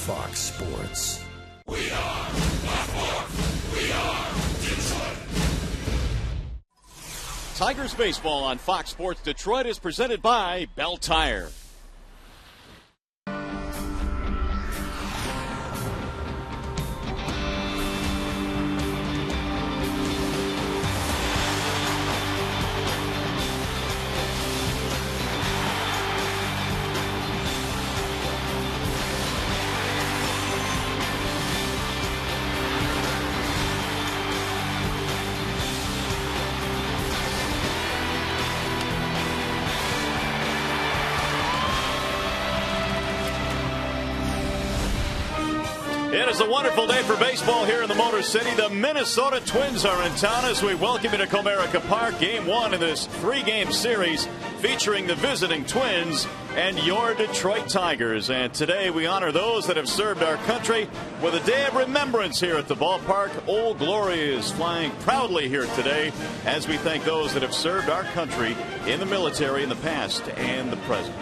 Fox Sports. We are Blackboard. We are Detroit. Tigers baseball on Fox Sports Detroit is presented by Bell Tire. It is a wonderful day for baseball here in the Motor City. The Minnesota Twins are in town as we welcome you to Comerica Park. Game one in this three-game series featuring the visiting Twins and your Detroit Tigers. And today we honor those that have served our country with a day of remembrance here at the ballpark. Old Glory is flying proudly here today as we thank those that have served our country in the military in the past and the present.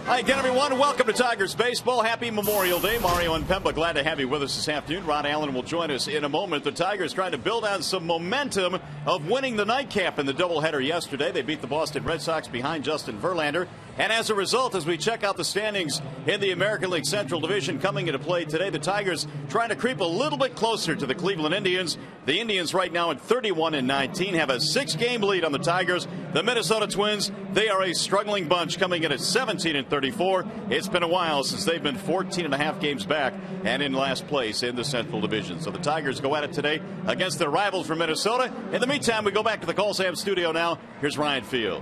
Hi again, everyone. Welcome to Tigers Baseball. Happy Memorial Day. Mario and Pemba, glad to have you with us this afternoon. Ron Allen will join us in a moment. The Tigers trying to build on some momentum of winning the nightcap in the doubleheader yesterday. They beat the Boston Red Sox behind Justin Verlander. And as a result, as we check out the standings in the American League Central Division coming into play today, the Tigers trying to creep a little bit closer to the Cleveland Indians. The Indians right now at 31-19 have a 6-game lead on the Tigers. The Minnesota Twins, they are a struggling bunch coming in at 17-34. It's been a while since they've been 14.5 games back and in last place in the Central Division. So the Tigers go at it today against their rivals from Minnesota. In the meantime, we go back to the Call Sam studio now. Here's Ryan Field.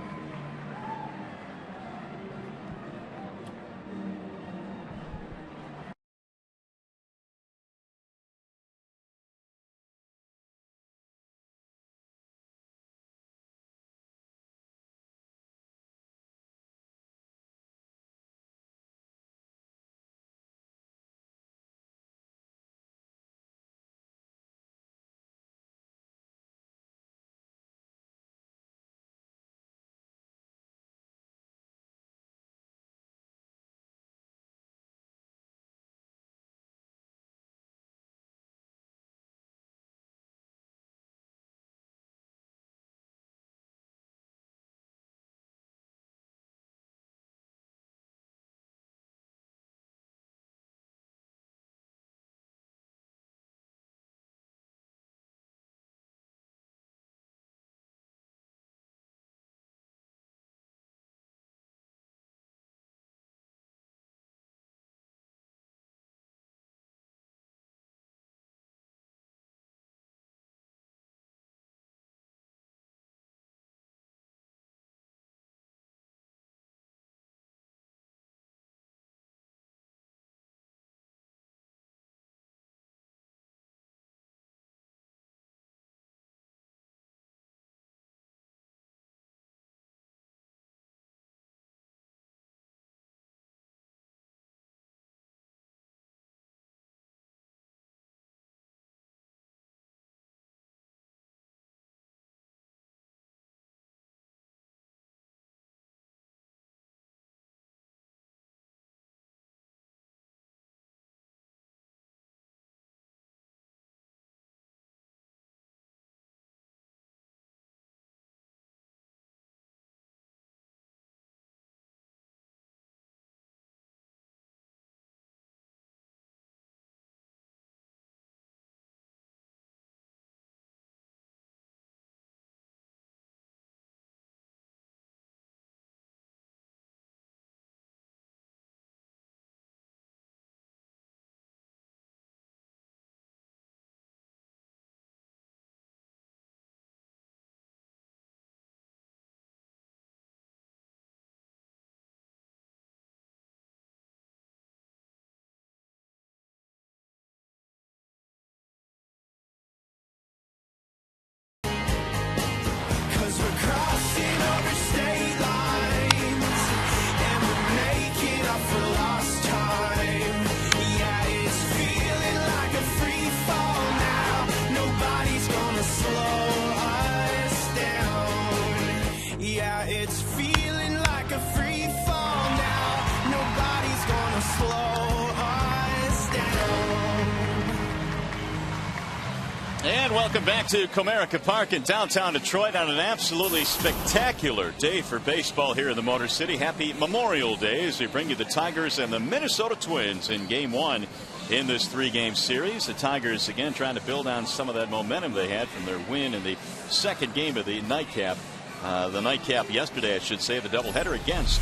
welcome back to Comerica Park in downtown Detroit on an absolutely spectacular day for baseball here in the Motor City. Happy Memorial Day as we bring you the Tigers and the Minnesota Twins in Game 1 in this 3-game series. The Tigers again trying to build on some of that momentum they had from their win in the second game of the nightcap. The nightcap yesterday, I should say, the doubleheader against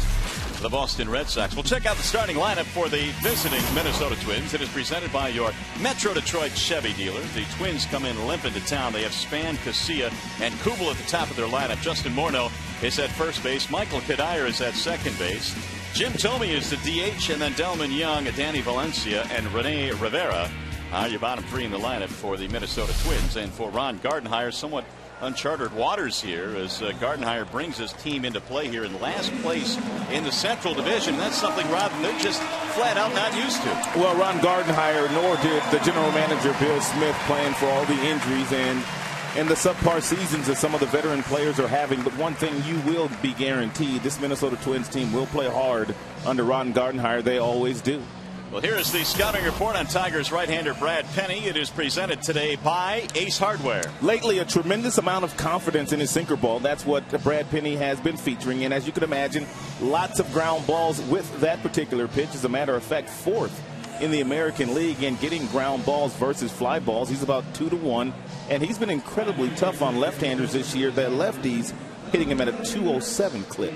the Boston Red Sox. We'll check out the starting lineup for the visiting Minnesota Twins. It is presented by your Metro Detroit Chevy dealer. The Twins come in limp into town. They have Span, Casilla, and Kubel at the top of their lineup. Justin Morneau is at first base. Michael Kadire is at second base. Jim Thome is the DH, and then Delman Young, Danny Valencia, and Rene Rivera are your bottom three in the lineup for the Minnesota Twins. And for Ron Gardenhire, somewhat uncharted waters here as Gardenhire brings his team into play here in last place in the Central Division. That's something, Rob, they're just flat out not used to. Well, Ron Gardenhire, nor did the general manager Bill Smith, playing for all the injuries and the subpar seasons that some of the veteran players are having. But one thing you will be guaranteed, this Minnesota Twins team will play hard under Ron Gardenhire. They always do. Well, here is the scouting report on Tigers right-hander Brad Penny. It is presented today by Ace Hardware. Lately, a tremendous amount of confidence in his sinker ball. That's what Brad Penny has been featuring. And as you can imagine, lots of ground balls with that particular pitch. As a matter of fact, fourth in the American League in getting ground balls versus fly balls. He's about 2-to-1. And he's been incredibly tough on left-handers this year. That lefties hitting him at a 207 clip.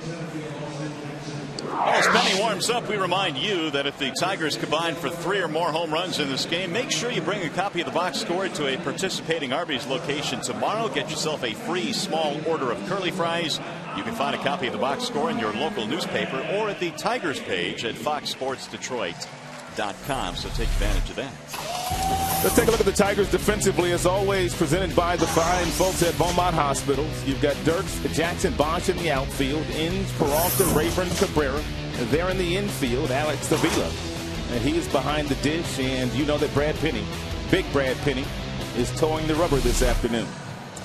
As Penny warms up, we remind you that if the Tigers combine for 3 or more home runs in this game, make sure you bring a copy of the box score to a participating Arby's location tomorrow. Get yourself a free small order of curly fries. You can find a copy of the box score in your local newspaper or at the Tigers page at foxsportsdetroit.com. So take advantage of that. Let's take a look at the Tigers defensively, as always, presented by the fine folks at Beaumont Hospitals. You've got Dirks, Jackson, Bosch in the outfield, Inge, Peralta, Rayburn, Cabrera. And there in the infield, Alex Avila. And he is behind the dish, and you know that Brad Penny, big Brad Penny, is towing the rubber this afternoon.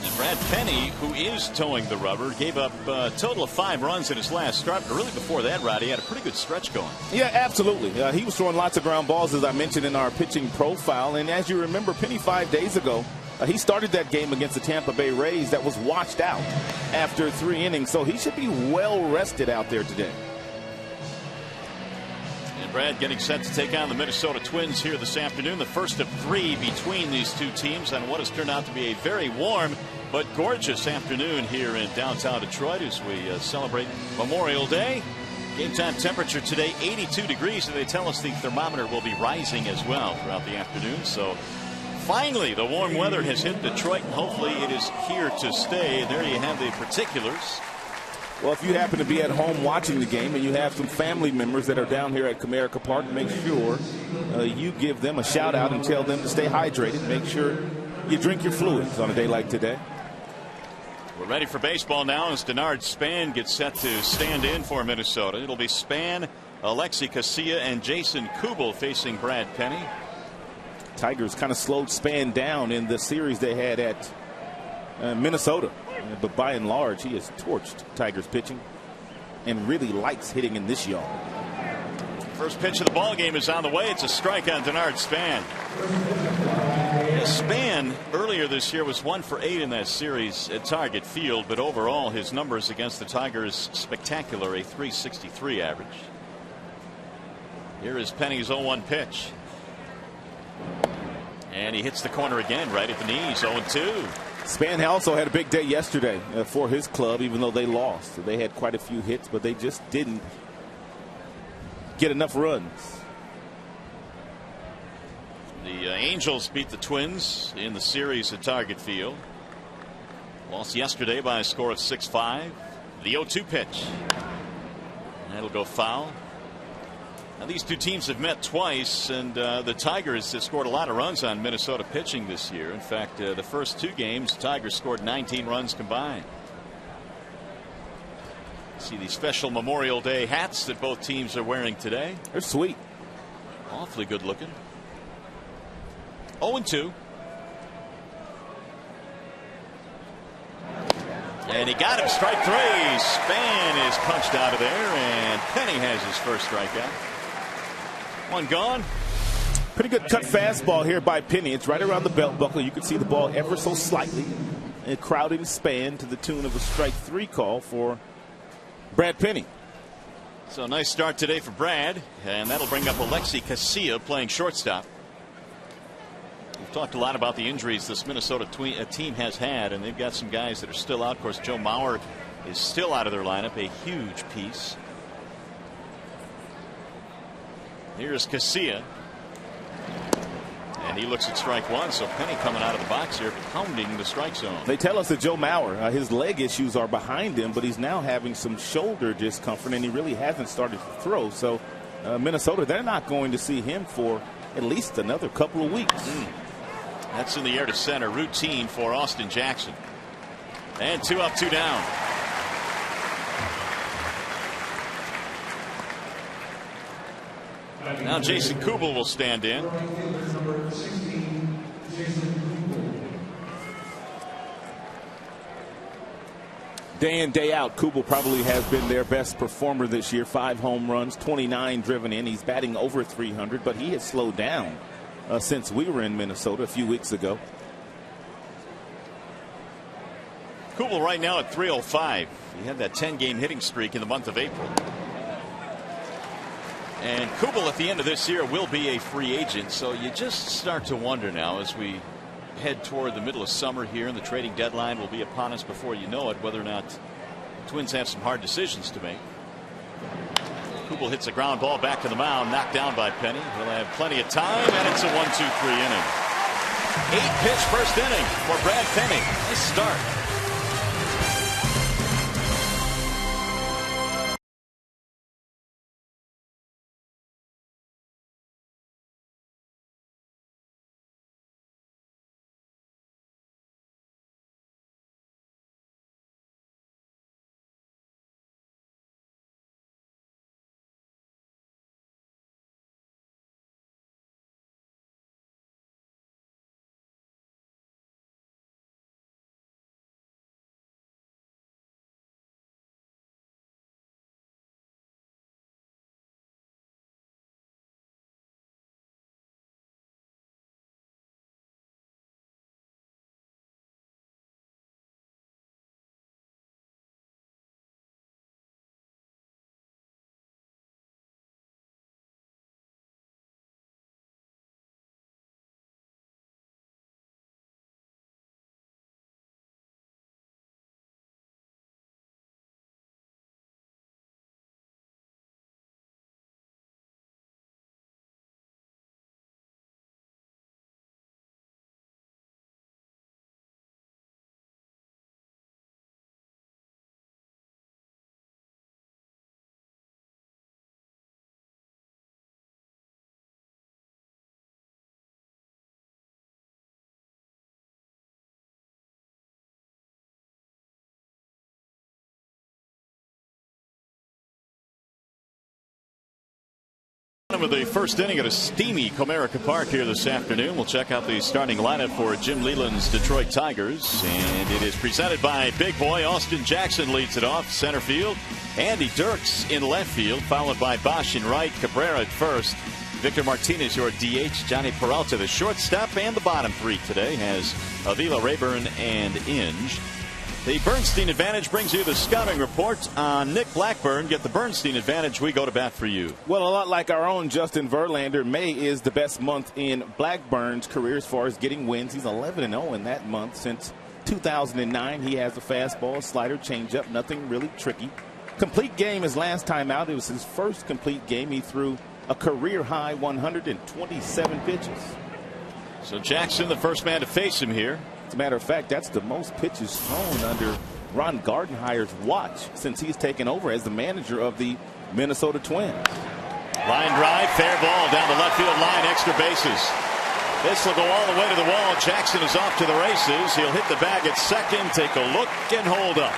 And Brad Penny, who is towing the rubber, gave up a total of 5 runs in his last start. But really before that, Rod, he had a pretty good stretch going. Yeah, absolutely. He was throwing lots of ground balls, as I mentioned in our pitching profile. And as you remember, Penny 5 days ago, he started that game against the Tampa Bay Rays that was washed out after 3 innings. So he should be well rested out there today. And Brad getting set to take on the Minnesota Twins here this afternoon. The first of 3 between these two teams on what has turned out to be a very warm but gorgeous afternoon here in downtown Detroit as we celebrate Memorial Day. Game time temperature today 82 degrees, and they tell us the thermometer will be rising as well throughout the afternoon. So finally the warm weather has hit Detroit, and hopefully it is here to stay. There you have the particulars. Well, if you happen to be at home watching the game and you have some family members that are down here at Comerica Park, make sure you give them a shout out and tell them to stay hydrated. Make sure you drink your fluids on a day like today. We're ready for baseball now as Denard Span gets set to stand in for Minnesota. It'll be Span, Alexi Casilla, and Jason Kubel facing Brad Penny. Tigers kind of slowed Span down in the series they had at Minnesota. But by and large, he has torched Tigers pitching and really likes hitting in this yard. First pitch of the ball game is on the way. It's a strike on Denard Span. Span earlier this year was 1 for 8 in that series at Target Field, but overall his numbers against the Tigers spectacular, a .363 average. Here is Penny's 0-1 pitch. And he hits the corner again right at the knees. 0-2. Span also had a big day yesterday for his club, even though they lost. They had quite a few hits, but they just didn't get enough runs. The Angels beat the Twins in the series at Target Field. Lost yesterday by a score of 6-5. The 0-2 pitch. That'll go foul. Now these two teams have met twice, and the Tigers have scored a lot of runs on Minnesota pitching this year. In fact, the first 2 games, the Tigers scored 19 runs combined. See the special Memorial Day hats that both teams are wearing today. They're sweet. Awfully good looking. 0-2. And he got him, strike 3. Span is punched out of there, and Penny has his first strikeout. One gone. Pretty good cut fastball here by Penny. It's right around the belt buckle. You can see the ball ever so slightly. A crowding span to the tune of a strike 3 call for Brad Penny. So nice start today for Brad, and that'll bring up Alexi Casilla playing shortstop. We've talked a lot about the injuries this Minnesota team has had, and they've got some guys that are still out. Of course, Joe Mauer is still out of their lineup, a huge piece. Here's Casilla. And he looks at strike 1, so Penny coming out of the box here, pounding the strike zone. They tell us that Joe Mauer, his leg issues are behind him, but he's now having some shoulder discomfort, and he really hasn't started to throw. So Minnesota, they're not going to see him for at least another couple of weeks. That's in the air to center, routine for Austin Jackson. And 2 up, 2 down. Now Jason Kubel will stand in. Day in, day out, Kubel probably has been their best performer this year. 5 home runs, 29 driven in. He's batting over 300, but he has slowed down since we were in Minnesota a few weeks ago. Kubel right now at 305. He had that 10-game hitting streak in the month of April. And Kubel at the end of this year will be a free agent, so you just start to wonder now as we head toward the middle of summer here, and the trading deadline will be upon us before you know it, whether or not the Twins have some hard decisions to make. Kubel hits a ground ball back to the mound, knocked down by Penny. He'll have plenty of time, and it's a 1-2-3 inning. 8-pitch first inning for Brad Penny. Nice start. Of the first inning at a steamy Comerica Park here this afternoon. We'll check out the starting lineup for Jim Leyland's Detroit Tigers, and it is presented by Big Boy. Austin Jackson leads it off center field. Andy Dirks in left field, followed by Bosch in right, Cabrera at first. Victor Martinez, your DH. Johnny Peralta, the shortstop, and the bottom 3 today has Avila, Rayburn, and Inge. The Bernstein Advantage brings you the scouting report on Nick Blackburn. Get the Bernstein Advantage. We go to bat for you. Well, a lot like our own Justin Verlander, May is the best month in Blackburn's career as far as getting wins. He's 11-0 in that month. Since 2009, he has a fastball, slider, changeup, nothing really tricky. Complete game his last time out. It was his first complete game. He threw a career-high 127 pitches. So Jackson, the first man to face him here. As a matter of fact, that's the most pitches thrown under Ron Gardenhire's watch since he's taken over as the manager of the Minnesota Twins. Line drive, fair ball down the left field line, extra bases. This will go all the way to the wall. Jackson is off to the races. He'll hit the bag at second, take a look, and hold up.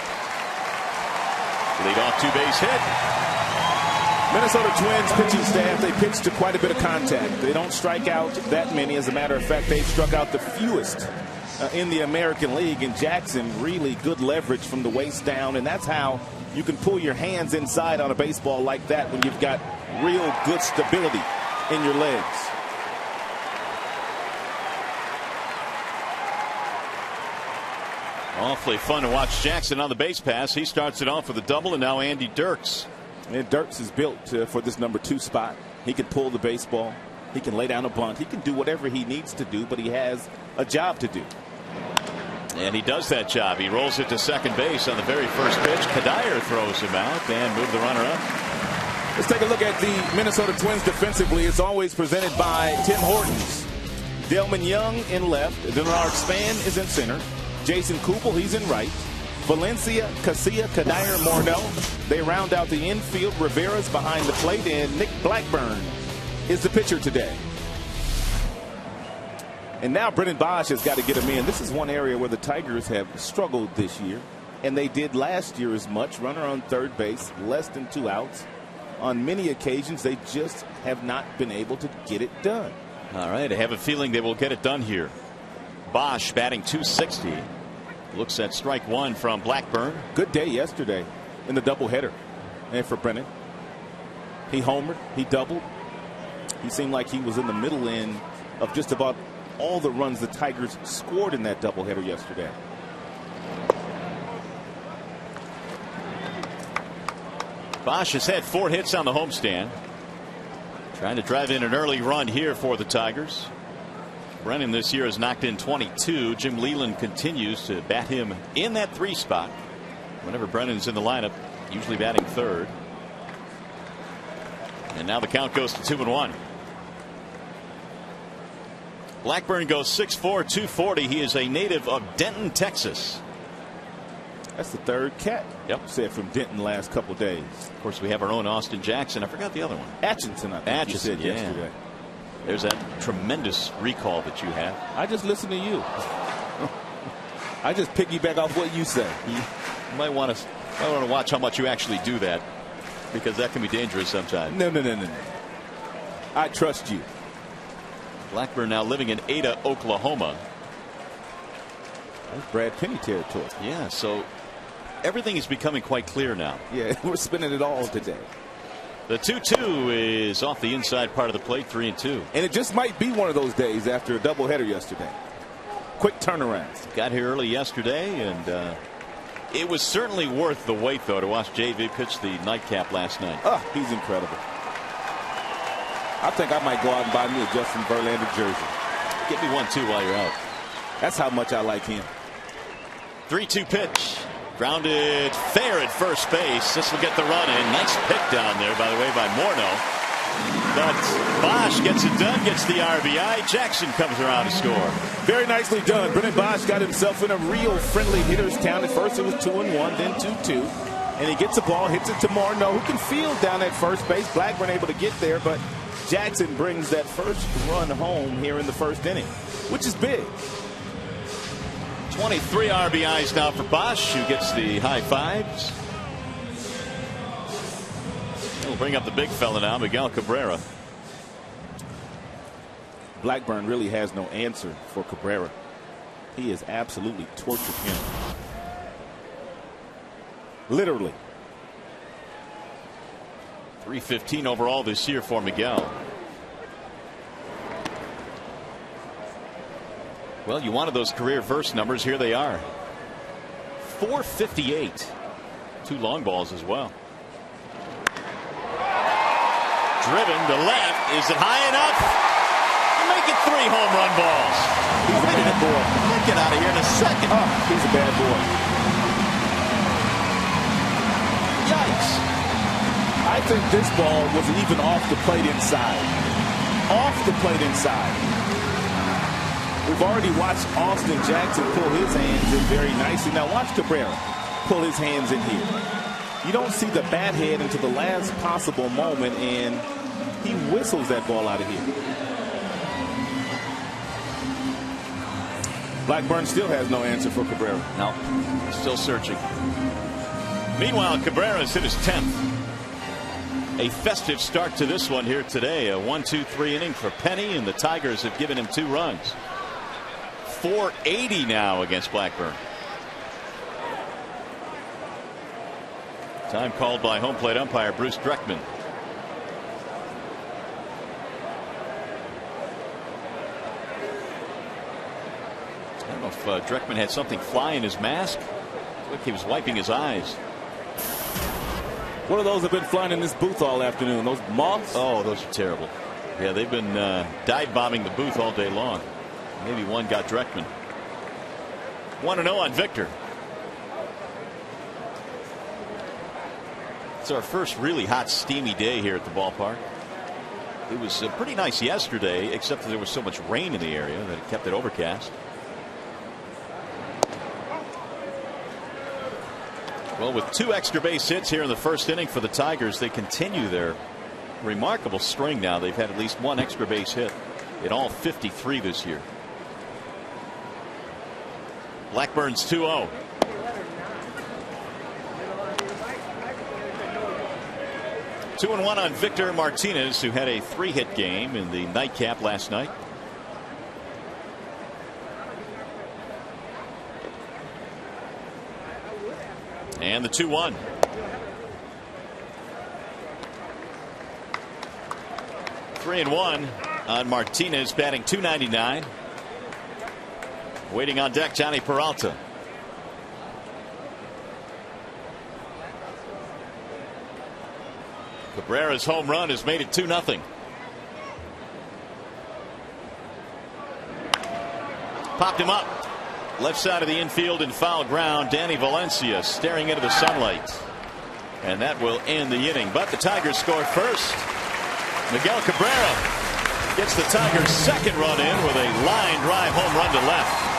Lead off 2-base hit. Minnesota Twins pitching staff, they pitch to quite a bit of contact. They don't strike out that many. As a matter of fact, they've struck out the fewest in the American League, and Jackson really good leverage from the waist down, and that's how you can pull your hands inside on a baseball like that when you've got real good stability in your legs. Awfully fun to watch Jackson on the base pass. He starts it off with a double, and now Andy Dirks. And Dirks is built for this number 2 spot. He can pull the baseball. He can lay down a bunt. He can do whatever he needs to do, but he has a job to do. And he does that job. He rolls it to second base on the very first pitch. Kadire throws him out and move the runner up. Let's take a look at the Minnesota Twins defensively. It's always presented by Tim Hortons. Delman Young in left. Denard Span is in center. Jason Kubel, he's in right. Valencia, Casilla, Kadire, Morneau. They round out the infield. Rivera's behind the plate, and Nick Blackburn is the pitcher today. And now Brennan Bosch has got to get him in. This is one area where the Tigers have struggled this year, and they did last year as much. Runner on third base, less than 2 outs. On many occasions, they just have not been able to get it done. All right, I have a feeling they will get it done here. Bosch batting .260. Looks at strike one from Blackburn. Good day yesterday in the doubleheader. And for Brennan, he homered, he doubled. He seemed like he was in the middle end of just about all the runs the Tigers scored in that doubleheader yesterday. Bosch has had 4 hits on the homestand. Trying to drive in an early run here for the Tigers. Brennan this year has knocked in 22. Jim Leland continues to bat him in that 3 spot. Whenever Brennan's in the lineup, usually batting third. And now the count goes to 2-1. Blackburn goes 6'4", 240. He is a native of Denton, Texas. That's the third cat. Yep. Said from Denton last couple days. Of course, we have our own Austin Jackson. I forgot the other one. Atchison, I think you said yesterday. There's that tremendous recall that you have. I just listen to you. I just piggyback off what you say. You might want to watch how much you actually do that, because that can be dangerous sometimes. No. I trust you. Blackburn now living in Ada, Oklahoma. That's Brad Penny territory. Yeah, so everything is becoming quite clear now. Yeah, we're spinning it all today. The 2-2 is off the inside part of the plate, 3-2. And it just might be one of those days after a doubleheader yesterday. Quick turnarounds. Got here early yesterday, and it was certainly worth the wait, though, to watch JV pitch the nightcap last night. Oh, he's incredible. I think I might go out and buy me a Justin Verlander jersey. Get me one, too, while you're out. That's how much I like him. 3-2 pitch. Grounded fair at first base. This will get the run in. Nice pick down there, by the way, by Morneau. But Bosch gets it done, gets the RBI. Jackson comes around to score. Very nicely done. Brennan Bosch got himself in a real friendly hitter's town. At first it was 2-1, then 2-2. And he gets the ball, hits it to Morneau, who can field down at first base. Blackburn able to get there, but Jackson brings that first run home here in the first inning, which is big. 23 RBIs now for Bosch, who gets the high fives. We'll bring up the big fella now, Miguel Cabrera. Blackburn really has no answer for Cabrera. He has absolutely tortured him. Literally. 315 overall this year for Miguel. Well, you wanted those career verse numbers. Here they are. 458. 2 long balls as well. Driven to left. Is it high enough? Make it 3 home run balls. He's a bad boy. He'll get out of here in a second. Oh, he's a bad boy. Yikes. I think this ball was even off the plate inside. Off the plate inside. We've already watched Austin Jackson pull his hands in very nicely. Now watch Cabrera pull his hands in here. You don't see the bat head until the last possible moment, and he whistles that ball out of here. Blackburn still has no answer for Cabrera. No, still searching. Meanwhile, Cabrera's hit his 10th. A festive start to this one here today. A 1-2-3 inning for Penny, and the Tigers have given him 2 runs. 480 now against Blackburn. Time called by home plate umpire Bruce Dreckman. don't know if Dreckman had something fly in his mask. Look, he was wiping his eyes. One of those have been flying in this booth all afternoon. Those moths. Oh, those are terrible. Yeah, they've been dive bombing the booth all day long. Maybe one got Dreckman. 1-0 on Victor. It's our first really hot, steamy day here at the ballpark. It was pretty nice yesterday, except that there was so much rain in the area that it kept it overcast. Well, with 2 extra base hits here in the first inning for the Tigers, they continue their remarkable string now. They've had at least 1 extra base hit in all 53 this year. Blackburn's 2-0. Two and 1 on Victor Martinez, who had a 3-hit game in the nightcap last night. And the 2-1. Three and 1 on Martinez, batting .299. Waiting on deck, Johnny Peralta. Cabrera's home run has made it 2-0. Popped him up. Left side of the infield in foul ground. Danny Valencia staring into the sunlight. And that will end the inning. But the Tigers score first. Miguel Cabrera gets the Tigers' second run in with a line drive home run to left.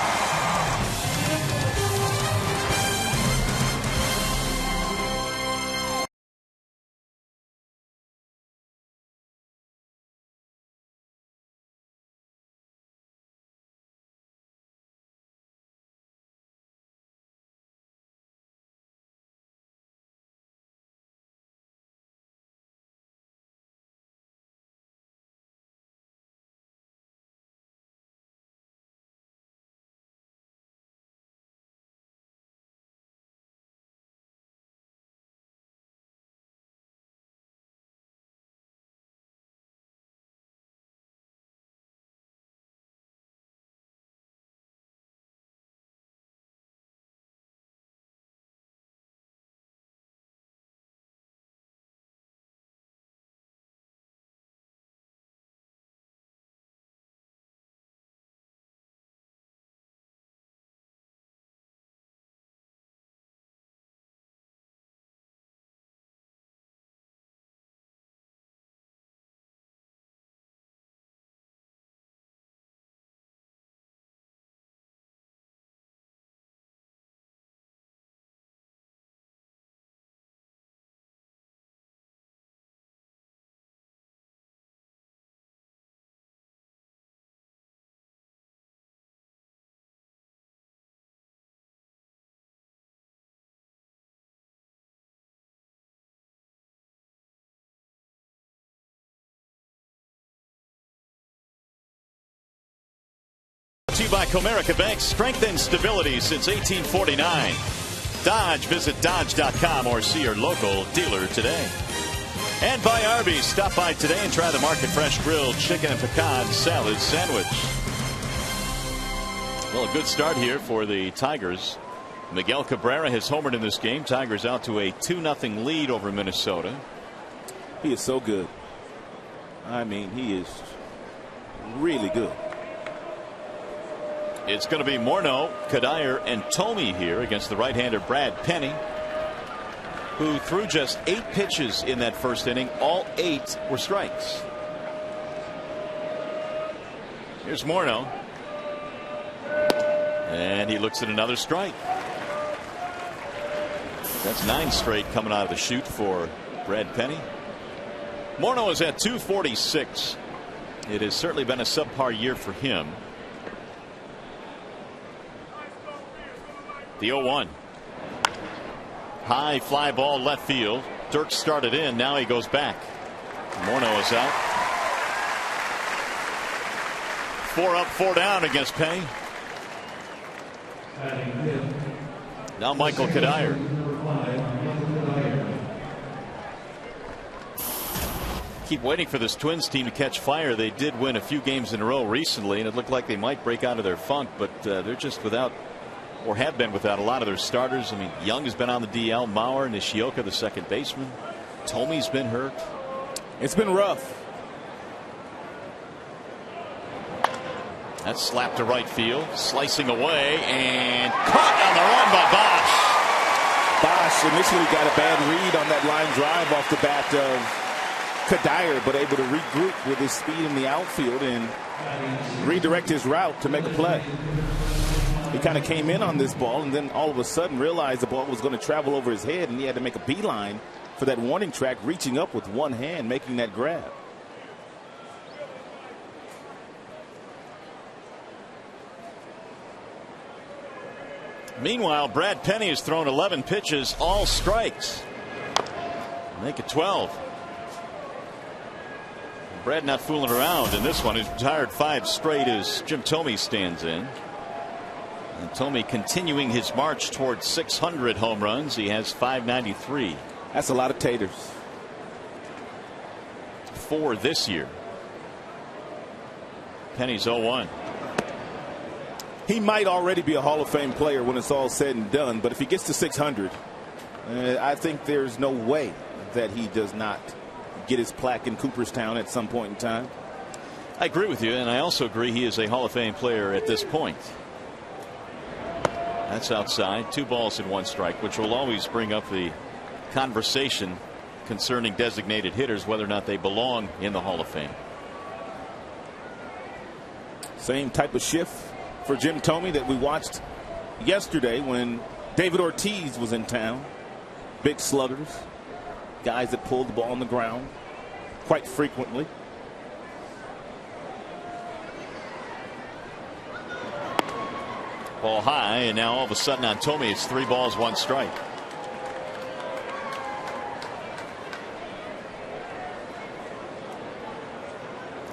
To you by Comerica Bank. Strength and stability since 1849. Dodge. Visit Dodge.com or see your local dealer today. And by Arby's. Stop by today and try the Market Fresh Grilled Chicken and Pecan Salad Sandwich. Well, a good start here for the Tigers. Miguel Cabrera has homered in this game. Tigers out to a 2-0 lead over Minnesota. He is so good. I mean, he is really good. It's going to be Morneau, Kadire, and Tomey here against the right-hander Brad Penny, who threw just 8 pitches in that first inning. All 8 were strikes. Here's Morneau. And he looks at another strike. That's 9 straight coming out of the chute for Brad Penny. Morneau is at 246. It has certainly been a subpar year for him. The 0-1. High fly ball left field. Dirk started in. Now he goes back. Morneau is out. 4 up, 4 down against Penny. Now Michael Kadire. Keep waiting for this Twins team to catch fire. They did win a few games in a row recently, and it looked like they might break out of their funk, but they're just without, or have been without, a lot of their starters. I mean, Young has been on the DL, Mauer, Nishioka, the second baseman. Tomey's been hurt. It's been rough. That's slapped to right field, slicing away, and caught on the run by Bosch. Bosch initially got a bad read on that line drive off the bat of Kadire, but able to regroup with his speed in the outfield and redirect his route to make a play. He kind of came in on this ball and then all of a sudden realized the ball was going to travel over his head, and he had to make a beeline for that warning track, reaching up with one hand, making that grab. Meanwhile, Brad Penny has thrown 11 pitches, all strikes. Make it 12. Brad not fooling around in this one. He's retired 5 straight as Jim Thome stands in. And Thome continuing his march towards 600 home runs. He has 593. That's a lot of taters. 4 this year. Penny's 0-1. He might already be a Hall of Fame player when it's all said and done, but if he gets to 600, I think there's no way that he does not get his plaque in Cooperstown at some point in time. I agree with you, and I also agree he is a Hall of Fame player at this point. That's outside. 2 balls and 1 strike, which will always bring up the conversation concerning designated hitters, whether or not they belong in the Hall of Fame. Same type of shift for Jim Thome that we watched yesterday when David Ortiz was in town. Big sluggers, guys that pulled the ball on the ground quite frequently. Ball high, and now all of a sudden on Thome it's 3 balls 1 strike.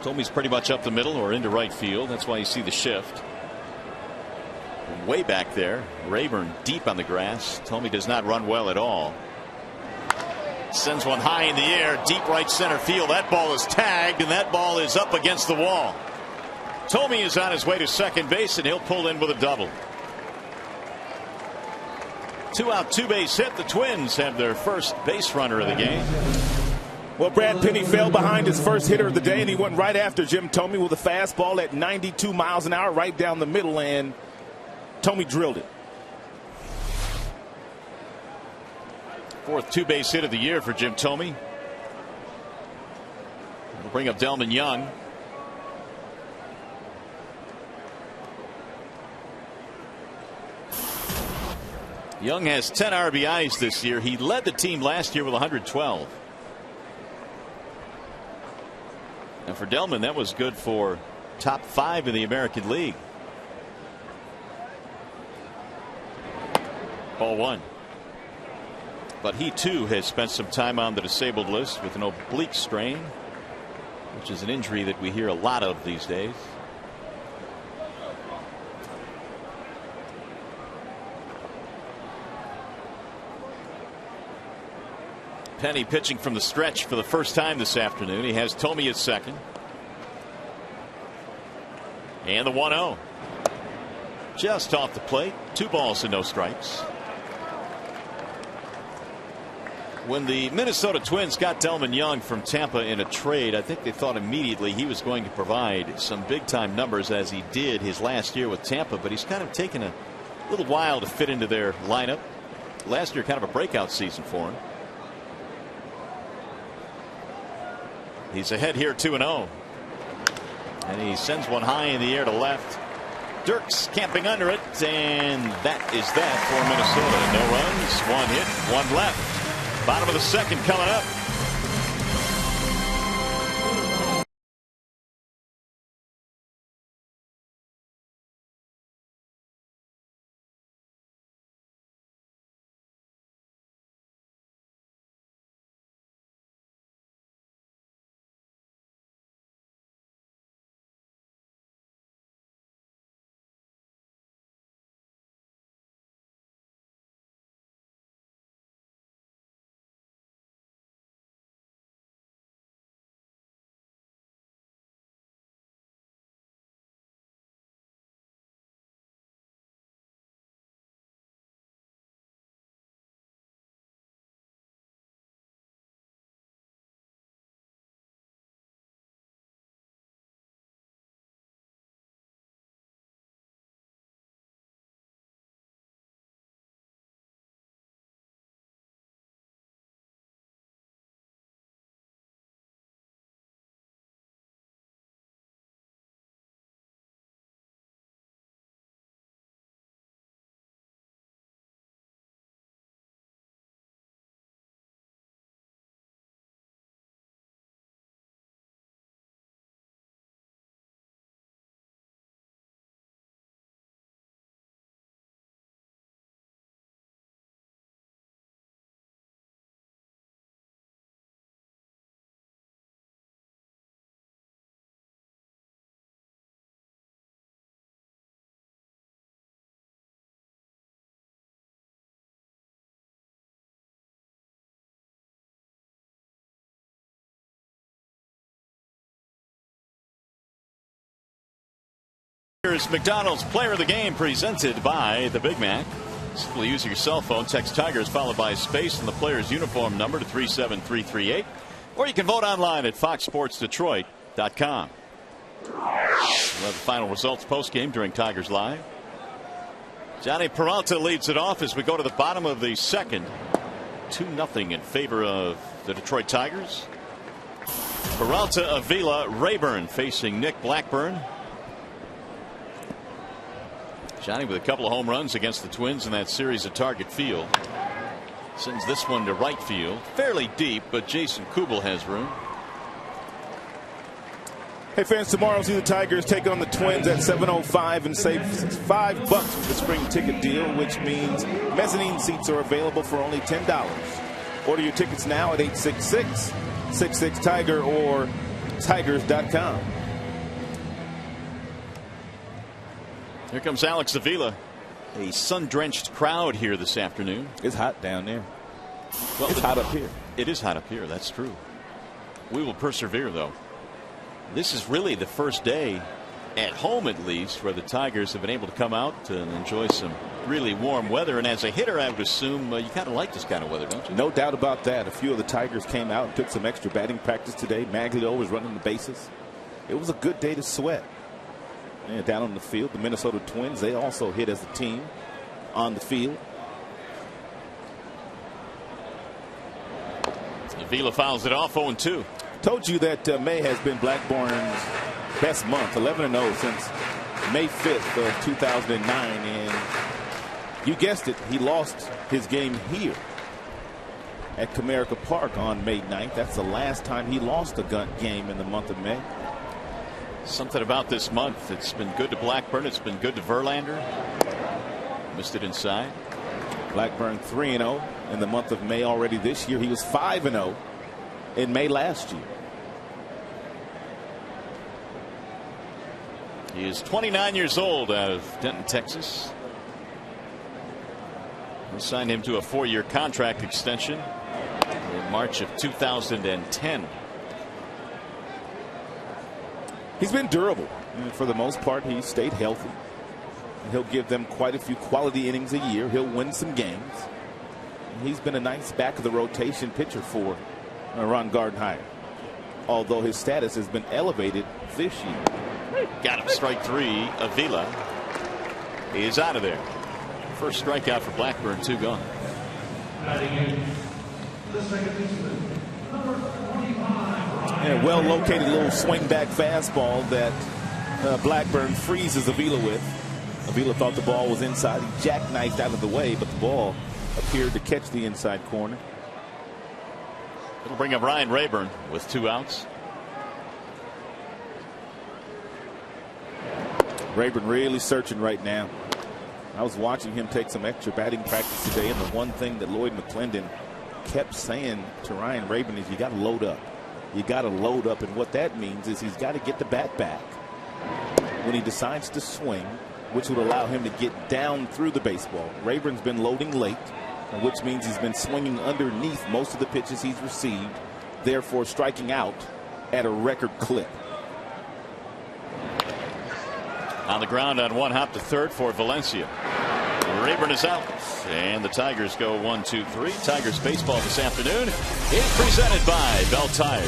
Tome's pretty much up the middle or into right field. That's why you see the shift. Way back there, Rayburn deep on the grass. Thome does not run well at all. Sends one high in the air, deep right center field. That ball is tagged, and that ball is up against the wall. Thome is on his way to second base, and he'll pull in with a double. 2 out, 2 base hit. The Twins have their first base runner of the game. Well, Brad Penny fell behind his first hitter of the day, and he went right after Jim Thome with a fastball at 92 miles an hour right down the middle, and Thome drilled it. 4th 2-base hit of the year for Jim Thome. We'll bring up Delman Young. Young has 10 RBIs this year. He led the team last year with 112. And for Delman, that was good for top 5 in the American League. Ball 1. But he too has spent some time on the disabled list with an oblique strain, which is an injury that we hear a lot of these days. Penny pitching from the stretch for the first time this afternoon. He has Thome at second. And the 1-0. Just off the plate. 2 balls and no strikes. When the Minnesota Twins got Delman Young from Tampa in a trade, I think they thought immediately he was going to provide some big time numbers, as he did his last year with Tampa, but he's kind of taken a little while to fit into their lineup. Last year, kind of a breakout season for him. He's ahead here 2-0. And he sends one high in the air to left. Dirks camping under it, and that is that for Minnesota. No runs, 1 hit, 1 left. Bottom of the second coming up. Tigers McDonald's Player of the Game presented by the Big Mac. Simply use your cell phone, text Tigers followed by a space and the player's uniform number to 37338. Or you can vote online at foxsportsdetroit.com. We'll have the final results post-game during Tigers Live. Johnny Peralta leads it off as we go to the bottom of the second. 2-0 in favor of the Detroit Tigers. Peralta, Avila, Rayburn facing Nick Blackburn. Johnny with a couple of home runs against the Twins in that series at Target Field. Sends this one to right field. Fairly deep, but Jason Kubel has room. Hey fans, tomorrow see the Tigers take on the Twins at 7:05 and save $5 with the spring ticket deal, which means mezzanine seats are available for only $10. Order your tickets now at 866-66-TIGER or tigers.com. Here comes Alex Avila. A sun-drenched crowd here this afternoon. It's hot down there. Well, it's hot up here. It is hot up here. That's true. We will persevere, though. This is really the first day, at home at least, where the Tigers have been able to come out and enjoy some really warm weather. And as a hitter, I would assume you kind of like this kind of weather, don't you? No doubt about that. A few of the Tigers came out and took some extra batting practice today. Maglio was running the bases. It was a good day to sweat. And down on the field, the Minnesota Twins, they also hit as a team on the field. Avila fouls it off 0-2. Told you that May has been Blackburn's best month, 11-0 since May 5th of 2009. And you guessed it, he lost his game here at Comerica Park on May 9th. That's the last time he lost a game in the month of May. Something about this month. It's been good to Blackburn. It's been good to Verlander. Missed it inside. Blackburn 3-0 in the month of May already this year. He was 5-0 in May last year. He is 29 years old out of Denton, Texas. We signed him to a 4-year contract extension in March of 2010. He's been durable. And for the most part, he's stayed healthy. And he'll give them quite a few quality innings a year. He'll win some games. And he's been a nice back of the rotation pitcher for Ron Gardenhire, although his status has been elevated this year. Got him, strike 3. Avila is out of there. First strikeout for Blackburn, 2 gone. And a well located little swing back fastball that Blackburn freezes Avila with. Avila thought the ball was inside. He jackknifed out of the way, but the ball appeared to catch the inside corner. It'll bring up Ryan Rayburn with 2 outs. Rayburn really searching right now. I was watching him take some extra batting practice today, and the one thing that Lloyd McClendon kept saying to Ryan Rayburn is you got to load up. You got to load up, and what that means is he's got to get the bat back when he decides to swing, which would allow him to get down through the baseball. Rayburn's been loading late, which means he's been swinging underneath most of the pitches he's received, therefore striking out at a record clip. On the ground on 1 hop to third for Valencia. Rayburn is out, and the Tigers go 1-2-3. Tigers baseball this afternoon is presented by Bell Tire.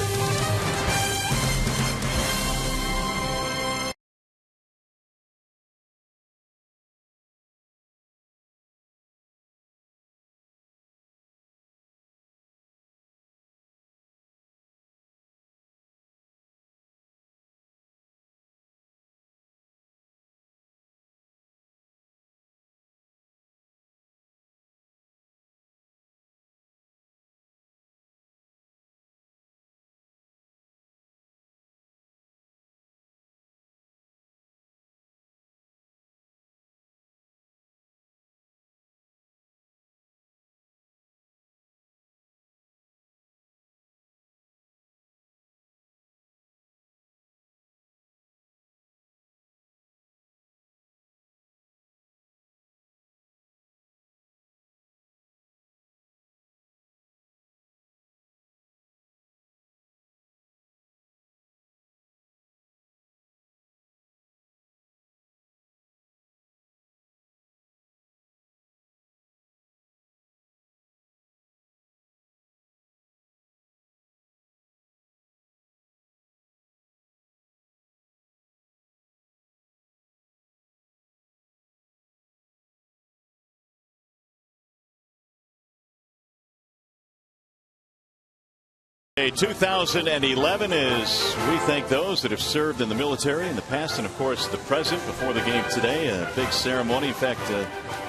2011 is, we thank those that have served in the military in the past and, of course, the present. Before the game today, a big ceremony. In fact,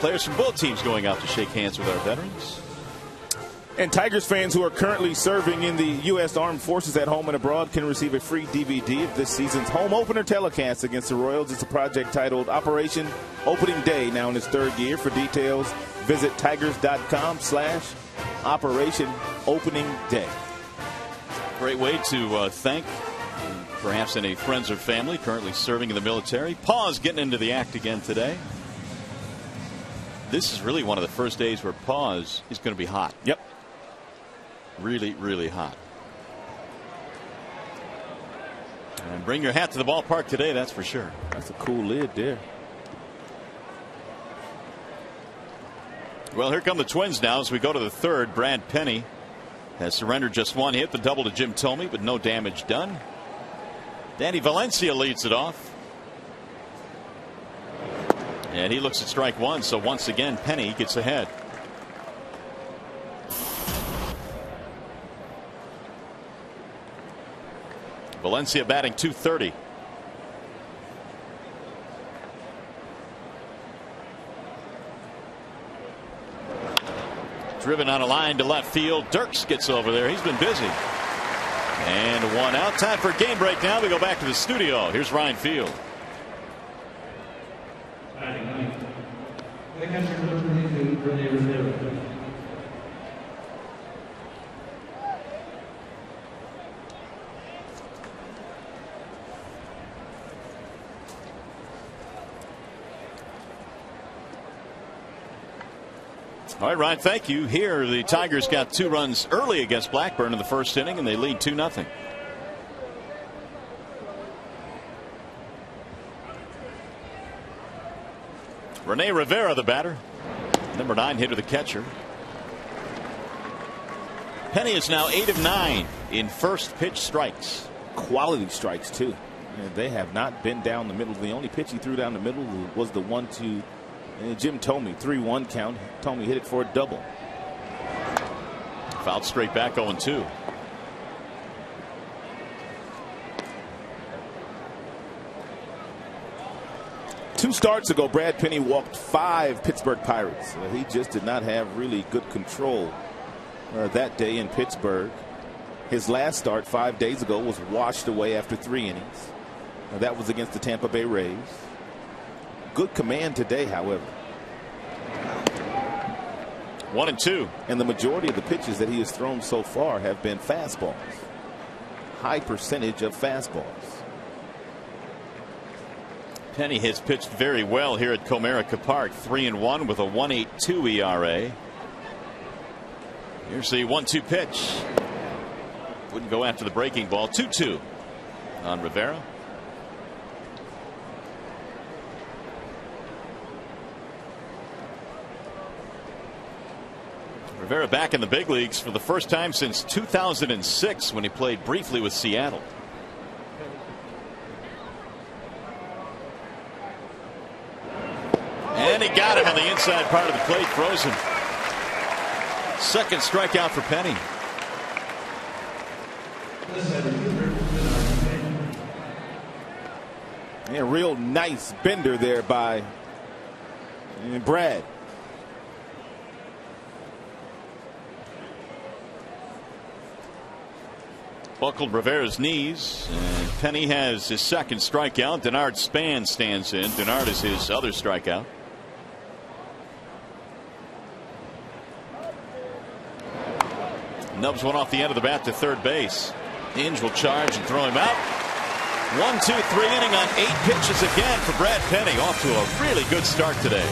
players from both teams going out to shake hands with our veterans. And Tigers fans who are currently serving in the U.S. Armed Forces at home and abroad can receive a free DVD of this season's home opener telecast against the Royals. It's a project titled Operation Opening Day, now in its third year. For details, visit tigers.com/Operation Opening Day. Great way to thank perhaps any friends or family currently serving in the military. Paws getting into the act again today. This is really one of the first days where Paws is going to be hot. Yep. Really, really hot. And bring your hat to the ballpark today, that's for sure. That's a cool lid there. Well, here come the Twins now as we go to the third. Brad Penny has surrendered just one hit, the double to Jim Thome, but no damage done. Danny Valencia leads it off. And he looks at strike one, so once again Penny gets ahead. Valencia batting .230. Driven on a line to left field. Dirks gets over there. He's been busy. And one out. Time for a game break now. We go back to the studio. Here's Ryan Field. All right, Ryan, thank you. Here, the Tigers got 2 runs early against Blackburn in the first inning, and they lead 2-0. Rene Rivera, the batter. Number 9 hitter, the catcher. Penny is now 8 of 9 in first pitch strikes. Quality strikes, too. And they have not been down the middle. The only pitch he threw down the middle was the one to Jim Thome. 3-1 count. Thome hit it for a double. Fouled straight back 0-2. Two starts ago, Brad Penny walked 5 Pittsburgh Pirates. He just did not have really good control that day in Pittsburgh. His last start 5 days ago was washed away after 3 innings. That was against the Tampa Bay Rays. Good command today, however. 1-2. And the majority of the pitches that he has thrown so far have been fastballs. High percentage of fastballs. Penny has pitched very well here at Comerica Park. 3-1 with a 1.82 ERA. Here's the 1-2 pitch. Wouldn't go after the breaking ball. 2-2 on Rivera. Rivera back in the big leagues for the first time since 2006 when he played briefly with Seattle. And he got him on the inside part of the plate, frozen. Second strikeout for Penny. A real nice bender there by Brad. Buckled Rivera's knees, and Penny has his second strikeout. Denard Span stands in. Denard is his other strikeout. Nubs one off the end of the bat to third base. Inge will charge and throw him out. 1-2-3 inning on 8 pitches again for Brad Penny. Off to a really good start today.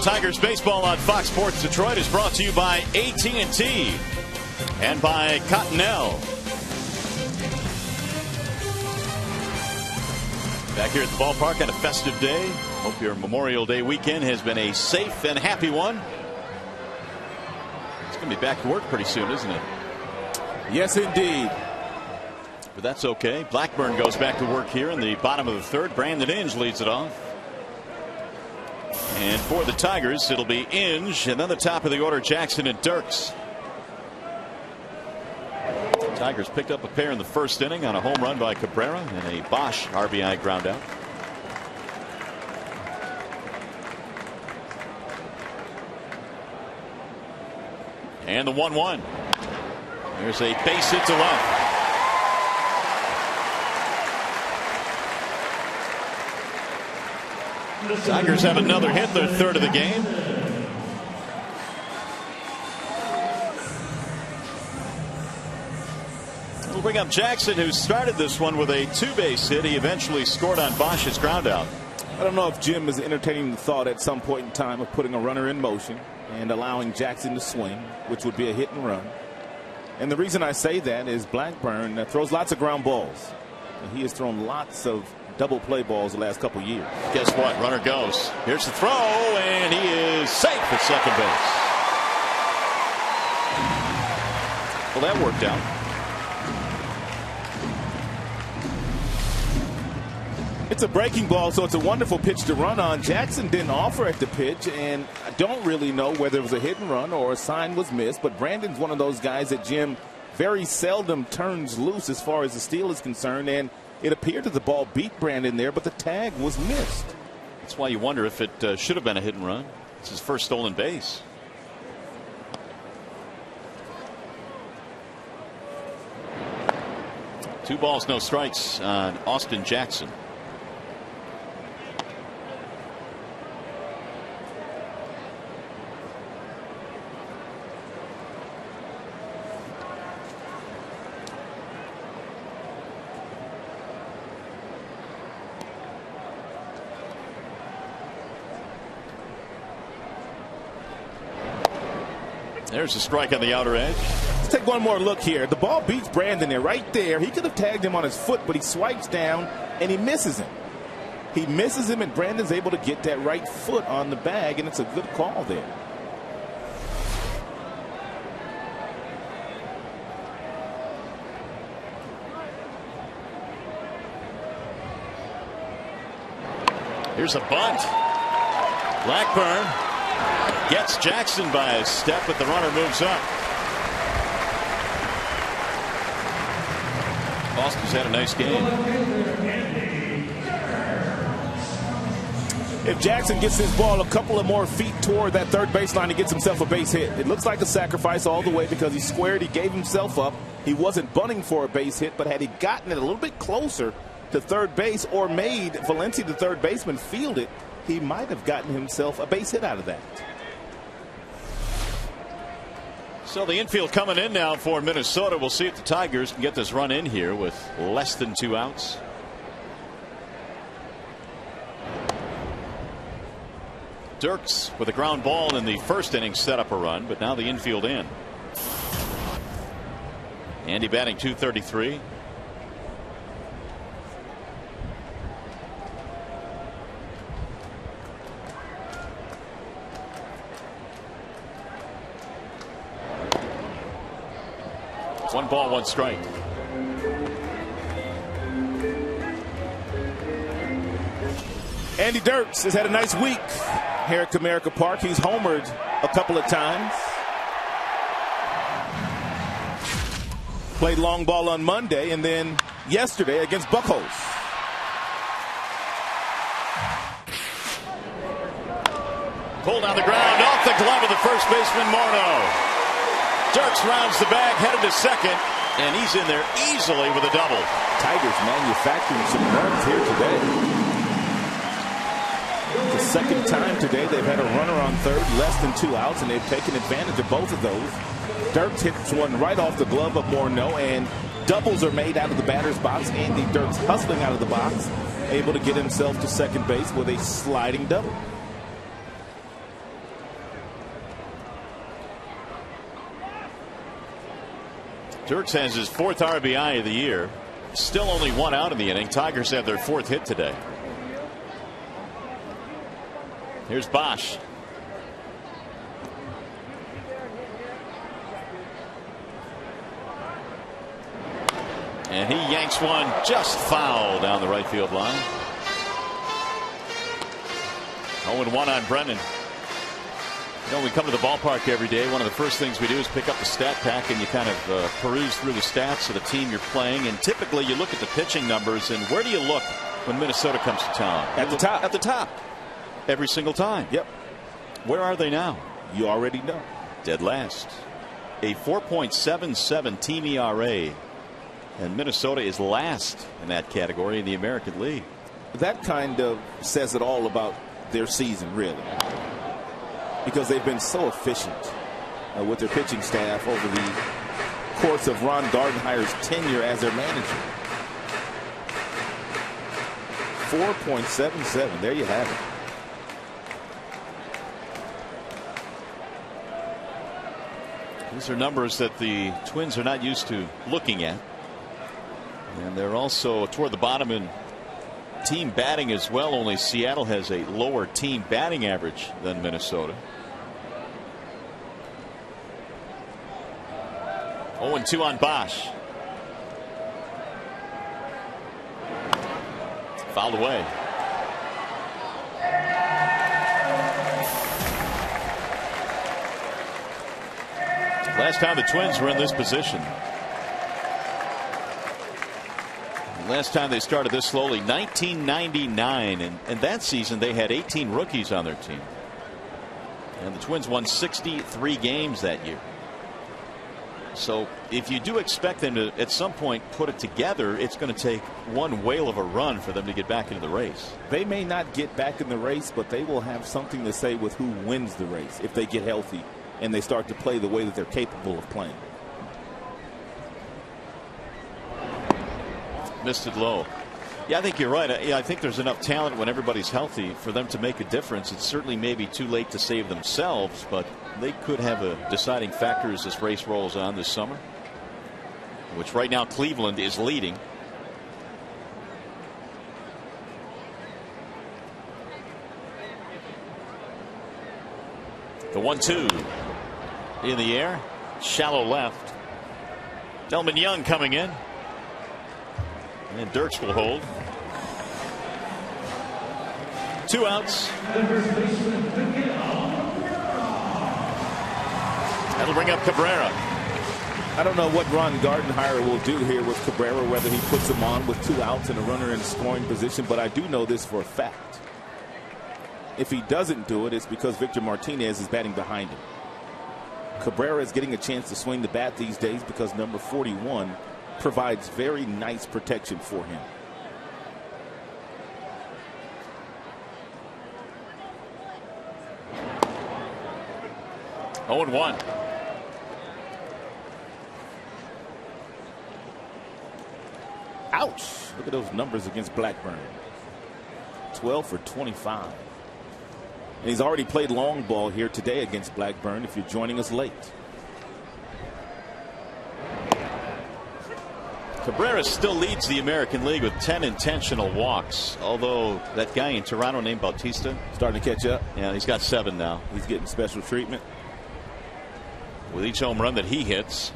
Tigers baseball on Fox Sports Detroit is brought to you by AT and by Cottonelle. Back here at the ballpark on a festive day. Hope your Memorial Day weekend has been a safe and happy one. It's going to be back to work pretty soon, isn't it? Yes, indeed. But that's okay. Blackburn goes back to work here in the bottom of the third. Brandon Inge leads it off. And for the Tigers, it'll be Inge, and then the top of the order, Jackson and Dirks. The Tigers picked up a pair in the first inning on a home run by Cabrera and a Bosch RBI groundout. And the 1-1. There's a base hit to left. Tigers have another hit, their third of the game. We'll bring up Jackson, who started this one with a two-base hit. He eventually scored on Bosch's groundout. I don't know if Jim is entertaining the thought at some point in time of putting a runner in motion and allowing Jackson to swing, which would be a hit and run. And the reason I say that is Blackburn throws lots of ground balls. And he has thrown lots of double play balls the last couple years. Guess what? Runner goes. Here's the throw, and he is safe at second base. Well, that worked out. It's a breaking ball, so it's a wonderful pitch to run on. Jackson didn't offer at the pitch, and I don't really know whether it was a hit and run or a sign was missed, but Brandon's one of those guys that Jim very seldom turns loose as far as the steal is concerned, and it appeared that the ball beat Brandon there, but the tag was missed. That's why you wonder if it should have been a hit and run. It's his first stolen base. Two balls, no strikes on Austin Jackson. There's a strike on the outer edge. Let's take one more look here. The ball beats Brandon there, right there. He could have tagged him on his foot, but he swipes down and he misses him. He misses him, and Brandon's able to get that right foot on the bag, and it's a good call there. Here's a bunt. Blackburn gets Jackson by a step, but the runner moves up. Austin's had a nice game. If Jackson gets his ball a couple of more feet toward that third baseline, he gets himself a base hit. It looks like a sacrifice all the way because he squared, he gave himself up. He wasn't bunting for a base hit, but had he gotten it a little bit closer to third base or made Valencia, the third baseman, field it, he might have gotten himself a base hit out of that. So the infield coming in now for Minnesota. We'll see if the Tigers can get this run in here with less than 2 outs. Dirks with a ground ball in the first inning set up a run, but now the infield in. Andy batting .233. One ball, one strike. Andy Dirks has had a nice week here at Comerica Park. He's homered a couple of times. Played long ball on Monday and then yesterday against Buckholz. Pulled on the ground off the glove of the first baseman Morneau. Dirks rounds the bag, headed to second, and he's in there easily with a double. Tigers manufacturing some runs here today. The second time today they've had a runner on third, less than 2 outs, and they've taken advantage of both of those. Dirks hits one right off the glove of Morneau, and doubles are made out of the batter's box. Andy Dirks hustling out of the box, able to get himself to second base with a sliding double. Dirks has his 4th RBI of the year. Still only 1 out in the inning. Tigers have their 4th hit today. Here's Bosch. And he yanks one just foul down the right field line. 0-1 on Brennan. You know, we come to the ballpark every day. One of the first things we do is pick up the stat pack, and you kind of peruse through the stats of the team you're playing. And typically you look at the pitching numbers, and where do you look when Minnesota comes to town? At the top. At the top. Every single time. Yep. Where are they now? You already know. Dead last. A 4.77 team ERA. And Minnesota is last in that category in the American League. That kind of says it all about their season, really, because they've been so efficient with their pitching staff over the course of Ron Gardenhire's tenure as their manager. 4.77. There you have it. These are numbers that the Twins are not used to looking at. And they're also toward the bottom in team batting as well. Only Seattle has a lower team batting average than Minnesota. 0-2 on Bosch. Fouled away. Last time the Twins were in this position. Last time they started this slowly, 1999, and that season they had 18 rookies on their team. And the Twins won 63 games that year. So if you do expect them to at some point put it together, it's going to take one whale of a run for them to get back into the race. They may not get back in the race, but they will have something to say with who wins the race if they get healthy and they start to play the way that they're capable of playing. Missed it low. Yeah, I think you're right. Yeah, I think there's enough talent when everybody's healthy for them to make a difference. It's certainly maybe too late to save themselves, but they could have a deciding factor as this race rolls on this summer, which right now Cleveland is leading. The 1-2 in the air, shallow left. Delman Young coming in. And Dirks will hold. 2 outs. That'll bring up Cabrera. I don't know what Ron Gardenhire will do here with Cabrera, whether he puts him on with 2 outs and a runner in scoring position, but I do know this for a fact. If he doesn't do it, it's because Victor Martinez is batting behind him. Cabrera is getting a chance to swing the bat these days because number 41 provides very nice protection for him. Oh, 0-1. Ouch. Look at those numbers against Blackburn. 12 for 25. And he's already played long ball here today against Blackburn if you're joining us late. Cabrera still leads the American League with 10 intentional walks, although that guy in Toronto named Bautista starting to catch up. Yeah, he's got 7 now. He's getting special treatment with each home run that he hits.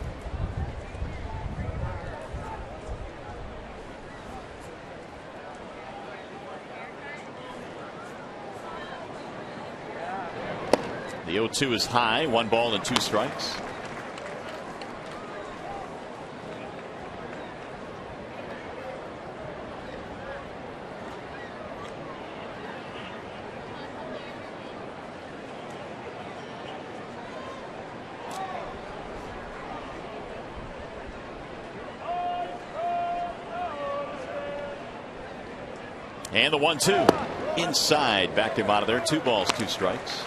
The 0-2 is high. 1 ball and 2 strikes. And the 1-2 inside, backed him out of there. 2 balls, 2 strikes.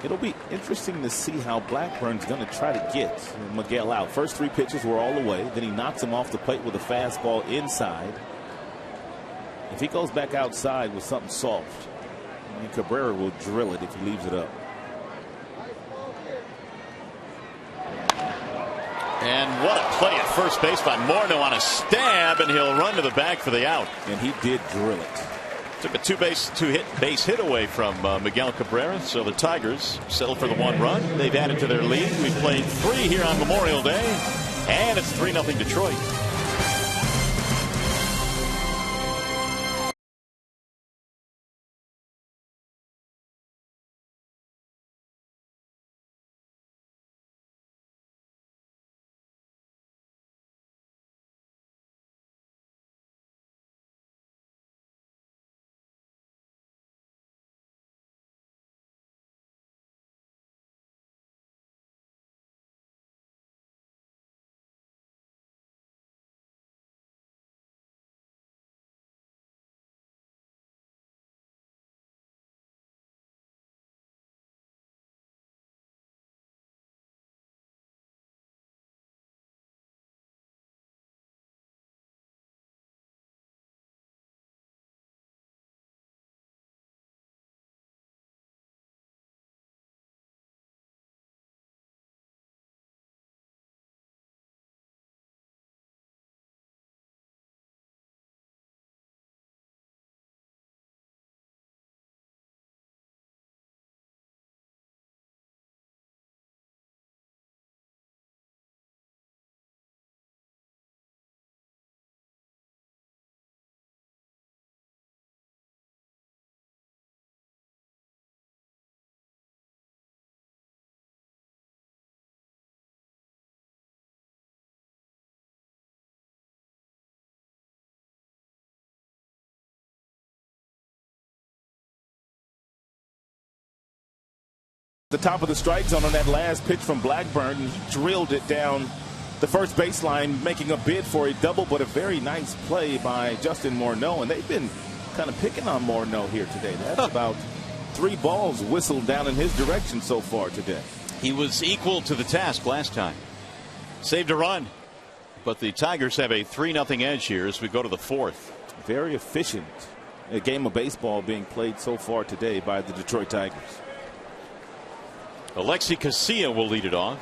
It'll be interesting to see how Blackburn's going to try to get Miguel out. First 3 pitches were all the way. Then he knocks him off the plate with a fastball inside. If he goes back outside with something soft, Cabrera will drill it if he leaves it up. And what a play at first base by Morneau on a stab, and he'll run to the bag for the out. And he did drill it. Took a two-base hit away from Miguel Cabrera, so the Tigers settled for the 1 run. They've added to their lead. We've played 3 here on Memorial Day, and it's 3-0 Detroit. The top of the strike zone on that last pitch from Blackburn, and he drilled it down the first baseline, making a bid for a double, but a very nice play by Justin Morneau. And they've been kind of picking on Morneau here today. That's about 3 balls whistled down in his direction so far today. He was equal to the task last time. Saved a run, but the Tigers have a 3-0 edge here as we go to the 4th. Very efficient a game of baseball being played so far today by the Detroit Tigers. Alexi Casilla will lead it off.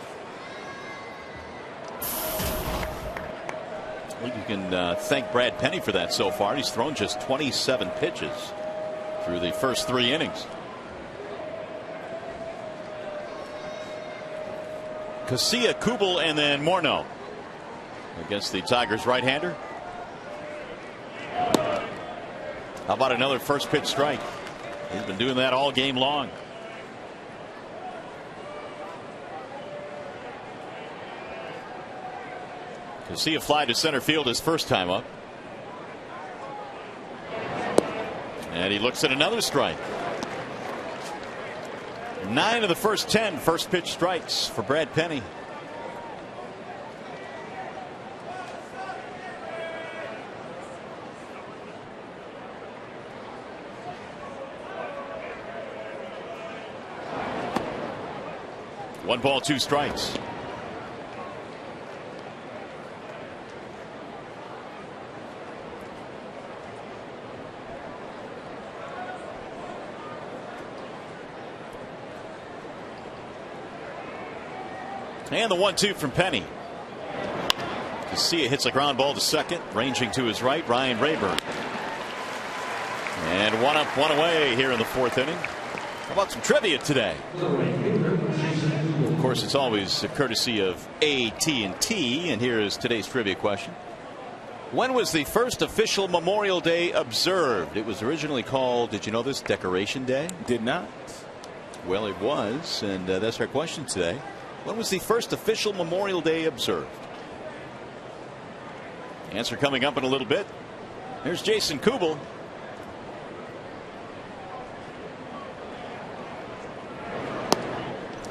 You can thank Brad Penny for that so far. He's thrown just 27 pitches through the first 3 innings. Casilla, Kubel, and then Morneau against the Tigers right-hander. How about another first pitch strike? He's been doing that all game long. Casilla fly to center field his first time up. And he looks at another strike. 9 of the first 10 first pitch strikes for Brad Penny. One ball, 2 strikes. And the 1-2 from Penny. Casilla hits a ground ball to second, ranging to his right, Ryan Rayburn. And 1 up, 1 away here in the 4th inning. How about some trivia today? Of course, it's always a courtesy of AT DET, and here is today's trivia question. When was the first official Memorial Day observed? It was originally called, did you know this, Decoration Day? Did not. Well, it was, and that's our question today. When was the first official Memorial Day observed? Answer coming up in a little bit. Here's Jason Kubel.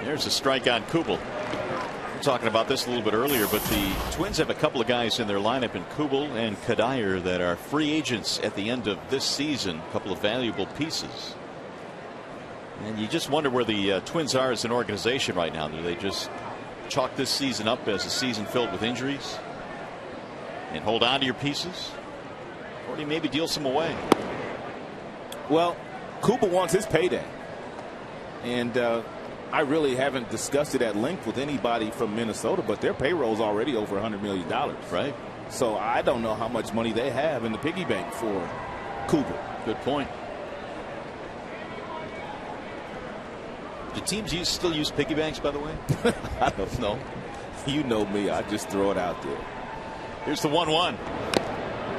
There's a strike on Kubel. We're talking about this a little bit earlier, but the Twins have a couple of guys in their lineup in Kubel and Kadire that are free agents at the end of this season. A couple of valuable pieces. And you just wonder where the Twins are as an organization right now. Do they just chalk this season up as a season filled with injuries and hold on to your pieces? Or do you maybe deal some away? Well, Kubel wants his payday. And I really haven't discussed it at length with anybody from Minnesota, but their payroll is already over $100 million. Right. So I don't know how much money they have in the piggy bank for Cooper. Good point. Do teams still use piggy banks, by the way? I don't know. You know me. I just throw it out there. Here's the 1-1.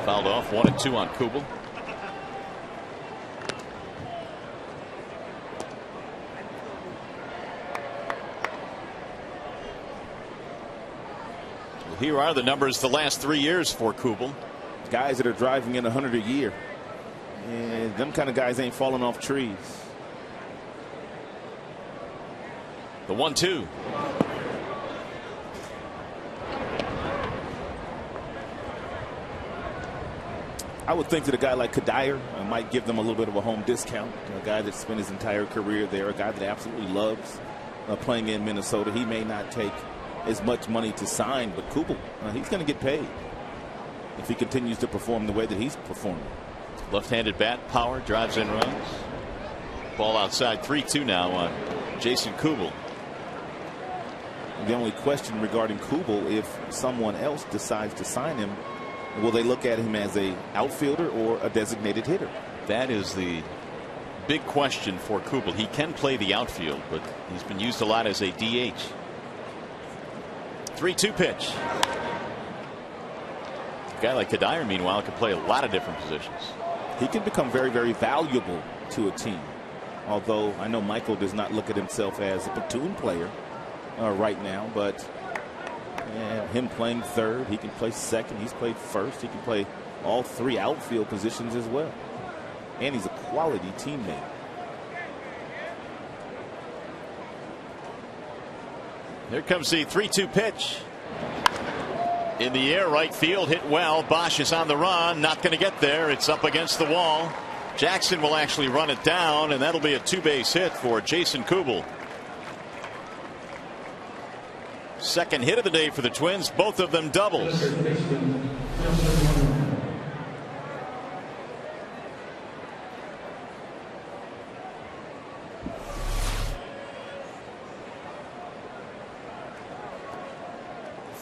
Fouled off. 1-2 on Kubel. Well, here are the numbers the last 3 years for Kubel. Guys that are driving in 100 a year. And them kind of guys ain't falling off trees. The 1-2. I would think that a guy like Kadire might give them a little bit of a home discount. A guy that spent his entire career there, a guy that absolutely loves playing in Minnesota. He may not take as much money to sign, but Kubel, he's going to get paid if he continues to perform the way that he's performing. Left-handed bat, power, drives in runs. Ball outside. 3-2 now on Jason Kubel. The only question regarding Kubel, if someone else decides to sign him, will they look at him as a outfielder or a designated hitter? That is the big question for Kubel. He can play the outfield, but he's been used a lot as a DH. 3-2 pitch. A guy like Kadire, meanwhile, can play a lot of different positions. He can become very, very valuable to a team. Although I know Michael does not look at himself as a platoon player right now, but him playing third, he can play second, he's played first, he can play all three outfield positions as well. And he's a quality teammate. Here comes the 3-2 pitch. In the air, right field, hit well. Bosch is on the run, not going to get there. It's up against the wall. Jackson will actually run it down, and that'll be a two-base hit for Jason Kubel. Second hit of the day for the Twins, both of them doubles.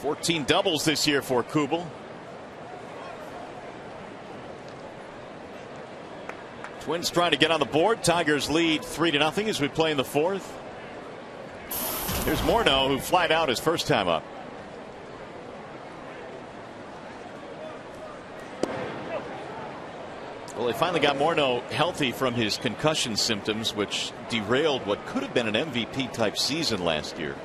$14 doubles this year for Kubel. Twins trying to get on the board. Tigers lead 3-0 as we play in the fourth. Here's Morneau, who flied out his first time up. Well, they finally got Morneau healthy from his concussion symptoms, which derailed what could have been an MVP type season last year.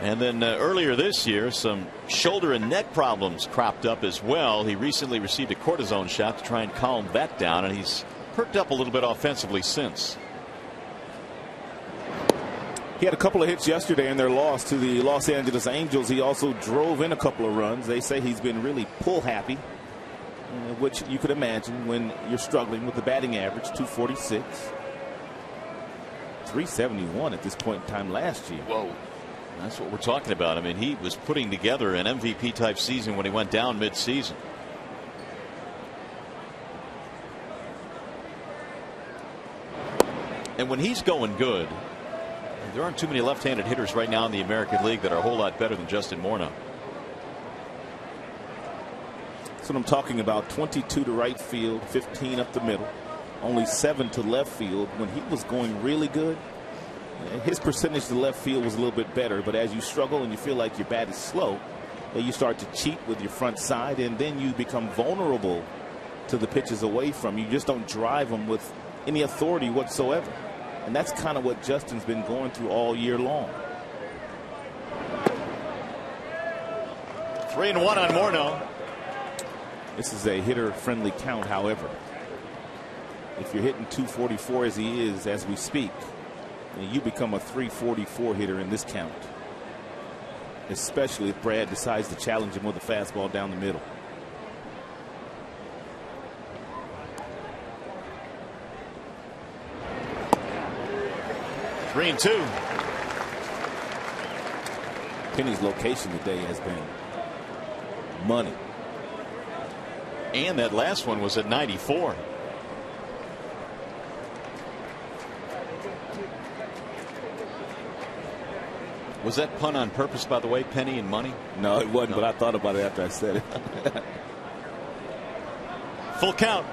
And then earlier this year, some shoulder and neck problems cropped up as well. He recently received a cortisone shot to try and calm that down, and he's perked up a little bit offensively since. He had a couple of hits yesterday in their loss to the Los Angeles Angels. He also drove in a couple of runs. They say he's been really pull happy, which you could imagine when you're struggling with the batting average. 246, 371 at this point in time last year. Whoa. That's what we're talking about. I mean, he was putting together an MVP type season when he went down mid-season. And when he's going good, there aren't too many left-handed hitters right now in the American League that are a whole lot better than Justin Morneau. That's what I'm talking about. 22 to right field, 15 up the middle, only 7 to left field. When he was going really good, his percentage to left field was a little bit better, but as you struggle and you feel like your bat is slow, you start to cheat with your front side, and then you become vulnerable to the pitches away from you. You just don't drive them with any authority whatsoever. And that's kind of what Justin's been going through all year long. 3-1 on Morneau. This is a hitter-friendly count, however. If you're hitting 244 as he is as we speak, you become a 344 hitter in this count, especially if Brad decides to challenge him with a fastball down the middle. Three and two. Penny's location today has been money. And that last one was at 94. Was that pun on purpose, by the way, penny and money? No, it wasn't, but I thought about it after I said it. Full count.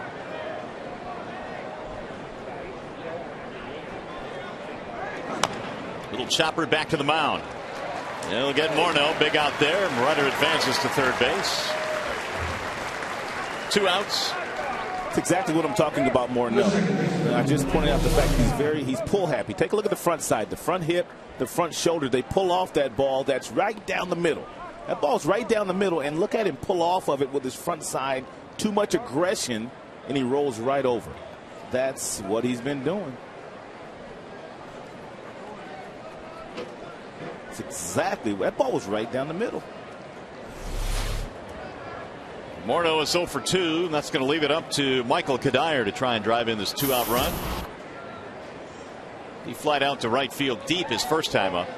Little chopper back to the mound. They'll get Morneau big out there. Runner advances to third base. 2 outs. That's exactly what I'm talking about, Morneau. I just pointed out the fact he's pull happy. Take a look at the front side, the front hip, the front shoulder. They pull off that ball that's right down the middle. That ball's right down the middle, and look at him pull off of it with his front side. Too much aggression, and he rolls right over. That's what he's been doing. It's exactly, that ball was right down the middle. Morneau is 0 for 2, and that's going to leave it up to Michael Kadire to try and drive in this 2-out run. He flied out to right field deep his first time up.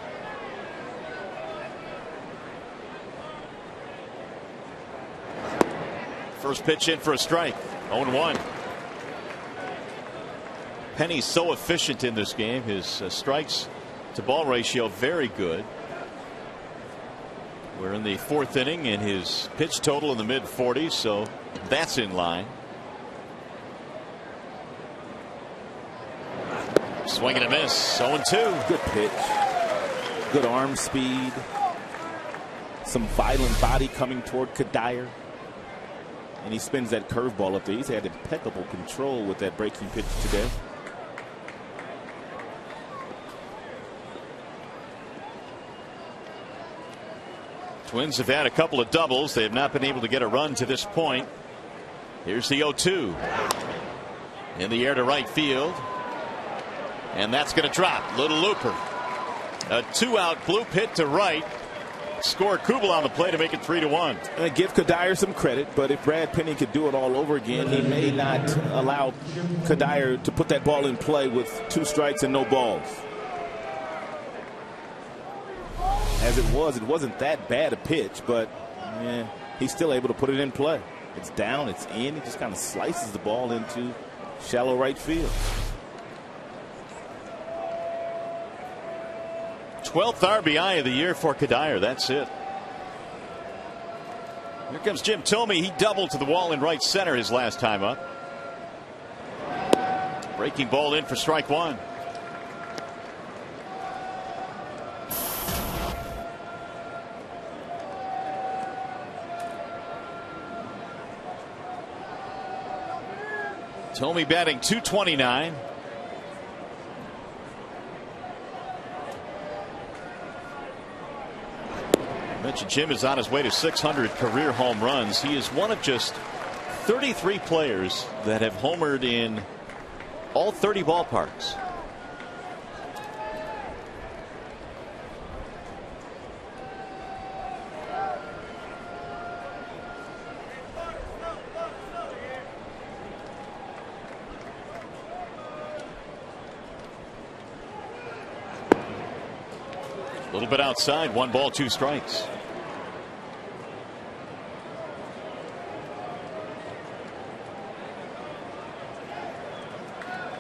First pitch in for a strike. 0-1. Penny's so efficient in this game. His strikes to ball ratio very good. We're in the 4th inning, and his pitch total in the mid-40s, so that's in line. Swing and a miss. 0-2. Good pitch. Good arm speed. Some violent body coming toward Kadire. And he spins that curveball up there. He's had impeccable control with that breaking pitch today. Twins have had a couple of doubles. They have not been able to get a run to this point. Here's the 0-2. In the air to right field. And that's going to drop. Little looper. A 2-out bloop hit to right. Score Kubel on the play to make it 3-1. And give Kadire some credit, but if Brad Penny could do it all over again, he may not allow Kadire to put that ball in play with 2 strikes and no balls. As it wasn't that bad a pitch, but he's still able to put it in play. It's down, it's in. He just kind of slices the ball into shallow right field. 12th RBI of the year for Kadire. That's it. Here comes Jim Thome. He doubled to the wall in right center his last time up. Breaking ball in for strike 1. Thome batting .229. I mentioned Jim is on his way to 600 career home runs. He is one of just 33 players that have homered in all 30 ballparks. A little bit outside. 1 ball, 2 strikes.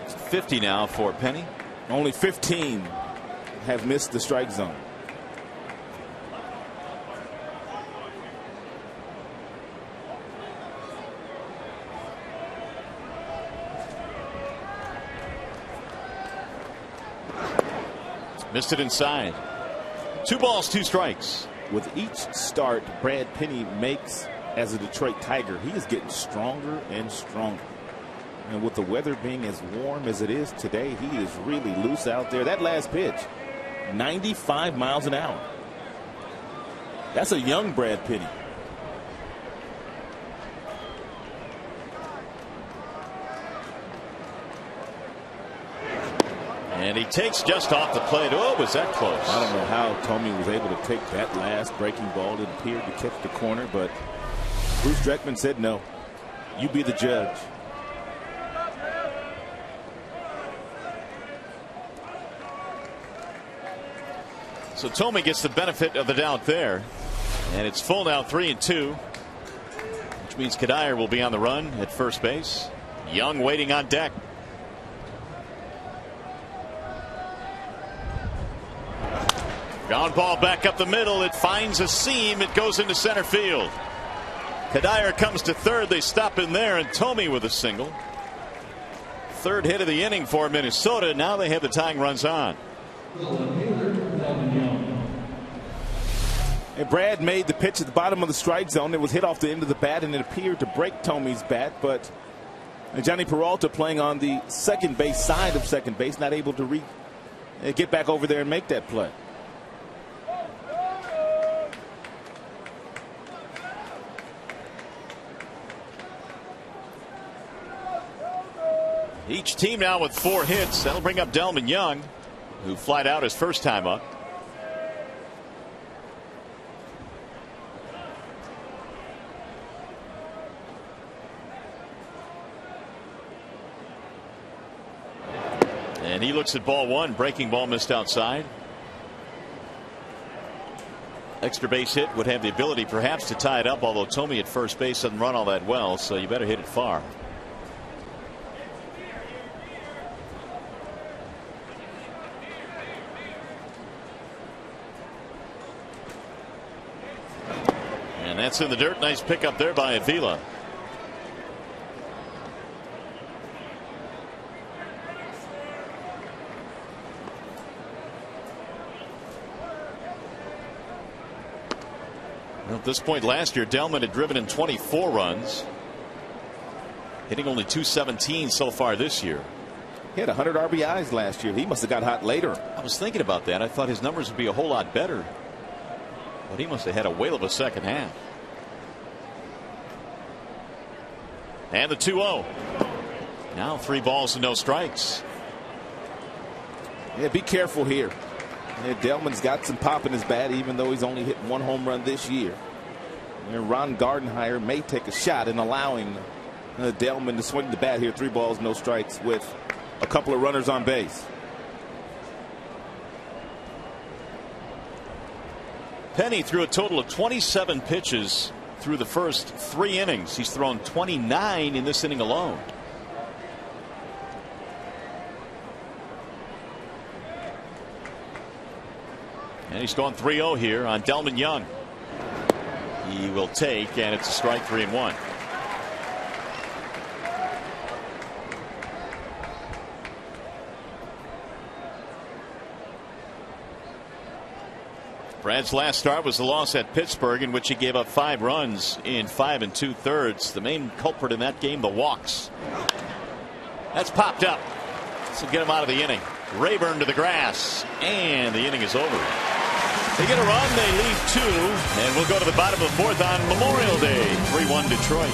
It's 50 now for Penny. Only 15 have missed the strike zone. Missed it inside. 2 balls, 2 strikes. With each start Brad Penny makes as a Detroit Tiger, he is getting stronger and stronger. And with the weather being as warm as it is today, he is really loose out there. That last pitch, 95 miles an hour. That's a young Brad Penny. And he takes just off the plate. Oh, was that close? I don't know how Thome was able to take that last breaking ball. It appeared to catch the corner, but Bruce Dreckman said no. You be the judge. So Thome gets the benefit of the doubt there. And it's full now, 3-2. Which means Kadire will be on the run at first base. Young waiting on deck. Ground ball back up the middle. It finds a seam. It goes into center field. Kadire comes to third. They stop in there, and Tomey with a single. Third hit of the inning for Minnesota. Now they have the tying runs on. And Brad made the pitch at the bottom of the strike zone. It was hit off the end of the bat, and it appeared to break Tomey's bat. But Johnny Peralta, playing on the second base side of second base, not able to get back over there and make that play. Each team now with 4 hits. That'll bring up Delman Young, who flied out his first time up. And he looks at ball 1. Breaking ball missed outside. Extra base hit would have the ability perhaps to tie it up, although Tomey at first base doesn't run all that well, so you better hit it far. And that's in the dirt. Nice pickup there by Avila. Well, at this point last year, Delman had driven in 24 runs, hitting only .217 so far this year. He had 100 RBIs last year. He must have got hot later. I was thinking about that. I thought his numbers would be a whole lot better, but he must have had a whale of a second half. And the 2-0. Now 3 balls and no strikes. Yeah, be careful here. Yeah, Delman's got some pop in his bat, even though he's only hit 1 home run this year. And Ron Gardenhire may take a shot in allowing Delman to swing the bat here. 3 balls, no strikes, with a couple of runners on base. Penny threw a total of 27 pitches through the first 3 innings. He's thrown 29 in this inning alone. And he's gone 3-0 here on Delman Young. He will take, and it's a strike, 3-1. Brad's last start was the loss at Pittsburgh, in which he gave up 5 runs in 5 2/3. The main culprit in that game, the walks. That's popped up. So get him out of the inning. Rayburn to the grass, and the inning is over. They get a run, they leave 2, and we'll go to the bottom of the 4th on Memorial Day. 3-1 Detroit.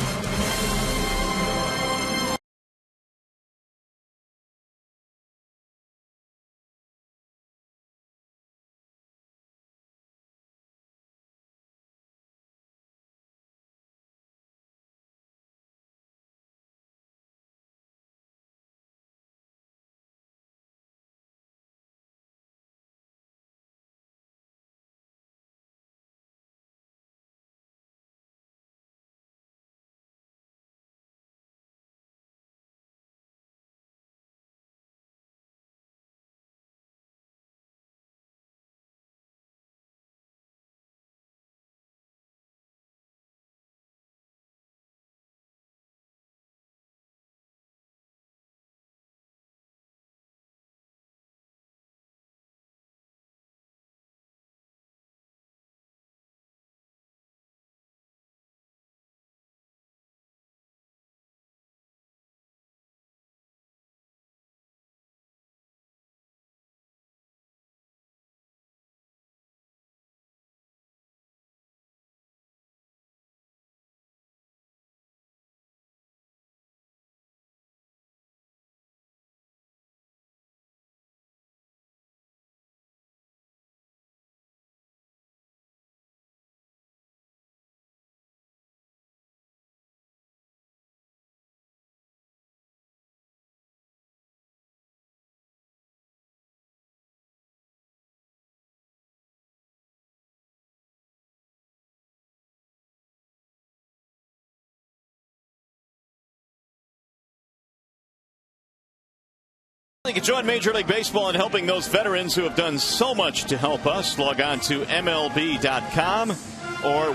You can join Major League Baseball in helping those veterans who have done so much to help us. Log on to MLB.com or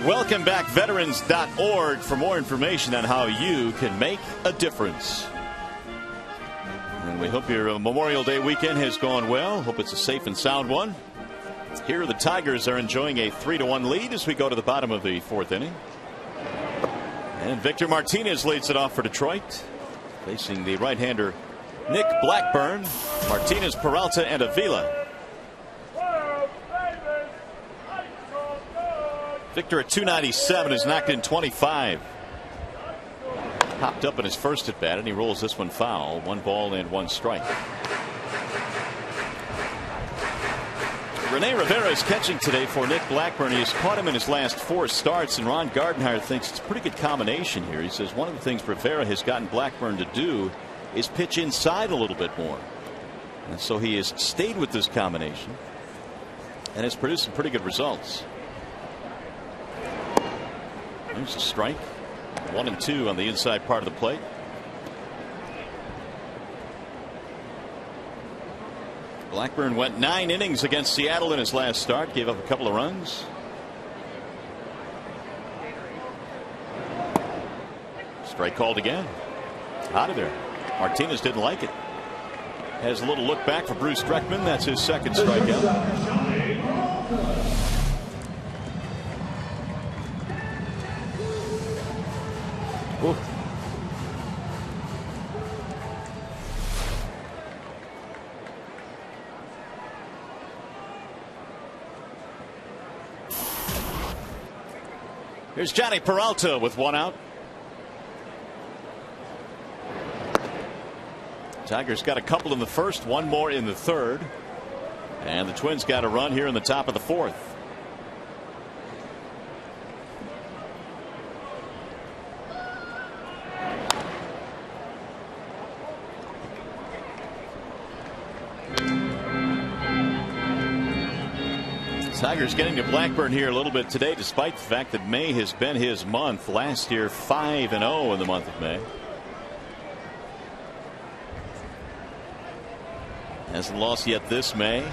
welcomebackveterans.org for more information on how you can make a difference. And we hope your Memorial Day weekend has gone well. Hope it's a safe and sound one. Here the Tigers are enjoying a 3-1 lead as we go to the bottom of the fourth inning. And Victor Martinez leads it off for Detroit, facing the right-hander Nick Blackburn, Martinez, Peralta, and Avila. Victor at 297 has knocked in 25. Popped up in his first at bat, and he rolls this one foul. 1 ball and 1 strike. Rene Rivera is catching today for Nick Blackburn. He has caught him in his last 4 starts, and Ron Gardenhire thinks it's a pretty good combination here. He says one of the things Rivera has gotten Blackburn to do is pitch inside a little bit more. And so he has stayed with this combination and has produced some pretty good results. There's a strike. 1 and 2 on the inside part of the plate. Blackburn went 9 innings against Seattle in his last start, gave up a couple of runs. Strike called again. Out of there. Martinez didn't like it. Has a little look back for Bruce Streckman. That's his second strikeout. Ooh. Here's Johnny Peralta with 1 out. Tigers got a couple in the first, 1 more in the third. And the Twins got a run here in the top of the fourth. Tigers getting to Blackburn here a little bit today, despite the fact that May has been his month. Last year 5-0 in the month of May. Hasn't lost yet this May.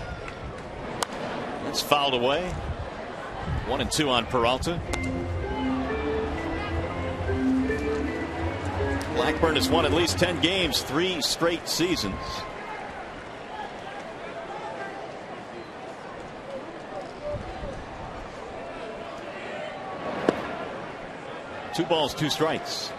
That's fouled away. 1 and 2 on Peralta. Blackburn has won at least 10 games 3 straight seasons. Two balls, 2 strikes.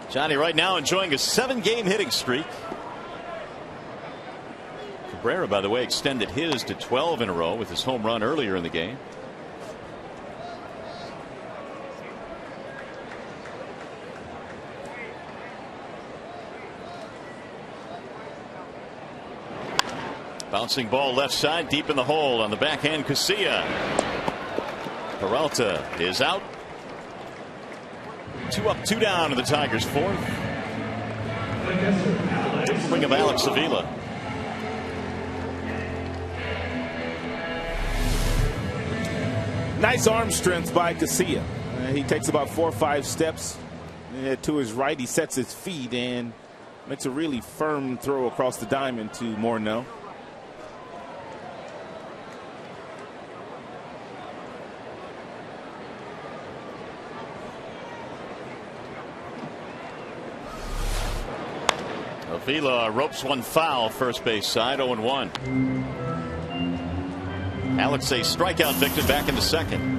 Johnny right now enjoying a 7-game hitting streak. Cabrera, by the way, extended his to 12 in a row with his home run earlier in the game. Bouncing ball left side, deep in the hole on the backhand. Casilla. Peralta is out. 2 up, 2 down in the Tigers' fourth. Ring of Alex Avila. Nice arm strength by Casilla. He takes about 4 or 5 steps to his right. He sets his feet and makes a really firm throw across the diamond to Morneau. Avila ropes one foul, first base side, 0-1. Alex a strikeout victim back into second.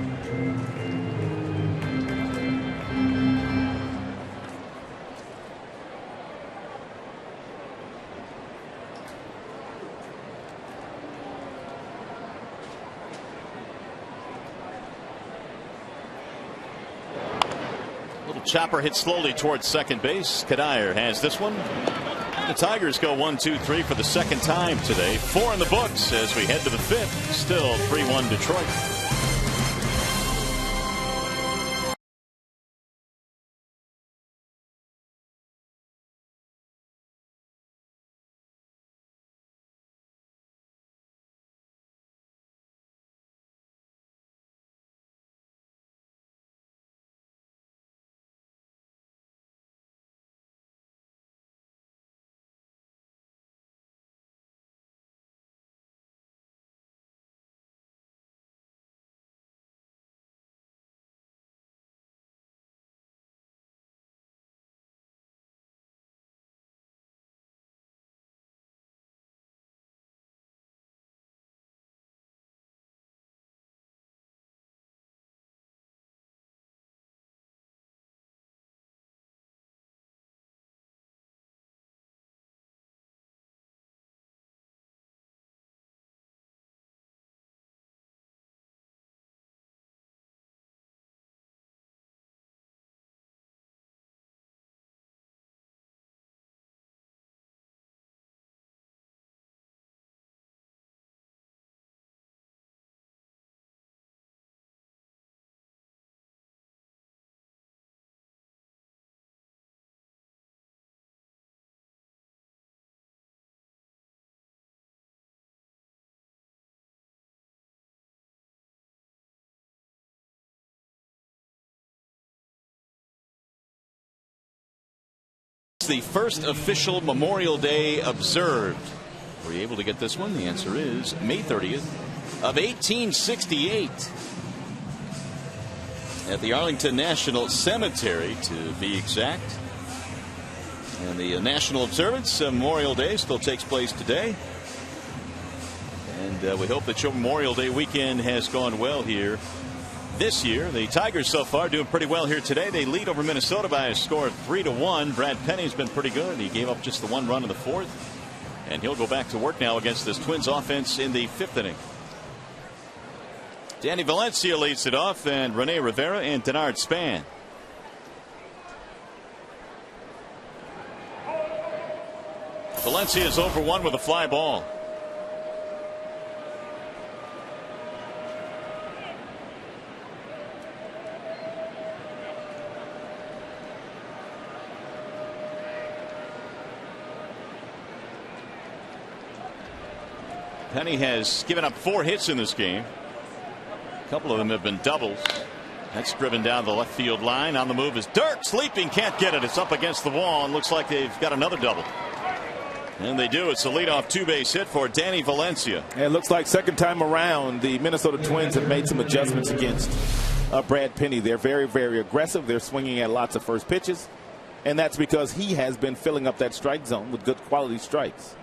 Little chopper hit slowly towards second base. Kadire has this one. The Tigers go 1-2-3 for the second time today. 4 in the books as we head to the 5th. Still 3-1 Detroit. the first official Memorial Day observed? Were you able to get this one? The answer is May 30th of 1868 at the Arlington National Cemetery, to be exact. And the national observance, Memorial Day, still takes place today. And we hope that your Memorial Day weekend has gone well here this year. The Tigers so far doing pretty well here today. They lead over Minnesota by a score of 3-1. Brad Penny's been pretty good. He gave up just the one run in the fourth. And he'll go back to work now against this Twins offense in the fifth inning. Danny Valencia leads it off, and Rene Rivera and Denard Span. Valencia is 0-for-1 with a fly ball. Penny has given up 4 hits in this game. A couple of them have been doubles. That's driven down the left field line. On the move is Dirk. Sleeping, can't get it. It's up against the wall, and looks like they've got another double. And they do. It's a leadoff 2-base hit for Danny Valencia. And it looks like second time around, the Minnesota Twins have made some adjustments against Brad Penny. They're very, very aggressive. They're swinging at lots of first pitches. And that's because he has been filling up that strike zone with good quality strikes.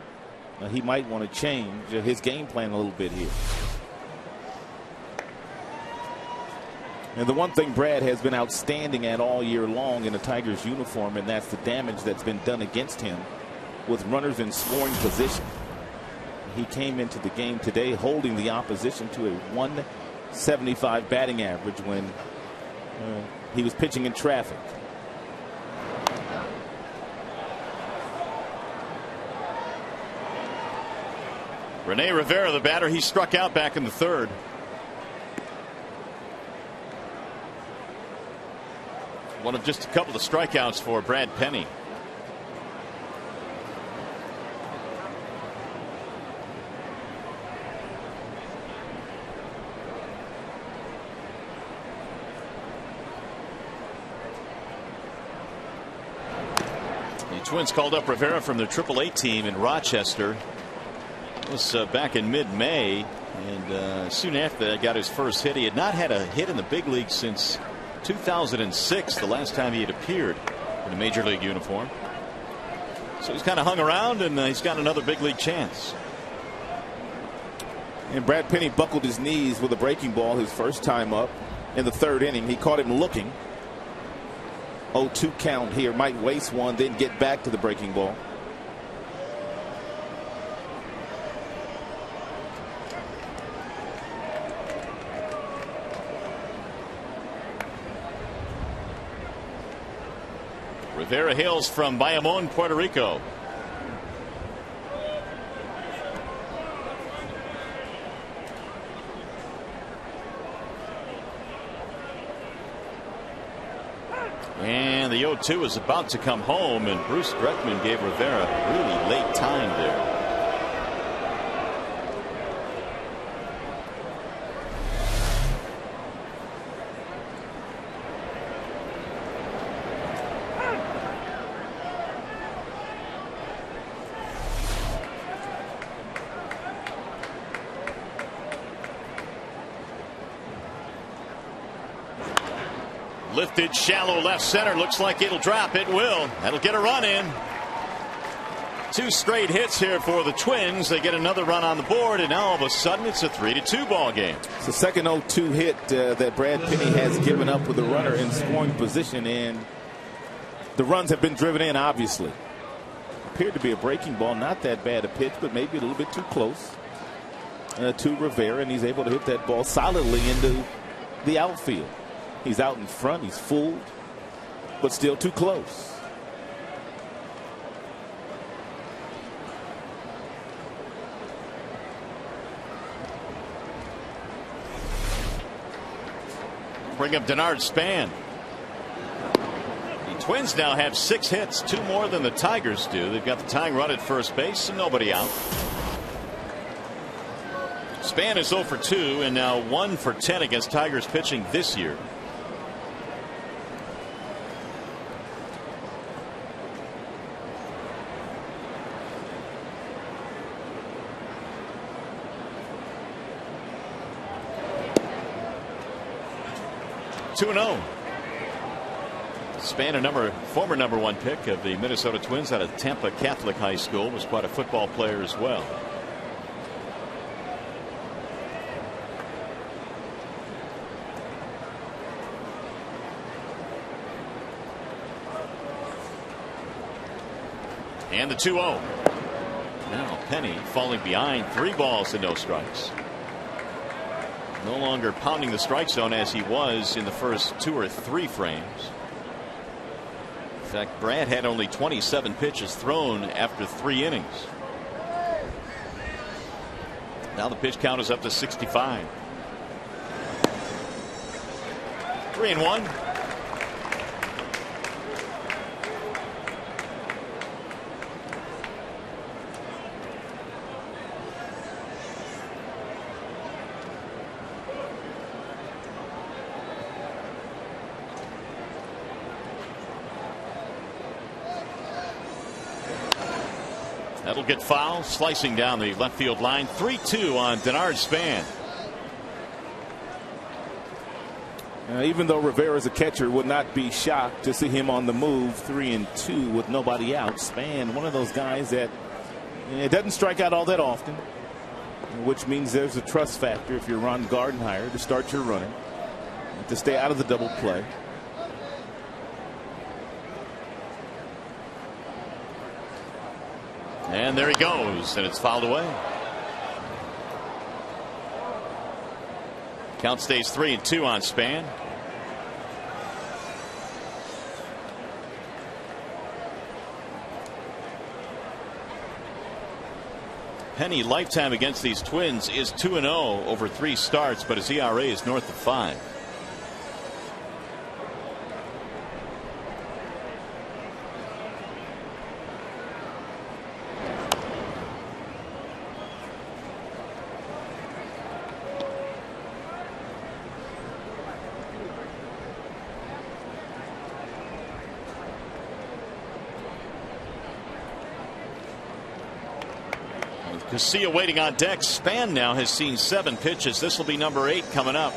He might want to change his game plan a little bit here. And the one thing Brad has been outstanding at all year long in the Tigers uniform, and that's the damage that's been done against him with runners in scoring position. He came into the game today holding the opposition to a 175 batting average when he was pitching in traffic. Rene Rivera, the batter, he struck out back in the third. One of just a couple of strikeouts for Brad Penny. The Twins called up Rivera from their AAA team in Rochester. It was back in mid-May, and soon after that got his first hit. He had not had a hit in the big league since 2006, the last time he had appeared in a major league uniform. So he's kind of hung around, and he's got another big league chance. And Brad Penny buckled his knees with a breaking ball his first time up in the third inning. He caught him looking. 0-2 count here, might waste one, then get back to the breaking ball. Rivera hails from Bayamon, Puerto Rico. And the 0-2 is about to come home, and Bruce Dreckman gave Rivera really late time there. Lifted shallow left center. Looks like it'll drop. It will. That'll get a run in. 2 straight hits here for the Twins. They get another run on the board, and now all of a sudden it's a 3-2 ball game. It's the second 0-2 hit that Brad Penny has given up with a runner in scoring position, and the runs have been driven in, obviously. Appeared to be a breaking ball. Not that bad a pitch, but maybe a little bit too close to Rivera, and he's able to hit that ball solidly into the outfield. He's out in front. He's fooled, but still too close. Bring up Denard Span. The Twins now have 6 hits, 2 more than the Tigers do. They've got the tying run at first base and nobody out. Span is 0 for 2 and now 1 for 10 against Tigers pitching this year. 2-0. Span, a former number 1 pick of the Minnesota Twins out of Tampa Catholic High School, was quite a football player as well. And the 2-0. Now Penny falling behind, 3 balls and no strikes. No longer pounding the strike zone as he was in the first 2 or 3 frames. In fact, Brad had only 27 pitches thrown after 3 innings. Now the pitch count is up to 65. 3-1. That'll get foul, slicing down the left field line. 3-2 on Denard Span. Even though Rivera's a catcher, would not be shocked to see him on the move. 3-2 with nobody out. Span, one of those guys that it doesn't strike out all that often, which means there's a trust factor if you're Ron Gardenhire to start your runner, to stay out of the double play. And there he goes, and it's fouled away. Count stays 3-2 on Span. Penny lifetime against these Twins is 2-0 over 3 starts, but his ERA is north of 5. Casilla waiting on deck. Span now has seen 7 pitches. This will be number 8 coming up.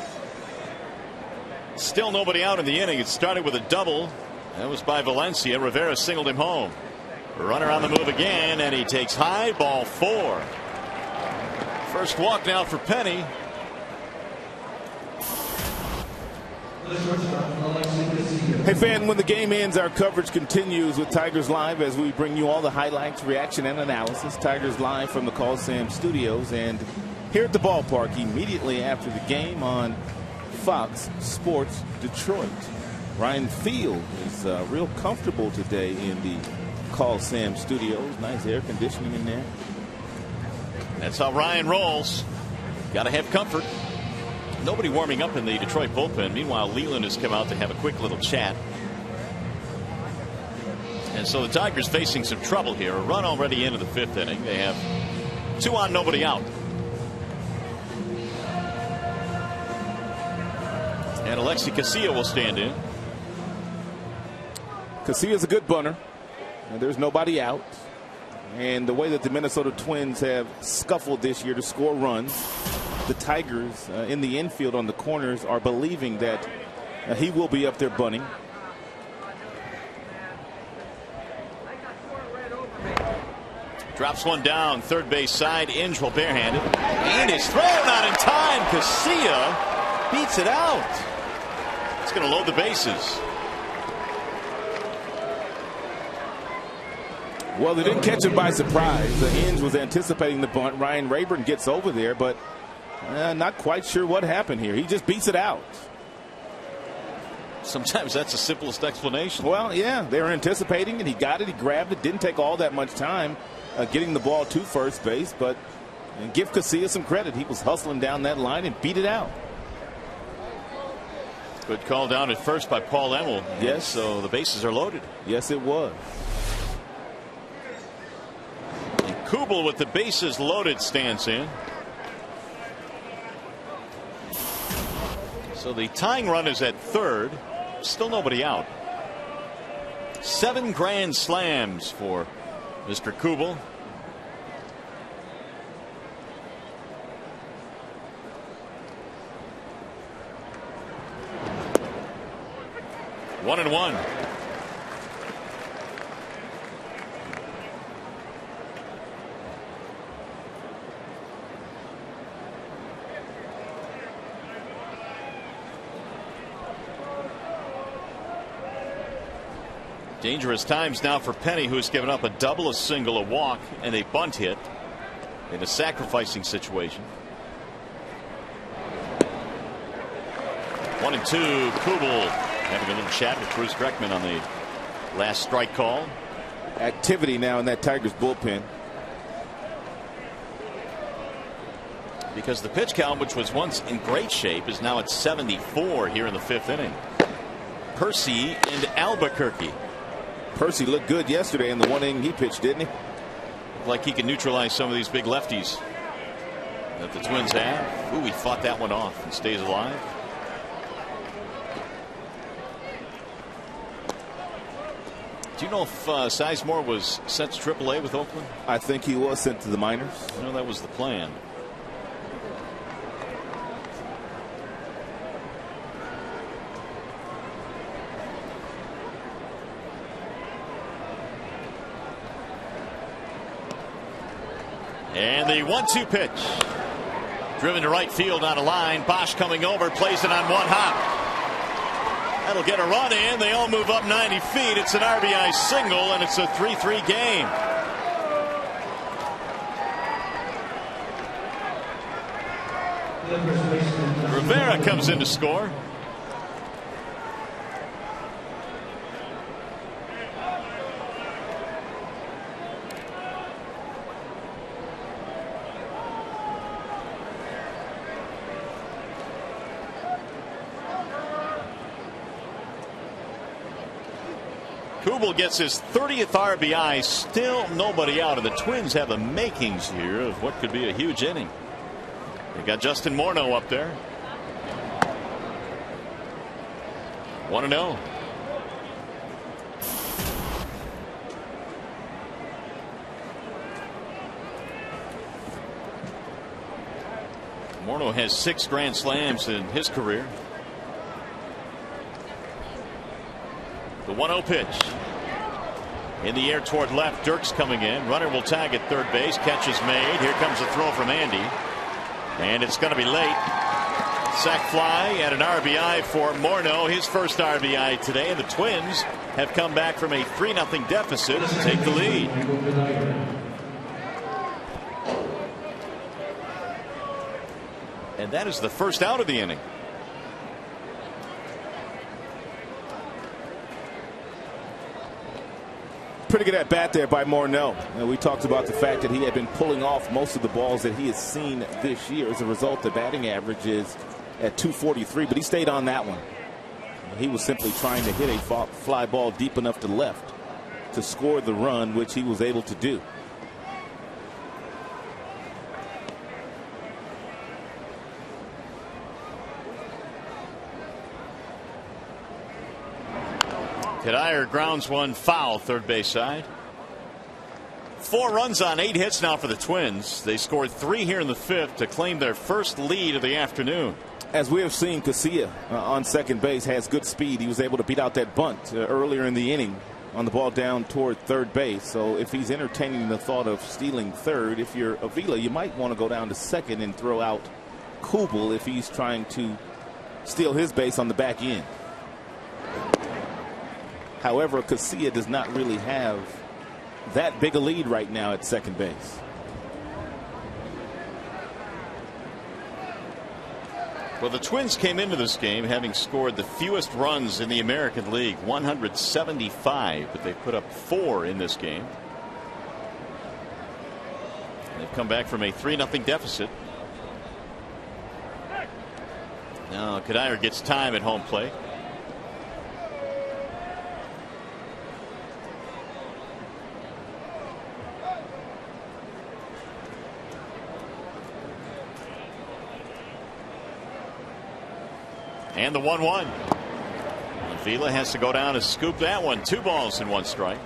Still nobody out in the inning. It started with a double. That was by Valencia. Rivera singled him home. Runner on the move again, and he takes high, ball 4. First walk now for Penny. Hey fan, when the game ends, our coverage continues with Tigers Live as we bring you all the highlights, reaction, and analysis. Tigers Live from the Coliseum Studios, and here at the ballpark immediately after the game on Fox Sports Detroit. Ryan Field is real comfortable today in the Coliseum Studios. Nice air conditioning in there. That's how Ryan rolls. Got to have comfort. Nobody warming up in the Detroit bullpen. Meanwhile, Leland has come out to have a quick little chat. And so the Tigers facing some trouble here. A run already into the 5th inning. They have 2 on, nobody out. And Alexi Casilla will stand in. Casilla's a good bunter. And there's nobody out. And the way that the Minnesota Twins have scuffled this year to score runs, the Tigers in the infield on the corners are believing that he will be up there bunting. Drops one down, third base side. Inge will barehanded. And it's thrown out in time. Casilla beats it out. It's going to load the bases. Well, they didn't catch him by surprise. Inge was anticipating the bunt. Ryan Rayburn gets over there, but not quite sure what happened here. He just beats it out. Sometimes that's the simplest explanation. Well, yeah, they were anticipating it. He got it. He grabbed it. Didn't take all that much time getting the ball to first base, but give Casilla some credit. He was hustling down that line and beat it out. Good call down at first by Paul Emmel. Yes. So the bases are loaded. Yes, it was. And Kubel with the bases loaded stands in. So the tying run is at third. Still nobody out. 7 grand slams for Mr. Kubel. 1-1. Dangerous times now for Penny, who's given up a double, a single, a walk, and a bunt hit in a sacrificing situation. 1-2. Kubel having a little chat with Bruce Dreckman on the last strike call. Activity now in that Tigers bullpen. Because the pitch count, which was once in great shape, is now at 74 here in the 5th inning. Percy and Albuquerque. Percy looked good yesterday in the 1 inning he pitched, didn't he? Like he can neutralize some of these big lefties that the Twins have. Ooh, he fought that one off and stays alive. Do you know if Sizemore was sent to AAA with Oakland? I think he was sent to the minors. I know that was the plan. And the 1-2 pitch. Driven to right field on a line. Bosch coming over, plays it on one hop. That'll get a run in. They all move up 90 feet. It's an RBI single, and it's a 3-3 game. Rivera comes in to score. Kubel gets his 30th RBI. Still nobody out, and the Twins have the makings here of what could be a huge inning. They got Justin Morneau up there. 1-0. Morneau has 6 grand slams in his career. The 1-0 pitch. In the air toward left. Dirks coming in. Runner will tag at third base. Catch is made. Here comes a throw from Andy. And it's going to be late. Sac fly and an RBI for Morneau. His first RBI today. And the Twins have come back from a 3-0 deficit to take the lead. And that is the first out of the inning. Pretty good at bat there by Morneau. We talked about the fact that he had been pulling off most of the balls that he has seen this year. As a result, the batting average is at 243, but he stayed on that one. He was simply trying to hit a fly ball deep enough to left to score the run, which he was able to do. Kadier grounds one foul, third base side. 4 runs on 8 hits now for the Twins. They scored 3 here in the 5th to claim their first lead of the afternoon. As we have seen, Casilla on second base has good speed. He was able to beat out that bunt earlier in the inning on the ball down toward third base. So if he's entertaining the thought of stealing third, if you're Avila, you might want to go down to second and throw out Kubel if he's trying to steal his base on the back end. However, Casilla does not really have that big a lead right now at second base. Well, the Twins came into this game having scored the fewest runs in the American League, 175, but they put up 4 in this game. They've come back from a 3-0 deficit. Now Kadier gets time at home plate. And the 1-1. Avila has to go down and scoop that one. 2 balls and 1 strike.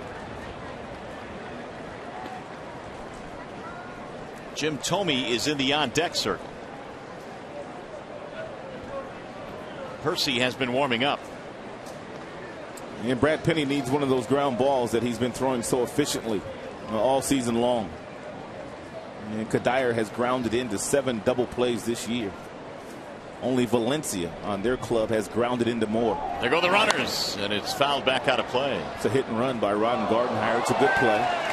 Jim Thome is in the on-deck circle. Percy has been warming up. And Brad Penny needs one of those ground balls that he's been throwing so efficiently all season long. And Kadire has grounded into 7 double plays this year. Only Valencia on their club has grounded into more. There go the runners, and it's fouled back out of play. It's a hit and run by Rodden Gardenhire. It's a good play.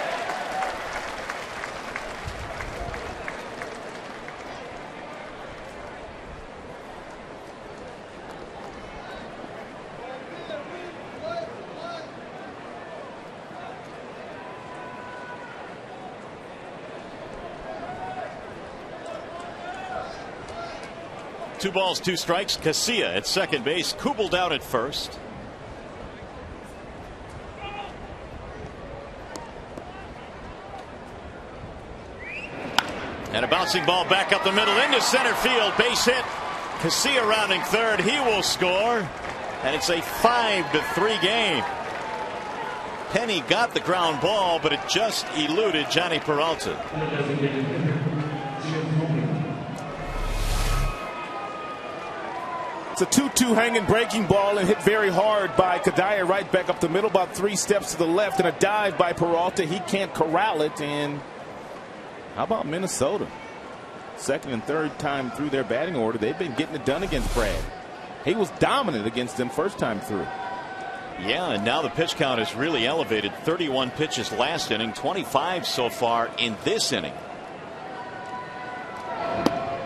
Two balls, 2 strikes. Casilla at second base. Kubel down at first. And a bouncing ball back up the middle into center field. Base hit. Casilla rounding third. He will score. And it's a 5-3 game. Penny got the ground ball, but it just eluded Johnny Peralta. It's a 2-2 hanging breaking ball and hit very hard by Kadire right back up the middle, about 3 steps to the left, and a dive by Peralta. He can't corral it. And how about Minnesota? Second and third time through their batting order, they've been getting it done against Brad. He was dominant against them first time through. Yeah, and now the pitch count is really elevated. 31 pitches last inning, 25 so far in this inning.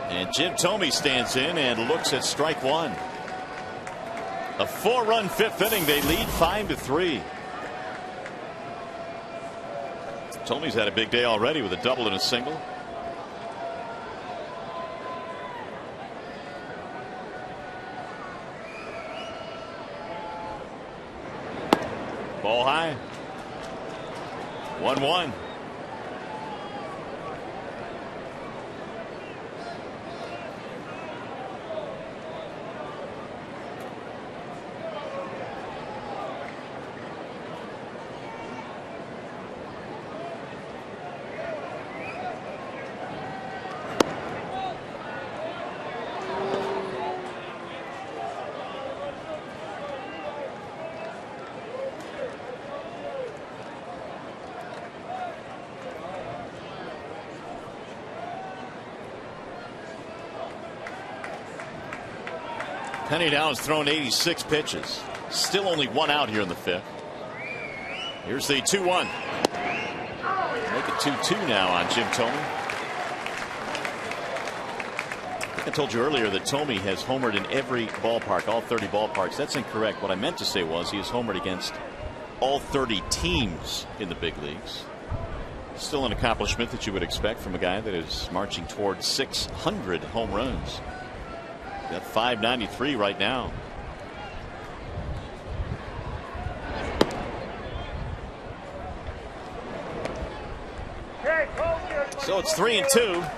And Jim Thome stands in and looks at strike one. A 4-run 5th inning. They lead 5-3. Thome's had a big day already with a double and a single. Ball high. 1-1. Penny now has thrown 86 pitches. Still only 1 out here in the 5th. Here's the 2-1. Make it 2-2 now on Jim Thome. I told you earlier that Thome has homered in every ballpark, all 30 ballparks. That's incorrect. What I meant to say was he has homered against all 30 teams in the big leagues. Still an accomplishment that you would expect from a guy that is marching towards 600 home runs. Got 593 right now. So it's 3-2.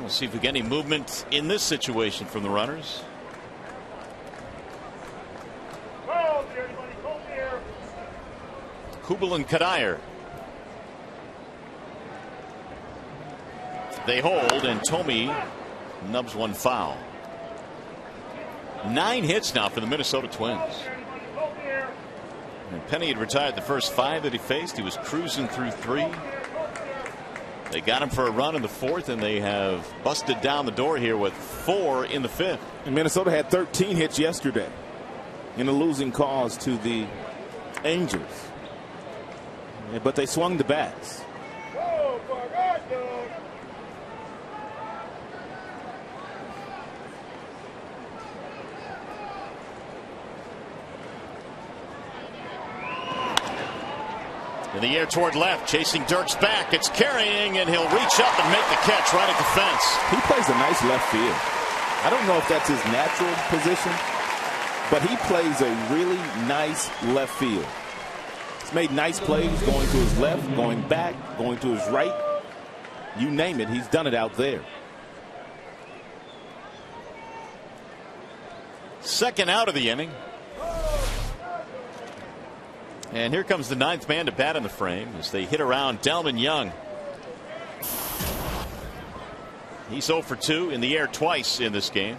We'll see if we get any movement in this situation from the runners. Kubel and Kadire. They hold, and Thome nubs one foul. 9 hits now for the Minnesota Twins. And Penny had retired the first 5 that he faced. He was cruising through 3. They got him for a run in the 4th, and they have busted down the door here with 4 in the 5th. And Minnesota had 13 hits yesterday in a losing cause to the Angels. But they swung the bats. In the air toward left, chasing Dirk's back. It's carrying, and he'll reach up and make the catch right at the fence. He plays a nice left field. I don't know if that's his natural position, but he plays a really nice left field. He's made nice plays going to his left, going back, going to his right. You name it, he's done it out there. Second out of the inning. And here comes the 9th man to bat in the frame as they hit around Delman Young. He's 0 for 2 in the air twice in this game.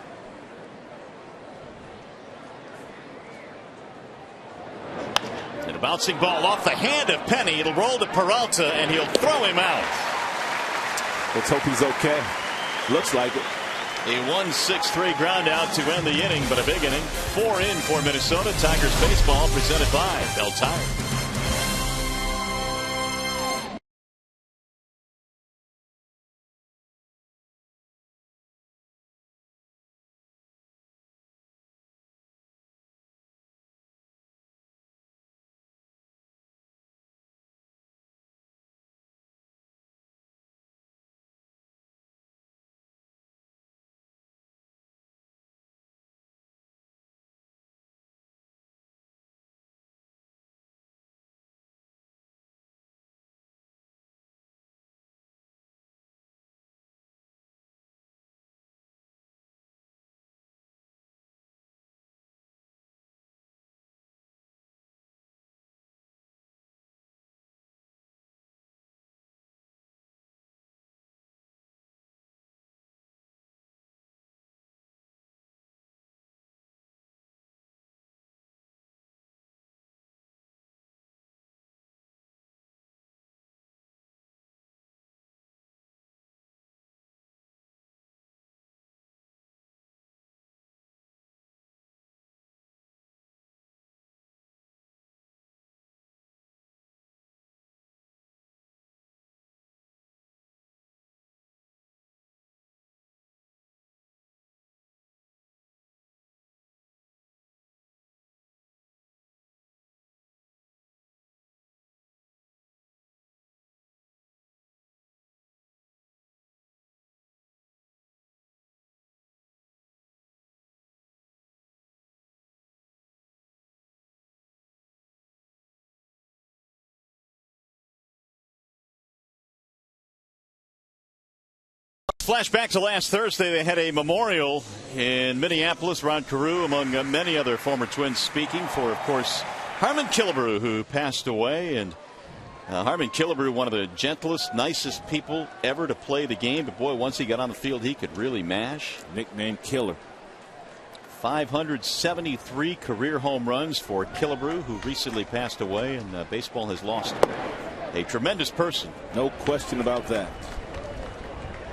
And a bouncing ball off the hand of Penny. It'll roll to Peralta, and he'll throw him out. Let's hope he's okay. Looks like it. A 1-6-3 ground out to end the inning, but a big inning. 4 in for Minnesota. Tigers baseball presented by Bell Tire. Flashback to last Thursday, they had a memorial in Minneapolis. Ron Carew, among many other former Twins, speaking for, of course, Harmon Killebrew, who passed away. And Harmon Killebrew, one of the gentlest, nicest people ever to play the game. But boy, once he got on the field, he could really mash. Nicknamed Killer. 573 career home runs for Killebrew, who recently passed away, and baseball has lost a tremendous person. No question about that.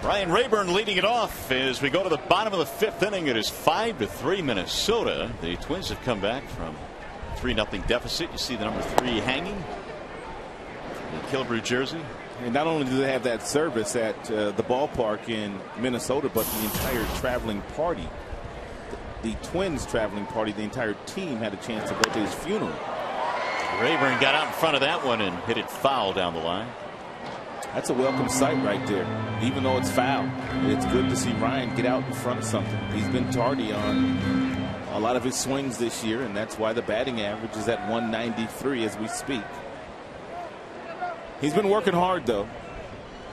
Ryan Rayburn leading it off as we go to the bottom of the 5th inning. It is 5-3 Minnesota. The Twins have come back from a 3-0 deficit. You see the number 3 hanging. The Killebrew jersey. And not only do they have that service at the ballpark in Minnesota, but the entire traveling party, the Twins traveling party, the entire team had a chance to go to his funeral. Rayburn got out in front of that one and hit it foul down the line. That's a welcome sight right there. Even though it's foul, it's good to see Ryan get out in front of something. He's been tardy on a lot of his swings this year, and that's why the batting average is at 193 as we speak. He's been working hard, though.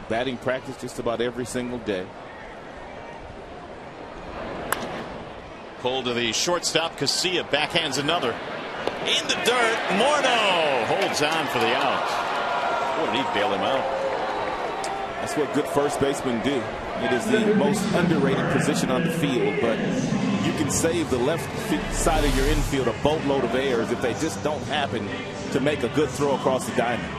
Batting practice just about every single day. Pulled to the shortstop. Casilla backhands another. In the dirt. Morneau holds on for the out. Boy, did he bail him out. That's what good first basemen do. It is the most underrated position on the field, but you can save the left side of your infield a boatload of errors if they just don't happen to make a good throw across the diamond.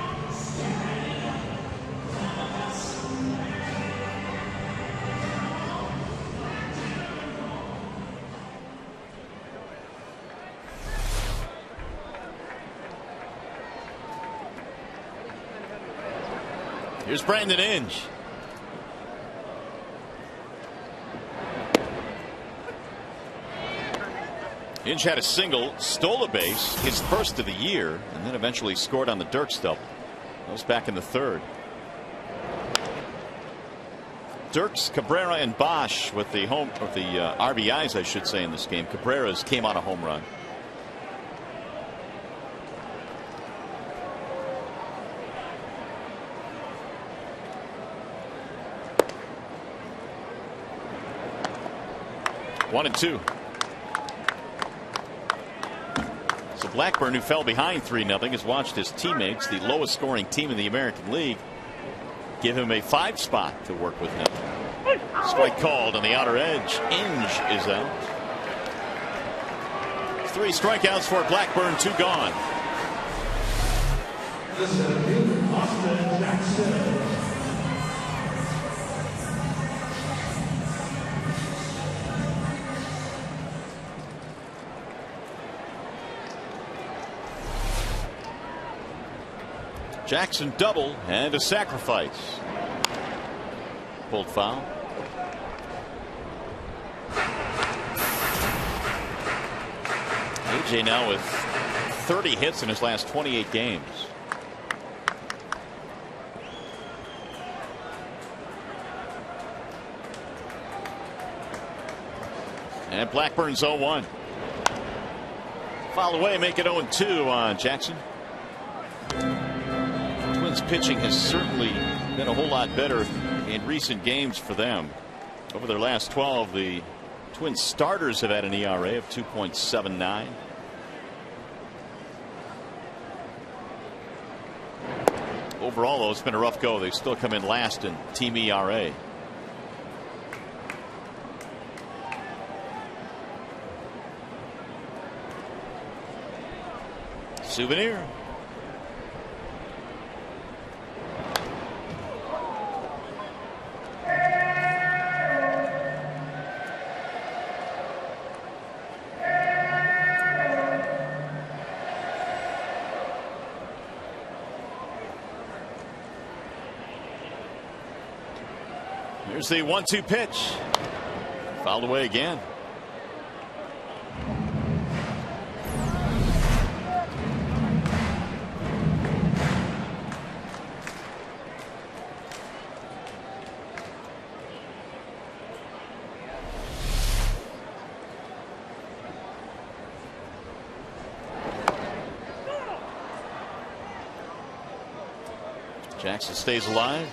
Here's Brandon Inge. Inge had a single, stole a base, his first of the year, and then eventually scored on the Dirks double. That was back in the 3rd. Dirks, Cabrera, and Bosch with the RBIs, I should say, in this game. Cabrera's came on a home run. One and two. So Blackburn, who fell behind 3-0, has watched his teammates, the lowest scoring team in the American League, give him a 5 spot to work with him. Strike called on the outer edge. Inge is out. 3 strikeouts for Blackburn, 2 gone. Jackson double and a sacrifice. Pulled foul. AJ now with 30 hits in his last 28 games. And Blackburn's 0-1. Foul away, make it 0-2 on Jackson. Twins pitching has certainly been a whole lot better in recent games for them. Over their last 12, the Twins starters have had an ERA of 2.79. Overall, though, it's been a rough go. They still come in last in team ERA. Souvenir. Here's the 1-2 pitch. Fouled away again. Jackson stays alive.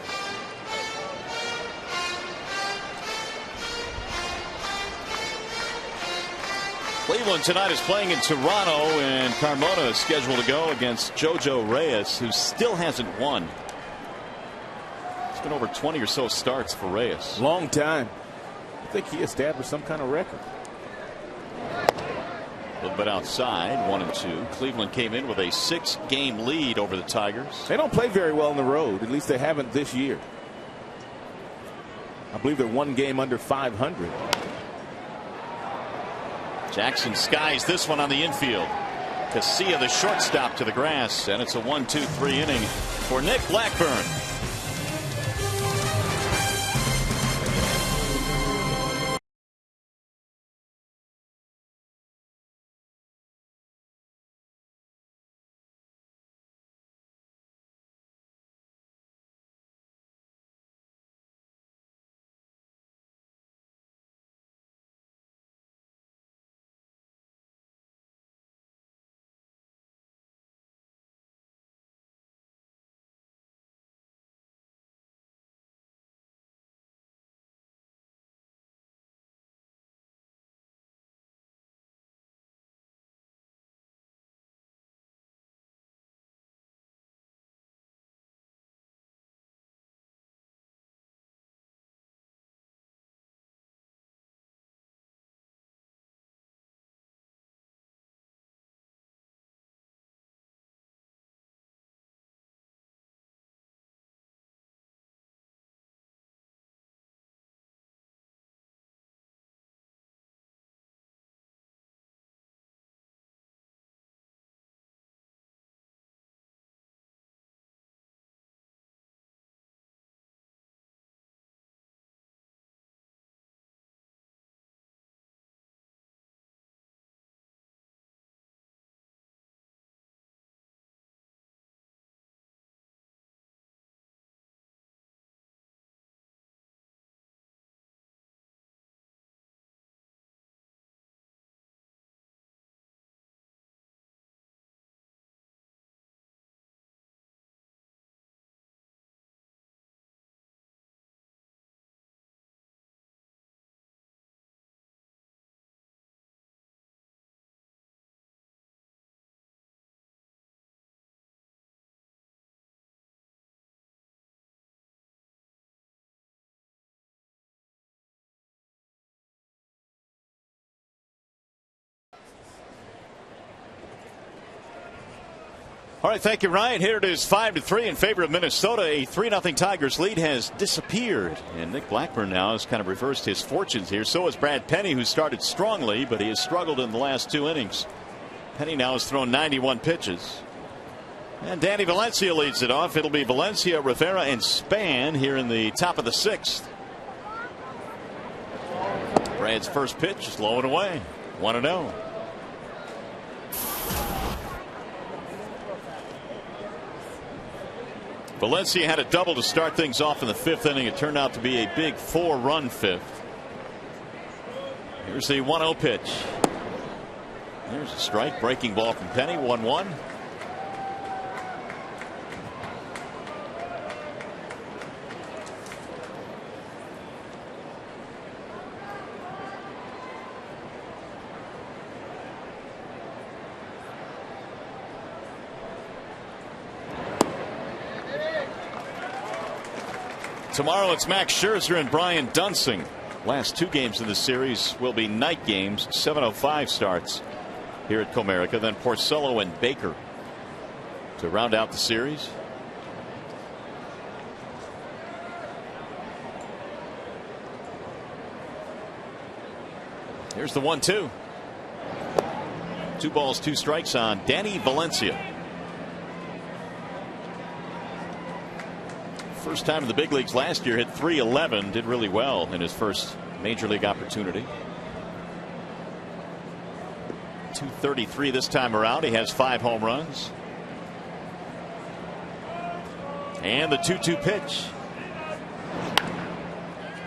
Cleveland tonight is playing in Toronto, and Carmona is scheduled to go against JoJo Reyes, who still hasn't won. It's been over 20 or so starts for Reyes. Long time. I think he established some kind of record. A little bit outside, 1-2. Cleveland came in with a 6-game lead over the Tigers. They don't play very well on the road. At least they haven't this year. I believe they're 1 game under 500. Jackson skies this one on the infield. Casilla, the shortstop, to the grass, and it's a 1-2-3 inning for Nick Blackburn. All right, thank you, Ryan. Here it is 5-3 in favor of Minnesota. A 3-0 Tigers lead has disappeared. And Nick Blackburn now has kind of reversed his fortunes here. So has Brad Penny, who started strongly, but he has struggled in the last 2 innings. Penny now has thrown 91 pitches. And Danny Valencia leads it off. It'll be Valencia, Rivera, and Span here in the top of the 6th. Brad's first pitch is low and away. 1-0. Valencia had a double to start things off in the 5th inning. It turned out to be a big 4-run 5th. Here's the 1-0 pitch. There's a strike. Breaking ball from Penny. 1-1. Tomorrow it's Max Scherzer and Brian Dunsing. Last 2 games in the series will be night games. 7:05 starts here at Comerica. Then Porcello and Baker to round out the series. Here's the 1-2. 2 balls, 2 strikes on Danny Valencia. First time in the big leagues last year, hit .311, did really well in his first major league opportunity. .233 this time around. He has 5 home runs. And the 2-2 pitch.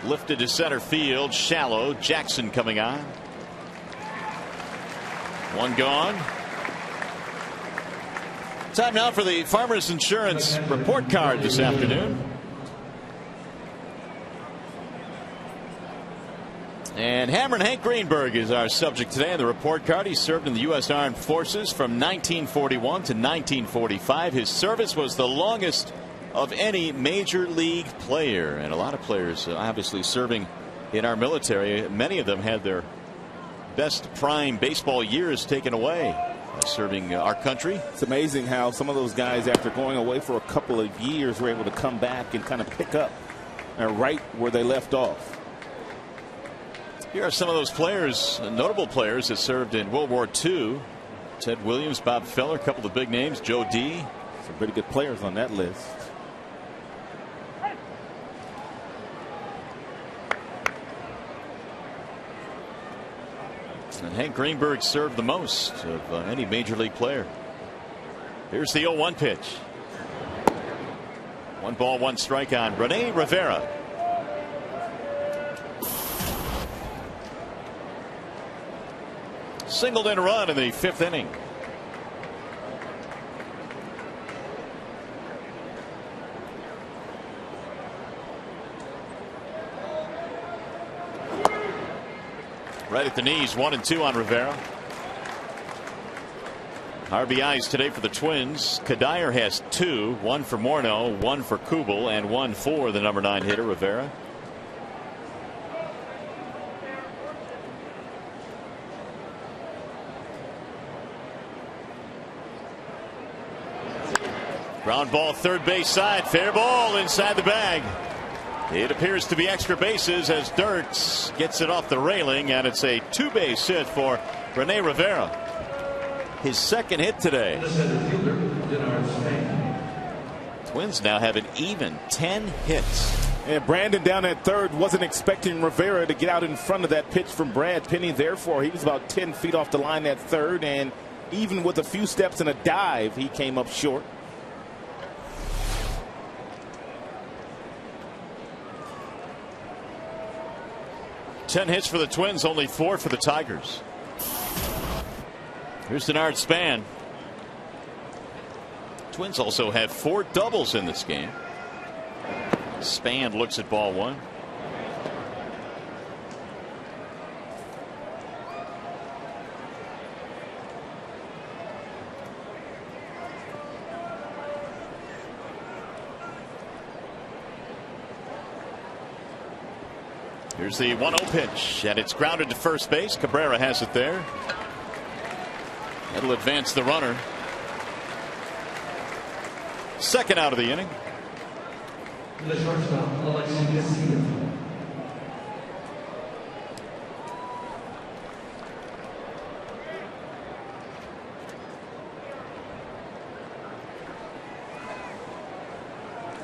Lifted to center field, shallow. Jackson coming on. 1 gone. Time now for the Farmers Insurance report card this afternoon. And Hammer and Hank Greenberg is our subject today on the report card. He served in the U.S. Armed Forces from 1941 to 1945. His service was the longest of any major league player. And a lot of players obviously serving in our military. Many of them had their best prime baseball years taken away. Serving our country. It's amazing how some of those guys, after going away for a couple of years, were able to come back and kind of pick up right where they left off. Here are some of those players, notable players that served in World War II. Ted Williams, Bob Feller, a couple of big names. Joe D. Some pretty good players on that list. And Hank Greenberg served the most of any major league player. Here's the 0-1 pitch. 1 ball, 1 strike on Rene Rivera. Singled in a run in the 5th inning. Right at the knees, 1-2 on Rivera. RBIs today for the Twins. Kadire has 2, 1 for Morneau, 1 for Kubel, and 1 for the number 9 hitter Rivera. Ground ball, third base side, fair ball inside the bag. It appears to be extra bases as Dirks gets it off the railing, and it's a 2-base hit for Rene Rivera. His 2nd hit today. Twins now have an even 10 hits. And Brandon down at third wasn't expecting Rivera to get out in front of that pitch from Brad Penny. Therefore, he was about 10 feet off the line at third, and even with a few steps and a dive, he came up short. Ten hits for the Twins, only 4 for the Tigers. Here's Denard Span. Twins also have 4 doubles in this game. Span looks at ball 1. Here's the 1-0 pitch, and it's grounded to first base. Cabrera has it there. That'll advance the runner. Second out of the inning. The shortstop, Alexi Garcia.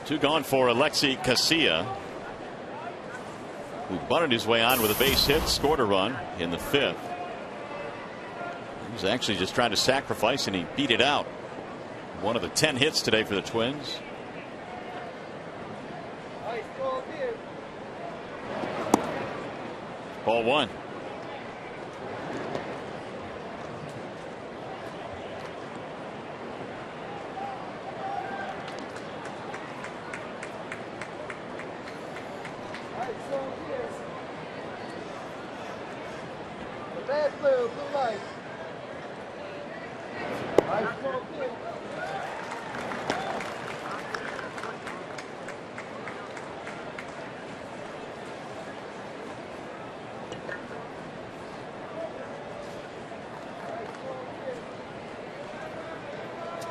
2 gone for Alexi Garcia, who bunted his way on with a base hit, scored a run in the 5th. He was actually just trying to sacrifice, and he beat it out. One of the 10 hits today for the Twins. Ball 1.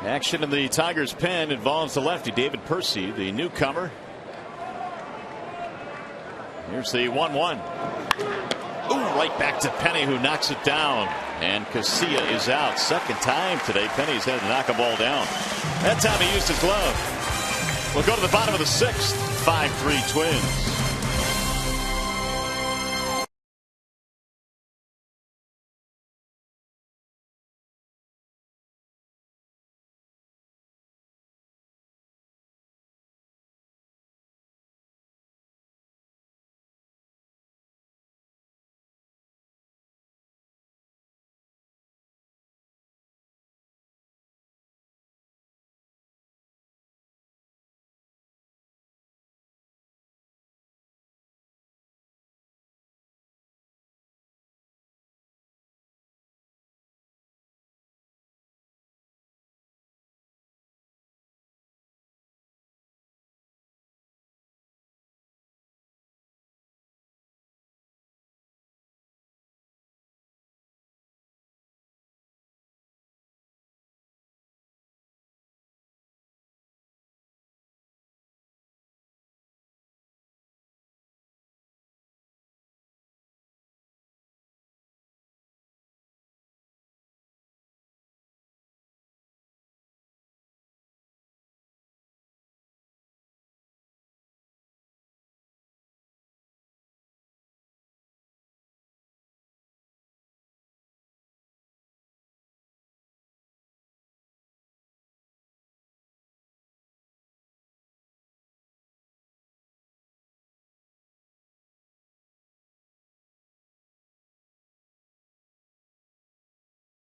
Action in the Tigers' pen involves the lefty David Percy, the newcomer. Here's the 1-1. Ooh, right back to Penny, who knocks it down. And Casilla is out. Second time today Penny's had to knock a ball down. That time he used his glove. We'll go to the bottom of the 6th. 5-3 Twins.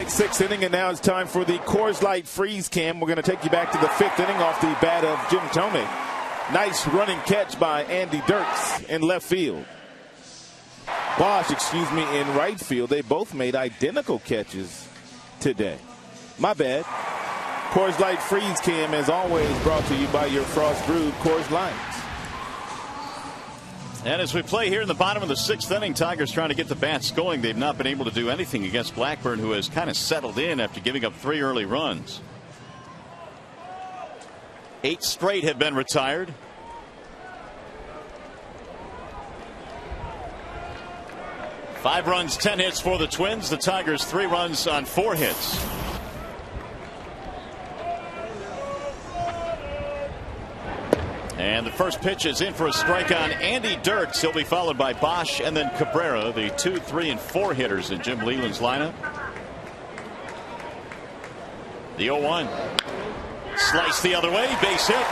Sixth inning, and now it's time for the Coors Light freeze cam. We're going to take you back to the 5th inning off the bat of Jim Thome. Nice running catch by Andy Dirks in left field. Bosch, in right field. They both made identical catches today. My bad. Coors Light freeze cam, as always, brought to you by your Frost Brewed Coors Light. And as we play here in the bottom of the 6th inning, Tigers trying to get the bats going. They've not been able to do anything against Blackburn, who has kind of settled in after giving up 3 early runs. 8 straight have been retired. Five runs, 10 hits for the Twins. The Tigers 3 runs on 4 hits. And the first pitch is in for a strike on Andy Dirks. He'll be followed by Bosch and then Cabrera, the 2, 3, and 4 hitters in Jim Leland's lineup. The 0-1. Slice the other way, base hit.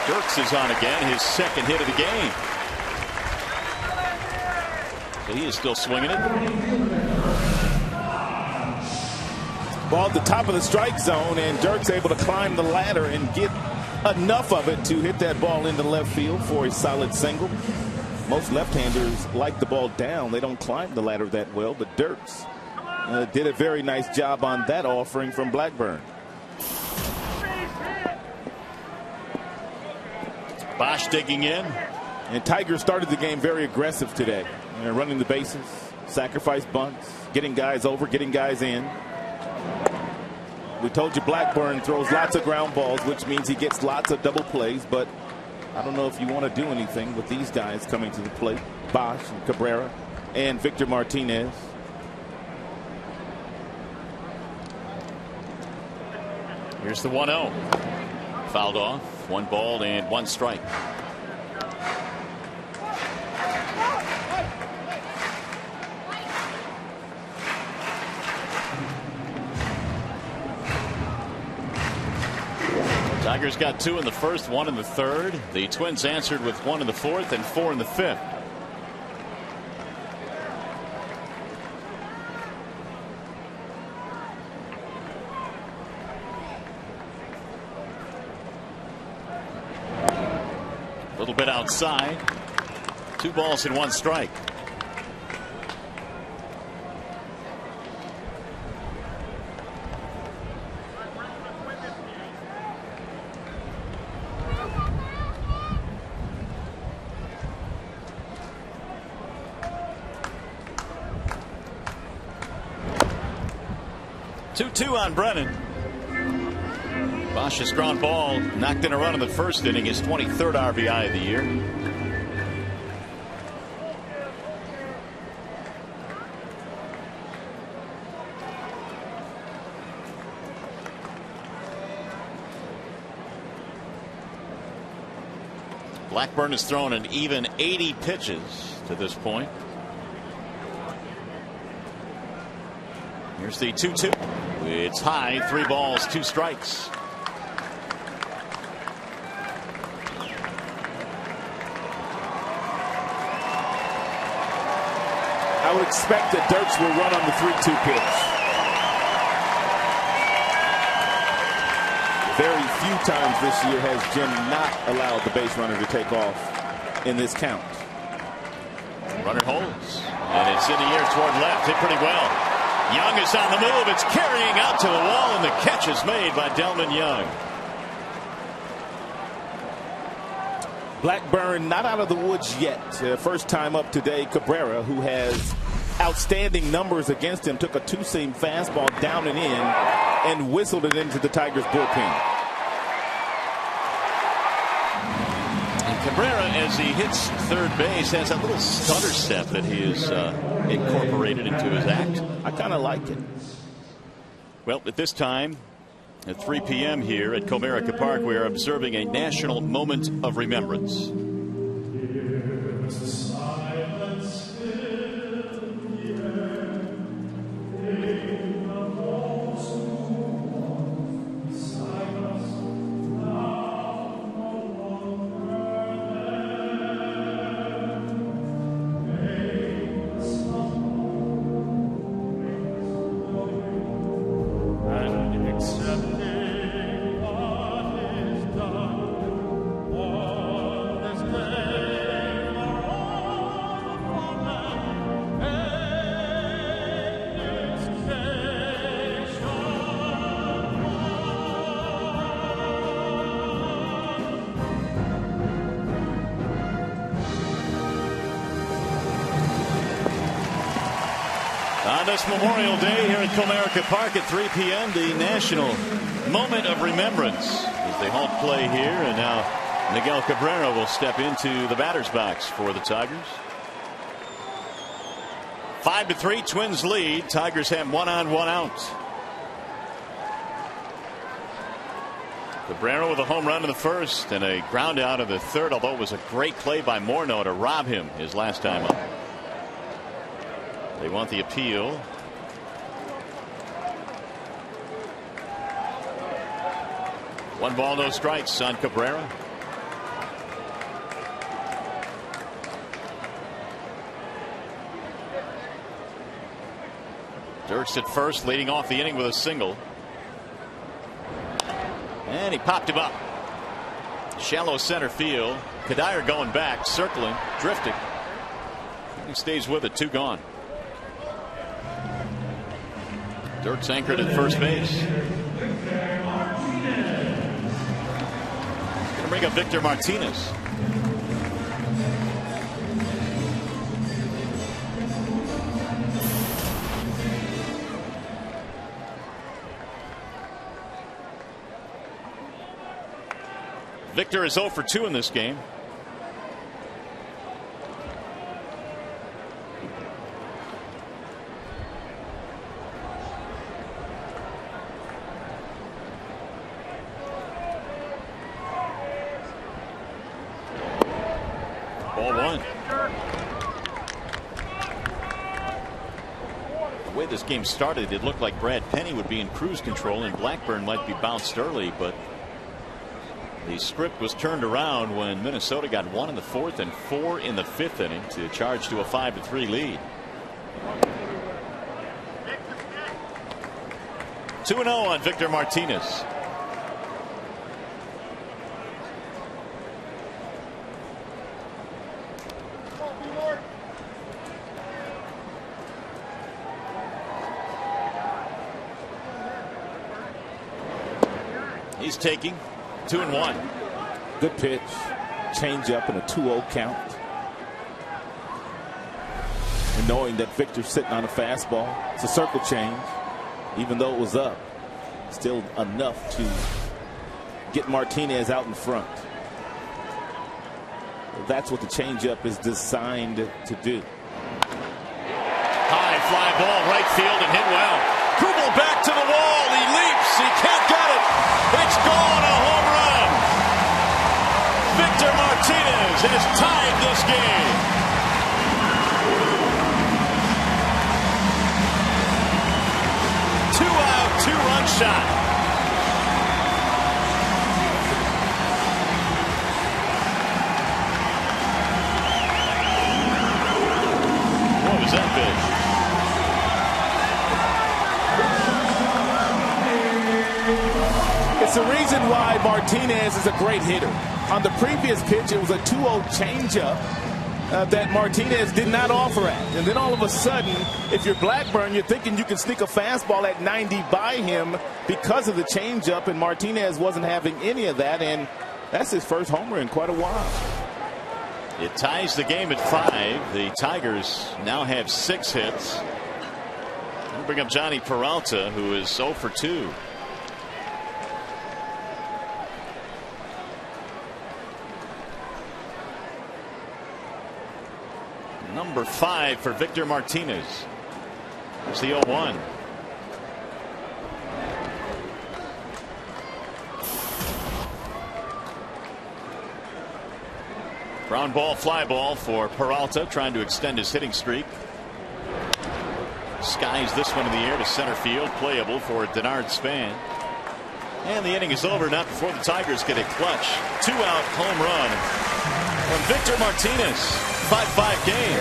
Dirks is on again, his 2nd hit of the game. So he is still swinging it. Ball at the top of the strike zone, and Dirks able to climb the ladder and get enough of it to hit that ball into left field for a solid single. Most left-handers like the ball down. They don't climb the ladder that well, but Dirks did a very nice job on that offering from Blackburn. Bosch digging in. And Tigers started the game very aggressive today. Running the bases, sacrifice bunts, getting guys over, getting guys in. We told you Blackburn throws lots of ground balls, which means he gets lots of double plays, but I don't know if you want to do anything with these guys coming to the plate. Bosch and Cabrera and Victor Martinez. Here's the 1-0. Fouled off. 1 ball and 1 strike. Tigers got 2 in the first, 1 in the third. The Twins answered with 1 in the fourth and 4 in the fifth. A little bit outside. 2 balls and 1 strike. Two on Brennan. Bosch's ground ball knocked in a run in the first inning, his 23rd RBI of the year. Blackburn has thrown an even 80 pitches to this point. Here's the 2-2. It's high, 3 balls, 2 strikes. I would expect that Dirks will run on the 3-2 pitch. Very few times this year has Jim not allowed the base runner to take off in this count. Runner holds, and it's in the air toward left, hit pretty well. Young is on the move. It's carrying out to the wall, and the catch is made by Delman Young. Blackburn not out of the woods yet. First time up today, Cabrera, who has outstanding numbers against him, took a 2-seam fastball down and in and whistled it into the Tigers bullpen. And Cabrera, as he hits third base, has a little stutter step that he has incorporated into his act. I kind of like it. Well, at this time, at 3 p.m. here at Comerica Park, we are observing a national moment of remembrance. On this Memorial Day here at Comerica Park at 3 p.m., the national moment of remembrance as they halt play here. And now Miguel Cabrera will step into the batter's box for the Tigers. 5-3, Twins lead. Tigers have 1 on, 1 out. Cabrera with a home run in the first and a ground out in the third, although it was a great play by Morneau to rob him his last time up. They want the appeal. One ball, no strikes on Cabrera. Dirks at first, leading off the inning with a single. And he popped him up. Shallow center field. Kadire going back, circling, drifting. He stays with it, 2 gone. Dirks anchored at first base. Going to bring up Victor Martinez. Victor is 0 for 2 in this game. Ball 1. The way this game started, it looked like Brad Penny would be in cruise control and Blackburn might be bounced early, but the script was turned around when Minnesota got 1 in the 4th and 4 in the 5th inning to charge to a 5-3 lead. 2-0 on Victor Martinez. He's taking 2-1. Good pitch. Change up in a 2-0 count. And knowing that Victor's sitting on a fastball, it's a circle change. Even though it was up, still enough to get Martinez out in front. That's what the changeup is designed to do. High fly ball right field and hit well. Kubel back to the wall. He leaps. He can't get it. It's gone. A home run. Victor Martinez has tied this game. Two-out, two-run shot. What was that big? It's the reason why Martinez is a great hitter. On the previous pitch, it was a 2-0 changeup that Martinez did not offer at. And then all of a sudden, if you're Blackburn, you're thinking you can sneak a fastball at 90 by him because of the changeup, and Martinez wasn't having any of that, and that's his first homer in quite a while. It ties the game at 5. The Tigers now have 6 hits. We'll bring up Johnny Peralta, who is 0 for 2. Number 5 for Victor Martinez. It's the 0-1. Ground ball, fly ball for Peralta, trying to extend his hitting streak. Skies this one in the air to center field, playable for Denard Span. And the inning is over, not before the Tigers get a clutch 2-out home run from Victor Martinez. 5-5 game.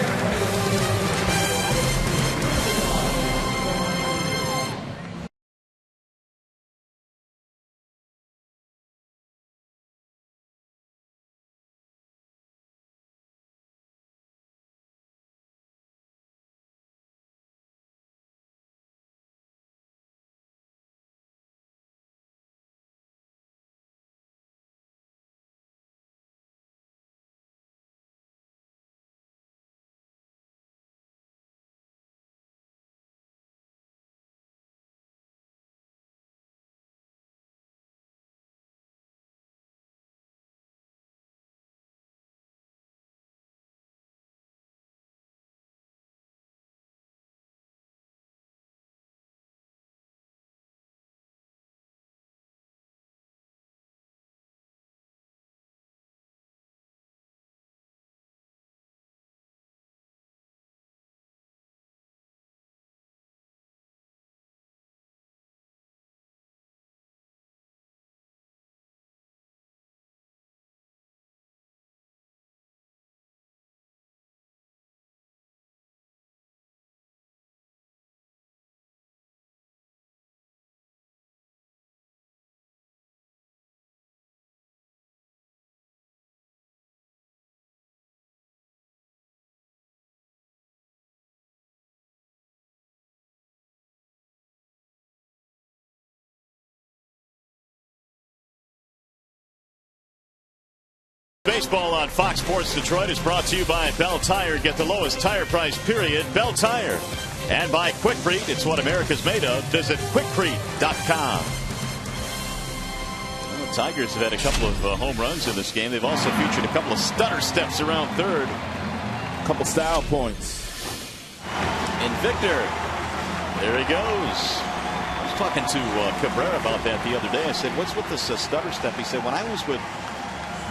Baseball on Fox Sports Detroit is brought to you by Bell Tire. Get the lowest tire price, period. Bell Tire. And by Quikrete. It's what America's made of. Visit quikrete.com. Tigers have had a couple of home runs in this game. They've also featured a couple of stutter steps around third. A couple style points. And Victor, there he goes. I was talking to Cabrera about that the other day. I said, what's with this stutter step? He said, when I was with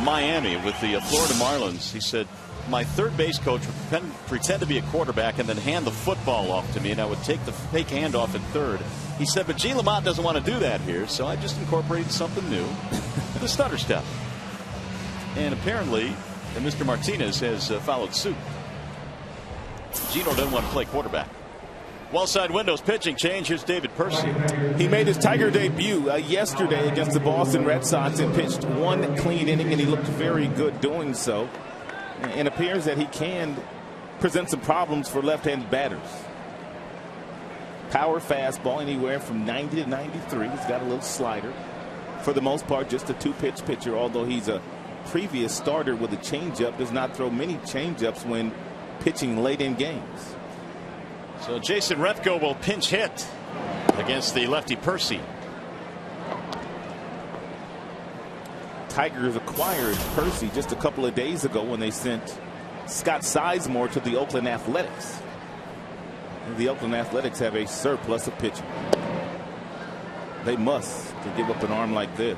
Miami, with the Florida Marlins, he said, my third base coach would pretend to be a quarterback and then hand the football off to me, and I would take the fake handoff at third. He said, but Gene Lamont doesn't want to do that here, so I just incorporated something new, the stutter step. And apparently, Mr. Martinez has followed suit. Gino doesn't want to play quarterback. Well side windows pitching change. Here's David Percy. He made his Tiger debut yesterday against the Boston Red Sox and pitched one clean inning, and he looked very good doing so. And appears that he can present some problems for left-handed batters. Power fastball anywhere from 90 to 93. He's got a little slider. For the most part, just a two-pitch pitcher, although he's a previous starter with a changeup. Does not throw many changeups when pitching late in games. So Jason Repko will pinch hit against the lefty Percy. Tigers acquired Percy just a couple of days ago when they sent Scott Sizemore to the Oakland Athletics. And the Oakland Athletics have a surplus of pitching. They must to give up an arm like this.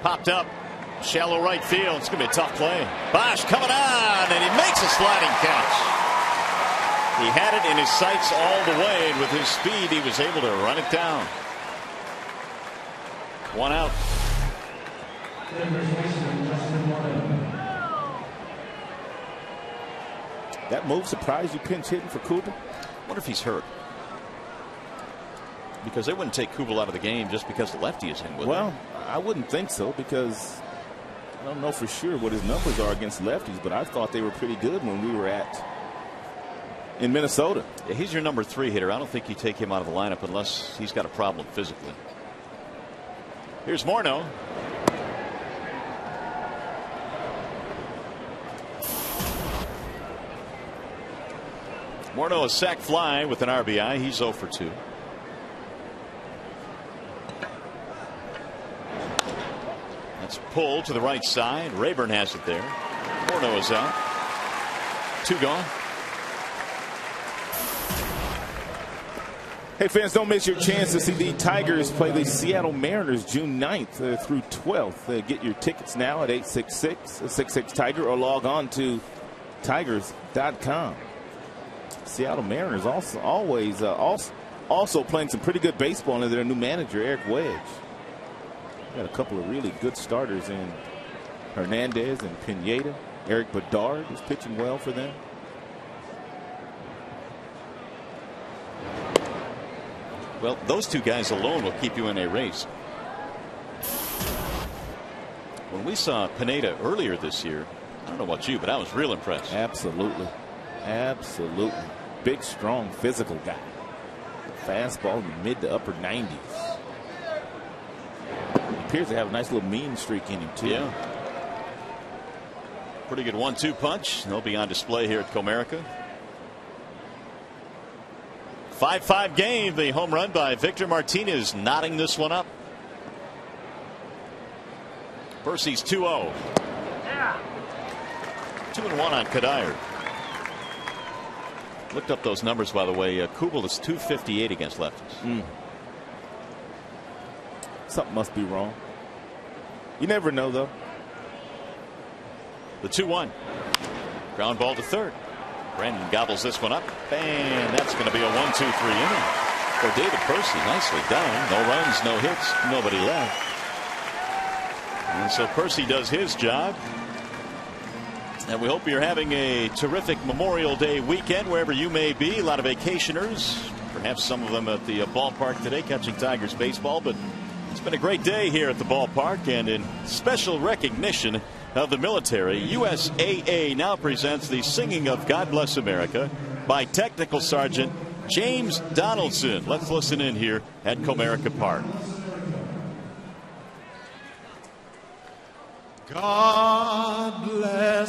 Popped up. Shallow right field. It's going to be a tough play. Bosch coming on, and he makes a sliding catch. He had it in his sights all the way, and with his speed, he was able to run it down. One out. That move surprised you, pinch hitting for Kubel? Wonder if he's hurt. Because they wouldn't take Kubel out of the game just because the lefty is in with him. Well, I wouldn't think so, because I don't know for sure what his numbers are against lefties, but I thought they were pretty good when we were in Minnesota. Yeah, he's your number 3 hitter. I don't think you take him out of the lineup unless he's got a problem physically. Here's Morneau. Morneau a sac fly with an RBI. He's 0 for 2. That's pulled to the right side. Rayburn has it there. Morneau is out. 2 gone. Hey, fans, don't miss your chance to see the Tigers play the Seattle Mariners June 9th through 12th. Get your tickets now at 866-66-TIGER or log on to tigers.com. Seattle Mariners also playing some pretty good baseball under their new manager, Eric Wedge. Got a couple of really good starters in Hernandez and Pineda. Eric Bedard is pitching well for them. Well, those 2 guys alone will keep you in a race. When we saw Pineda earlier this year, I don't know about you, but I was real impressed. Absolutely. Absolutely. Big, strong, physical guy. Fastball in the mid to upper 90s. He appears to have a nice little mean streak in him, too. Yeah. Pretty good 1-2 punch. They'll be on display here at Comerica. 5-5 game. The home run by Victor Martinez knotting this one up. Percy's 2-0. 2-1 on Kadire. Looked up those numbers, by the way. Kubel is 258 against lefties. Something must be wrong. You never know, though. The 2-1. Ground ball to third. Brandon gobbles this one up. Bam! That's going to be a 1-2-3 inning for David Percy. Nicely done. No runs, no hits, nobody left. And so Percy does his job. And we hope you're having a terrific Memorial Day weekend wherever you may be. A lot of vacationers, perhaps some of them at the ballpark today catching Tigers baseball. But it's been a great day here at the ballpark, and in special recognition of the military, USAA now presents the Singing of God Bless America by Technical Sergeant James Donaldson. Let's listen in here at Comerica Park. God bless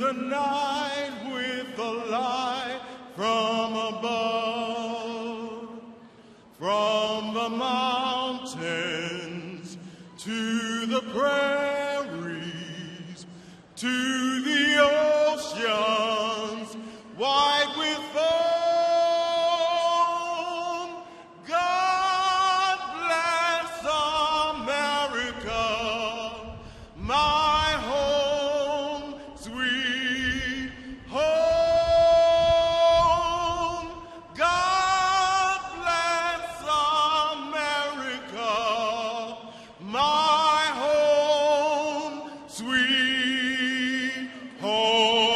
the night with the light from above, from the mountains to the prairies, to the oceans white with foam. God bless America, my home, sweet home. God bless America, my home, sweet home.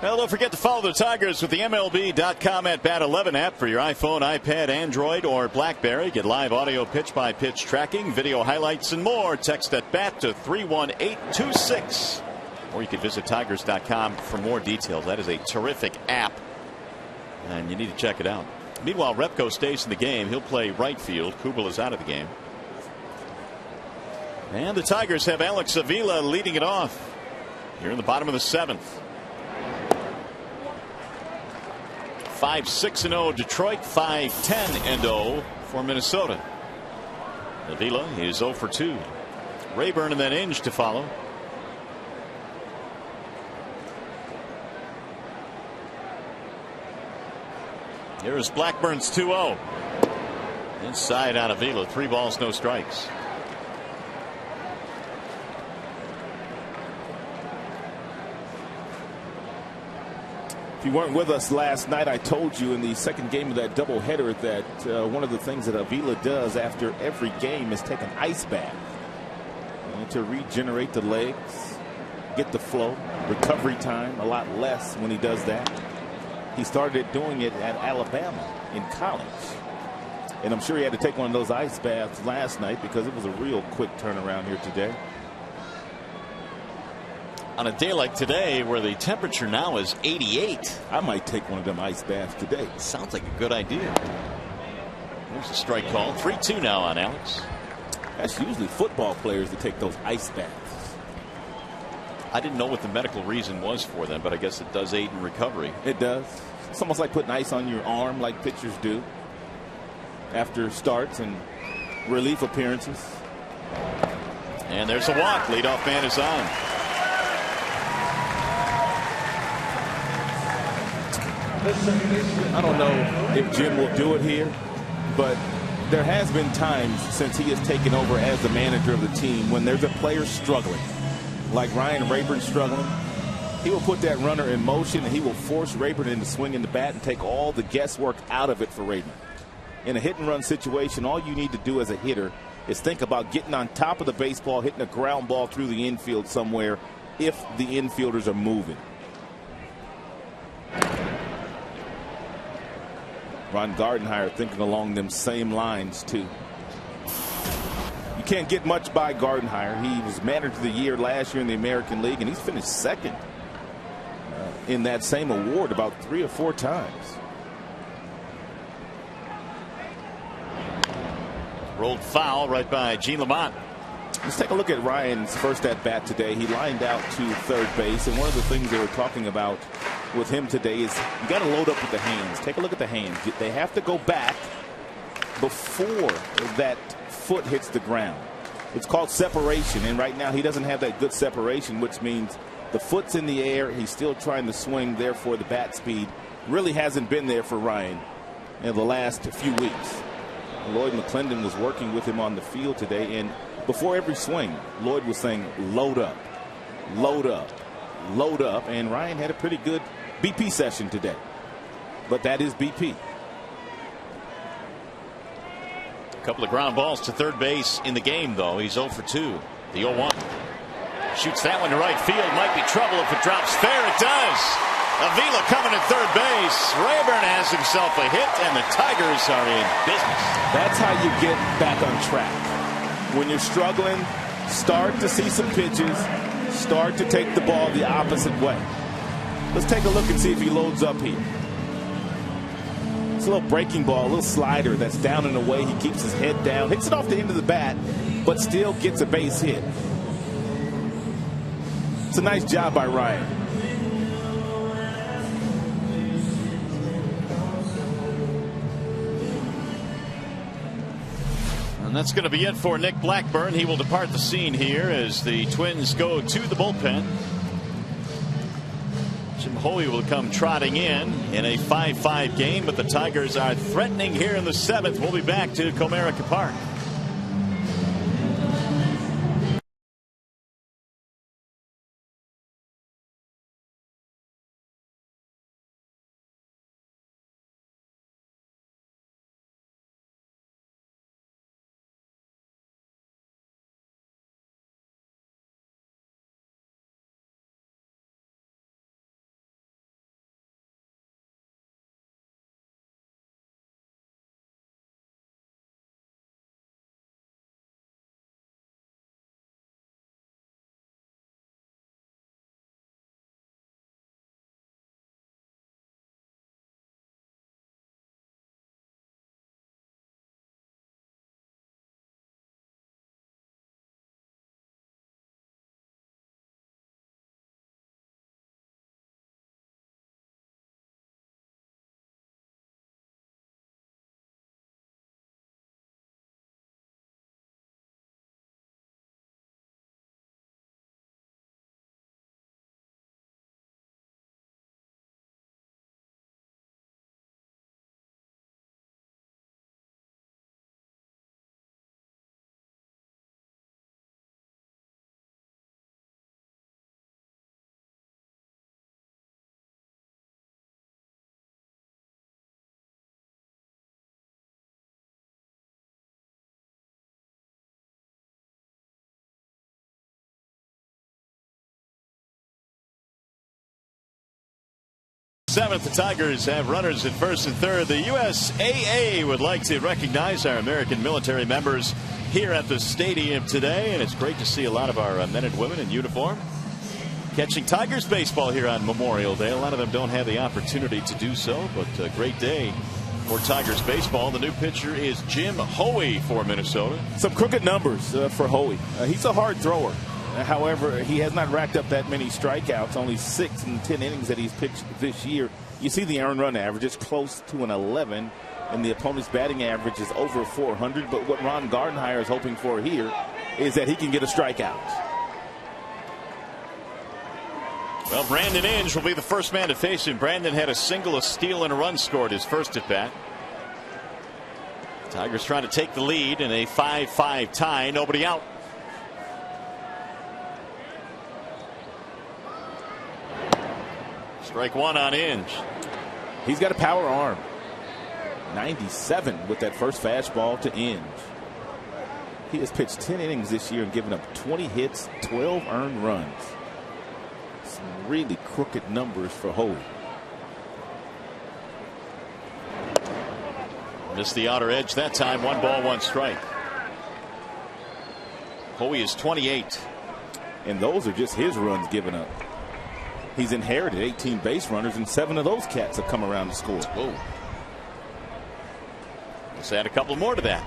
Well, don't forget to follow the Tigers with the MLB.com at Bat 11 app for your iPhone, iPad, Android, or BlackBerry. Get live audio pitch-by-pitch tracking, video highlights, and more. Text at BAT to 31826. Or you can visit Tigers.com for more details. That is a terrific app, and you need to check it out. Meanwhile, Repko stays in the game. He'll play right field. Kubel is out of the game. And the Tigers have Alex Avila leading it off here in the bottom of the 7th. 5-6-0 Detroit, 5-10-0 for Minnesota. Avila is 0 for 2. Rayburn and then Inge to follow. Here's Blackburn's 2-0. Inside on Avila, 3 balls, no strikes. If you weren't with us last night, I told you in the second game of that doubleheader that one of the things that Avila does after every game is take an ice bath to regenerate the legs, get the flow, recovery time a lot less when he does that. He started doing it at Alabama in college, and I'm sure he had to take one of those ice baths last night because it was a real quick turnaround here today. On a day like today where the temperature now is 88. I might take one of them ice baths today. Sounds like a good idea. There's a strike call. 3-2 now on Alex. That's usually football players that take those ice baths. I didn't know what the medical reason was for them, but I guess it does aid in recovery. It does. It's almost like putting ice on your arm like pitchers do after starts and relief appearances. And there's a walk. Leadoff man is on. I don't know if Jim will do it here, but there has been times since he has taken over as the manager of the team when there's a player struggling, like Ryan Rayburn struggling, He will put that runner in motion, and he will force Rayburn into swinging the bat and take all the guesswork out of it for Rayburn. In a hit-and-run situation, all you need to do as a hitter is think about getting on top of the baseball, hitting a ground ball through the infield somewhere if the infielders are moving. Ron Gardenhire thinking along them same lines, too. You can't get much by Gardenhire. He was manager of the year last year in the American League, and he's finished second in that same award about 3 or 4 times. Rolled foul right by Gene Lamont. Let's take a look at Ryan's first at bat today. He lined out to third base, and one of the things they were talking about with him today is you got to load up with the hands. Take a look at the hands. They have to go back before that foot hits the ground. It's called separation, and right now he doesn't have that good separation, which means the foot's in the air. He's still trying to swing. Therefore, the bat speed really hasn't been there for Ryan in the last few weeks. Lloyd McClendon was working with him on the field today, and before every swing, Lloyd was saying, load up, load up, load up. And Ryan had a pretty good BP session today. But that is BP. A couple of ground balls to third base in the game, though. He's 0 for 2. The 0-1. Shoots that one to right field. Might be trouble if it drops fair. It does. Avila coming at third base. Rayburn has himself a hit, and the Tigers are in business. That's how you get back on track. When you're struggling, start to see some pitches. Start to take the ball the opposite way. Let's take a look and see if he loads up here. It's a little breaking ball, a little slider that's down and away. He keeps his head down, hits it off the end of the bat, but still gets a base hit. It's a nice job by Ryan. And that's going to be it for Nick Blackburn. He will depart the scene here as the Twins go to the bullpen. Jim Hoey will come trotting in a 5-5 game, but the Tigers are threatening here in the 7th. We'll be back to Comerica Park. Seventh, the Tigers have runners at first and third. The USAA would like to recognize our American military members here at the stadium today, and it's great to see a lot of our men and women in uniform catching Tigers baseball here on Memorial Day. A lot of them don't have the opportunity to do so, but a great day for Tigers baseball. The new pitcher is Jim Hoey for Minnesota. Some crooked numbers for Hoey. He's a hard thrower. However, he has not racked up that many strikeouts, only 6 in 10 innings that he's pitched this year. You see the earned run average is close to an 11, and the opponent's batting average is over 400. But what Ron Gardenhire is hoping for here is that he can get a strikeout. Well, Brandon Inge will be the first man to face him. Brandon had a single, a steal, and a run scored his first at bat. Tigers trying to take the lead in a 5-5 tie. Nobody out. Strike one on Inge. He's got a power arm. 97 with that first fastball to Inge. He has pitched 10 innings this year and given up 20 hits, 12 earned runs. Some really crooked numbers for Hoey. Missed the outer edge that time. 1 ball, 1 strike. Hoey is 28. And those are just his runs given up. He's inherited 18 base runners, and 7 of those cats have come around to score. Whoa. Let's add a couple more to that.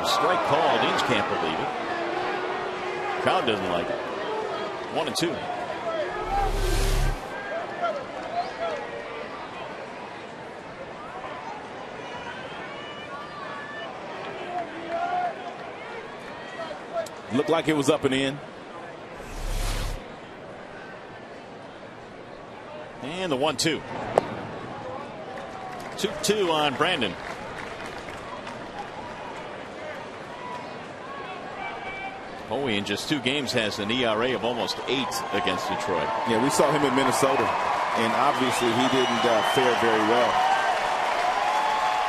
Strike called. Inge can't believe it. Crowd doesn't like it. 1-2. Looked like it was up and in. And the 1-2. 2-2 on Brandon. Hoey in just 2 games has an ERA of almost 8 against Detroit. Yeah, we saw him in Minnesota, and obviously he didn't fare very well.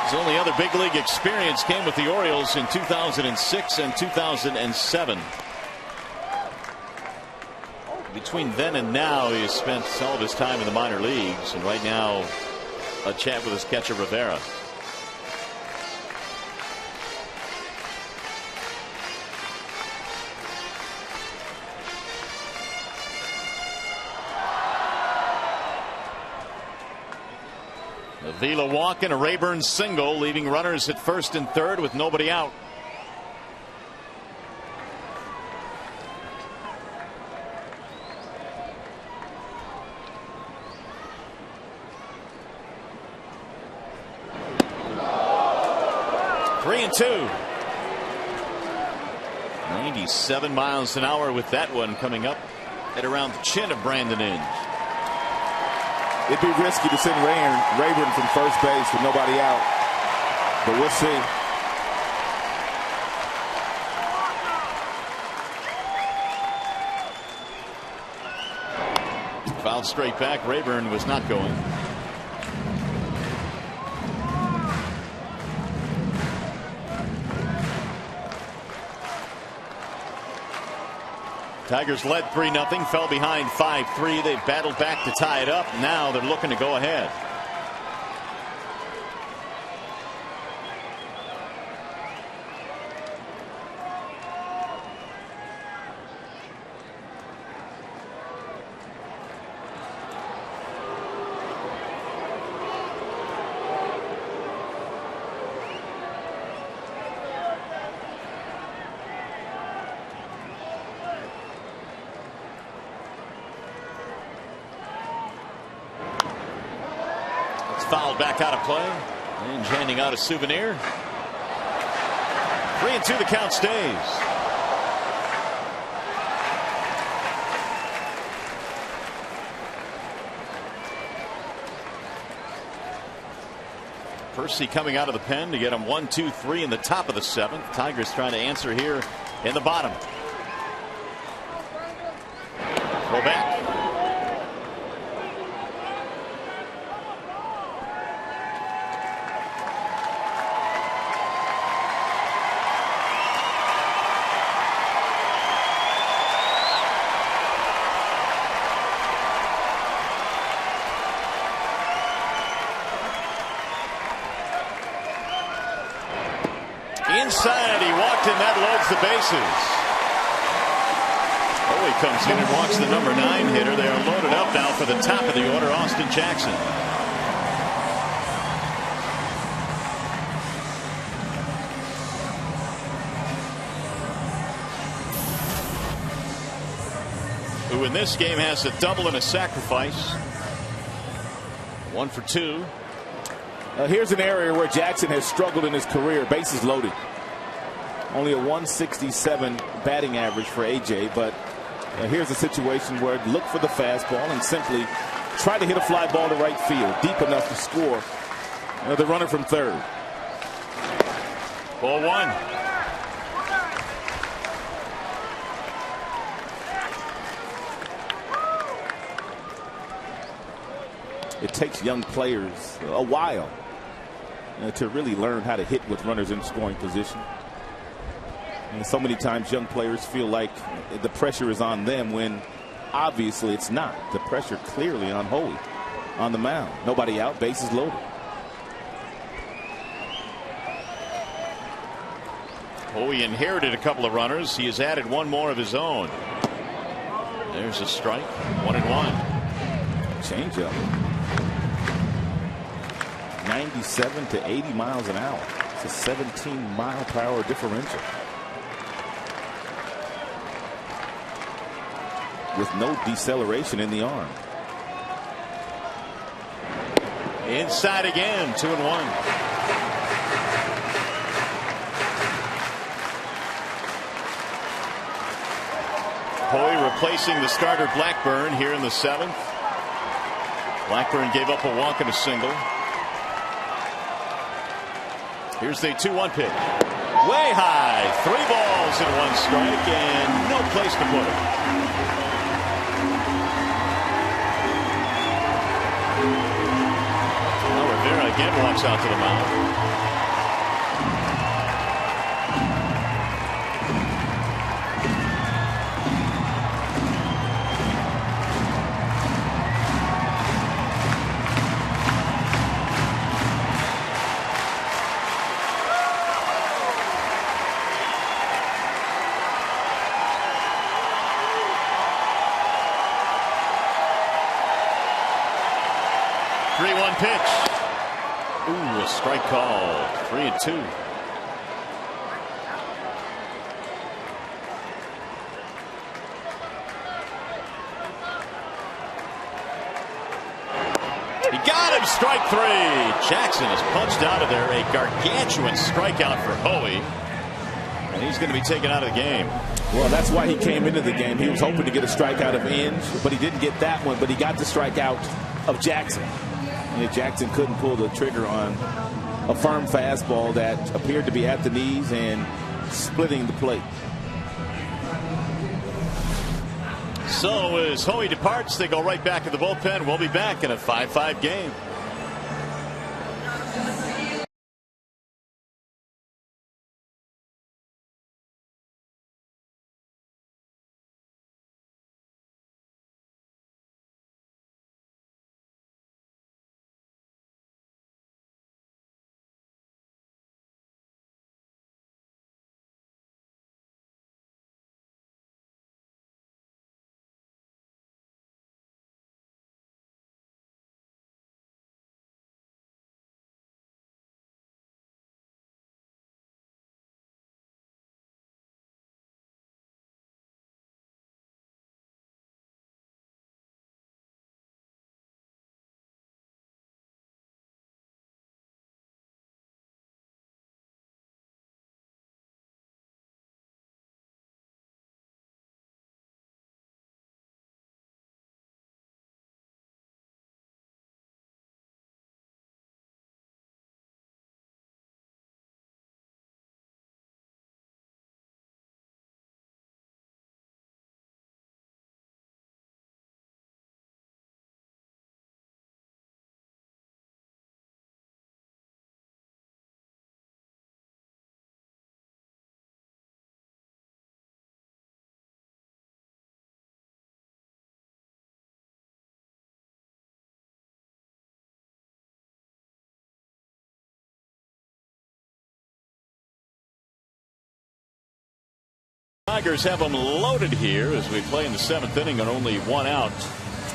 His only other big league experience came with the Orioles in 2006 and 2007. Between then and now, he has spent all of his time in the minor leagues, and right now a chat with his catcher Rivera. Avila walk and a Rayburn single, leaving runners at first and third with nobody out. Three and two. 97 miles an hour with that one coming up at around the chin of Brandon Inge. It'd be risky to send Rayburn from first base with nobody out, but we'll see. Fouled straight back. Rayburn was not going. Tigers led 3-0, fell behind 5-3. They've battled back to tie it up. Now they're looking to go ahead. Fouled back out of play. Inge handing out a souvenir. 3-2, the count stays. Percy coming out of the pen to get him 1-2-3 in the top of the 7th. Tigers trying to answer here in the bottom. Throw back. Inside, he walked in, that loads the bases. Hoey comes in and walks the number 9 hitter. They are loaded up now for the top of the order, Austin Jackson. Who in this game has a double and a sacrifice. 1 for 2. Here's an area where Jackson has struggled in his career. Bases loaded. Only a 167 batting average for AJ, but here's a situation where look for the fastball and simply try to hit a fly ball to right field, deep enough to score the runner from third. Ball 1. it takes young players a while to really learn how to hit with runners in scoring position. And so many times young players feel like the pressure is on them when obviously it's not. The pressure clearly on Hoey on the mound. Nobody out, bases loaded. Hoey inherited a couple of runners. He has added one more of his own. There's a strike. 1-1. Changeup. 97 to 80 miles an hour. It's a 17-mile-per-hour differential. With no deceleration in the arm. Inside again. 2-1. Hoey replacing the starter Blackburn here in the 7th. Blackburn gave up a walk and a single. Here's the 2-1 pitch. Way high. 3 balls and 1 strike and no place to put it. Well, Rivera again walks out to the mound. Pitch. Ooh, a strike call. 3-2. He got him. Strike 3. Jackson is punched out of there. A gargantuan strikeout for Hoey. And he's going to be taken out of the game. Well, that's why he came into the game. He was hoping to get a strikeout of Inge, but he didn't get that one. But he got the strikeout of Jackson. Jackson couldn't pull the trigger on a firm fastball that appeared to be at the knees and splitting the plate. So as Hoey departs, they go right back to the bullpen. We'll be back in a 5-5 game. Tigers have them loaded here as we play in the 7th inning on only 1 out.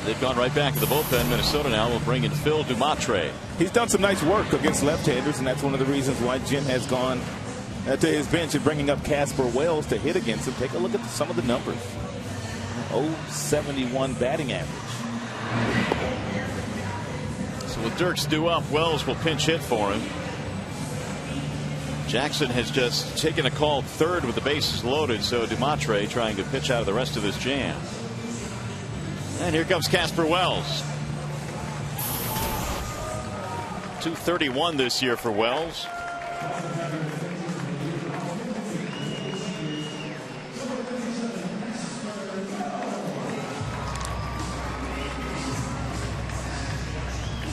They've gone right back to the bullpen. Minnesota now will bring in Phil Dumatre. He's done some nice work against left-handers, and that's one of the reasons why Jim has gone to his bench and bringing up Casper Wells to hit against him. Take a look at some of the numbers. 0.71 batting average. So with Dirks due up, Wells will pinch hit for him. Jackson has just taken a call third with the bases loaded, so Dumatre trying to pitch out of the rest of this jam. And here comes Casper Wells. .231 this year for Wells.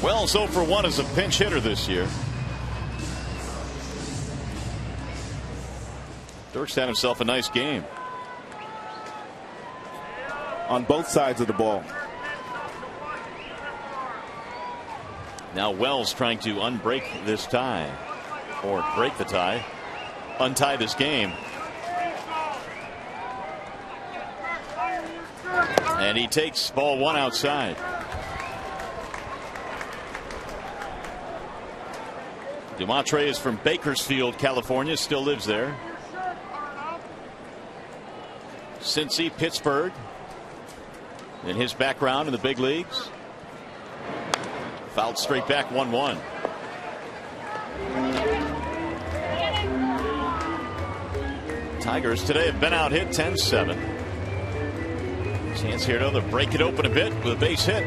Wells 0 for 1 as a pinch hitter this year. Dirk's had himself a nice game. On both sides of the ball. Now Wells trying to unbreak this tie. Or break the tie. Untie this game. And he takes ball 1 outside. Dumontre is from Bakersfield, California, still lives there. Cincy, Pittsburgh, in his background in the big leagues. Fouled straight back 1-1. Tigers today have been out hit 10-7. Chance here to break it open a bit with a base hit.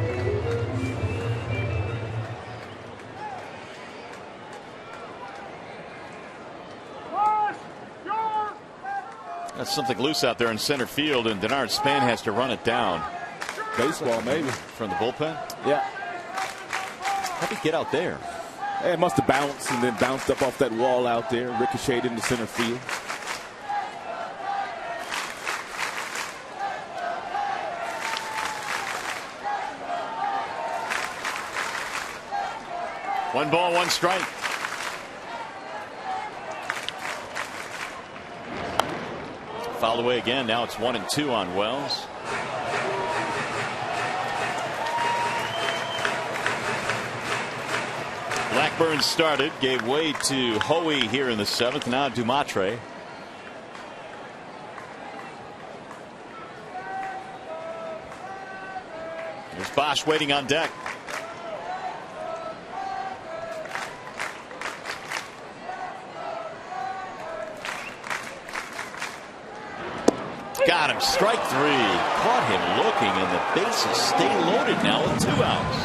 That's something loose out there in center field, and Denard Span has to run it down. Baseball, maybe. From the bullpen? Yeah. How'd he get out there? It must have bounced and then bounced up off that wall out there, ricocheted into center field. One ball, one strike. Foul away again. Now it's 1-2 on Wells. Blackburn started, gave way to Hoey here in the 7th. Now Dumontre. There's Bosch waiting on deck. Got him. Strike 3. Caught him looking, and the bases stay loaded now with 2 outs.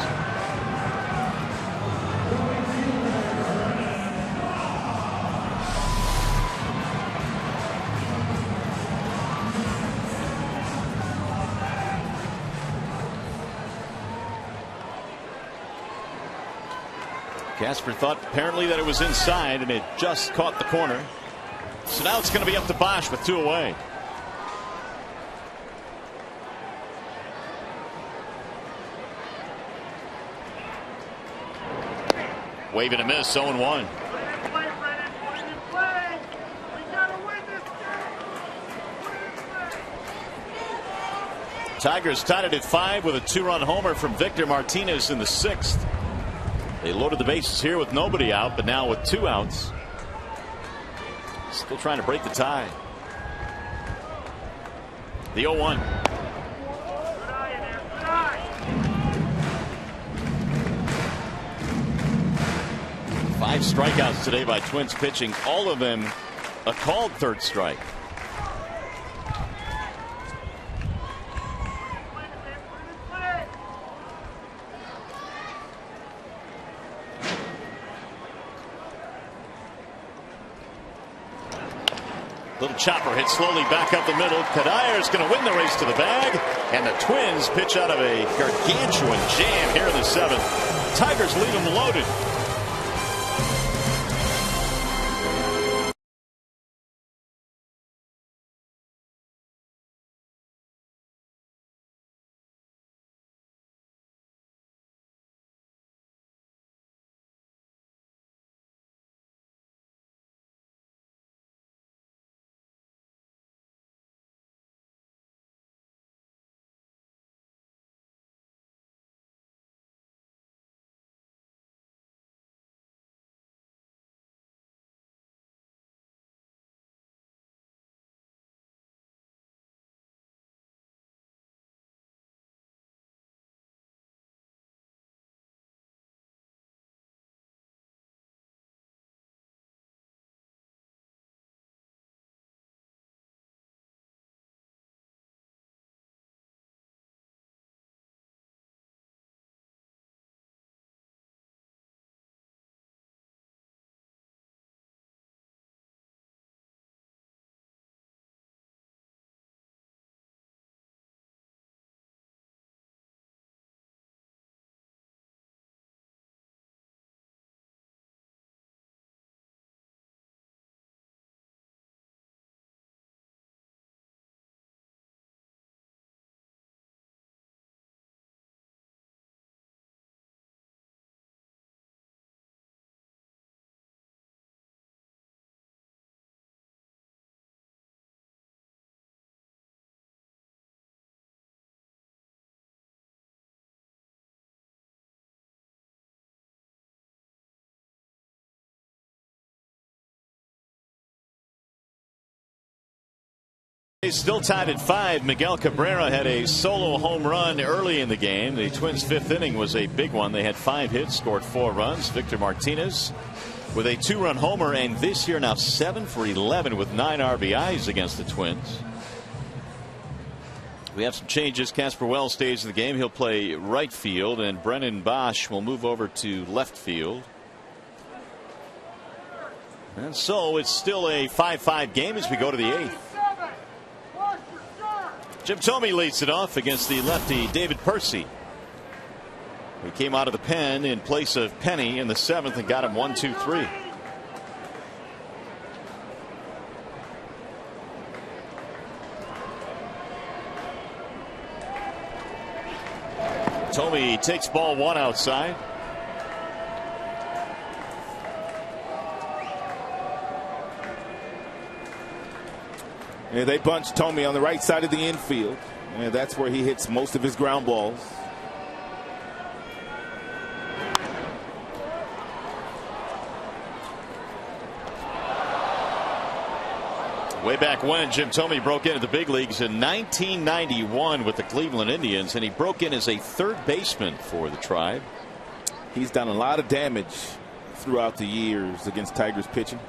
Casper thought apparently that it was inside, and it just caught the corner. So now it's going to be up to Bosch with 2 away. Wave and a miss, 0-1. Tigers tied it at 5 with a 2-run homer from Victor Martinez in the 6th. They loaded the bases here with nobody out, but now with 2 outs. Still trying to break the tie. The 0-1. Five strikeouts today by Twins pitching, all of them a called 3rd strike. Little chopper hit slowly back up the middle. Kadire is going to win the race to the bag, and the Twins pitch out of a gargantuan jam here in the 7th. Tigers leave them loaded. He's still tied at 5. Miguel Cabrera had a solo home run early in the game. The Twins' 5th inning was a big one. They had 5 hits, scored 4 runs. Victor Martinez with a 2-run homer, and this year now 7 for 11 with 9 RBIs against the Twins. We have some changes. Casper Wells stays in the game. He'll play right field, and Brennan Bosch will move over to left field. And so it's still a 5-5 game as we go to the 8th. Jim Thome leads it off against the lefty David Percy. He came out of the pen in place of Penny in the 7th and got him 1-2-3. Thome takes ball 1 outside. Yeah, they bunch Thome on the right side of the infield. And that's where he hits most of his ground balls. Way back when Jim Thome broke into the big leagues in 1991 with the Cleveland Indians, and he broke in as a third baseman for the Tribe. He's done a lot of damage throughout the years against Tigers pitching.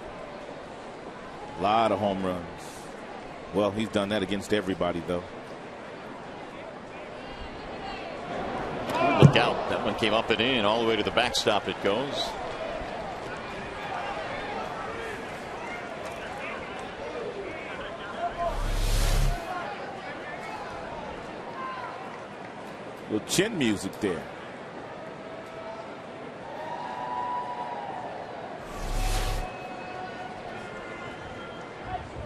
A lot of home runs. Well, he's done that against everybody, though. Look out. That one came up and in. All the way to the backstop it goes. Little chin music there.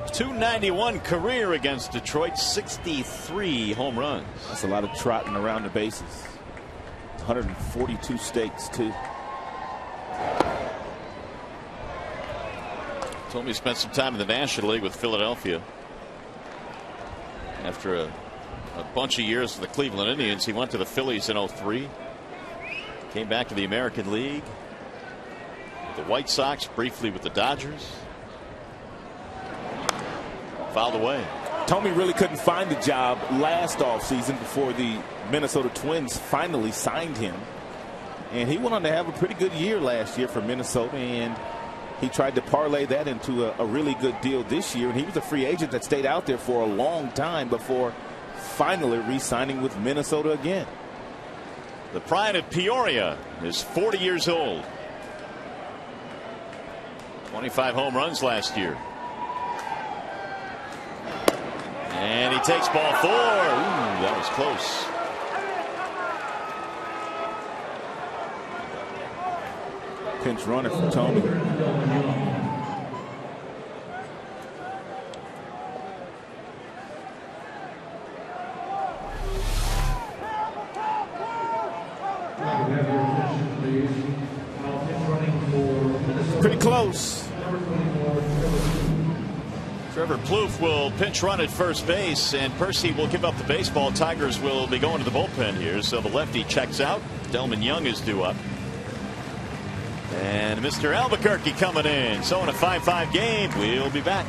.291 career against Detroit, 63 home runs. That's a lot of trotting around the bases. 142 stakes, too. Thome spent some time in the National League with Philadelphia. After a bunch of years with the Cleveland Indians, he went to the Phillies in 03. Came back to the American League with the White Sox, briefly with the Dodgers. Fouled away. Thome really couldn't find a job last offseason before the Minnesota Twins finally signed him. And he went on to have a pretty good year last year for Minnesota, and he tried to parlay that into a really good deal this year. And he was a free agent that stayed out there for a long time before finally re-signing with Minnesota again. The pride of Peoria is 40 years old. 25 home runs last year. And he takes ball 4. Ooh, that was close. Pinch runner for Thome. Pretty close. Trevor Plouffe will pinch run at first base, and Percy will give up the baseball. Tigers will be going to the bullpen here, so the lefty checks out. Delman Young is due up. And Mr. Albuquerque coming in. So in a 5-5 game, we'll be back.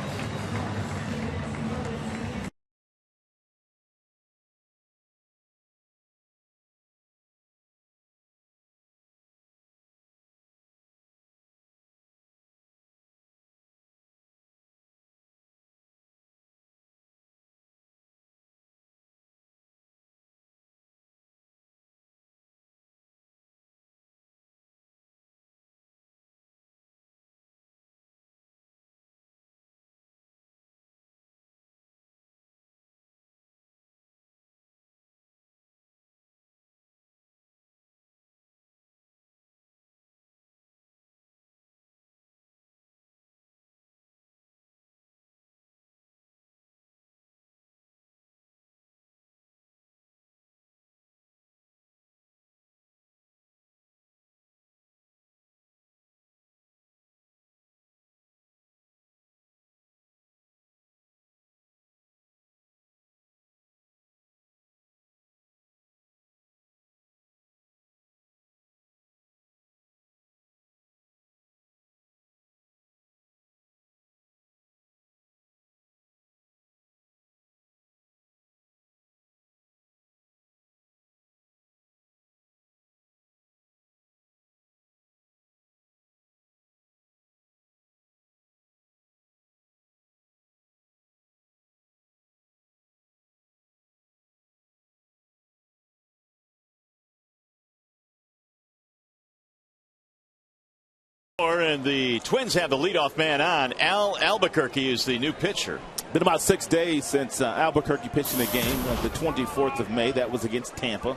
And the Twins have the leadoff man on. Albuquerque is the new pitcher. Been about 6 days since Albuquerque pitched in a game the 24th of May. That was against Tampa.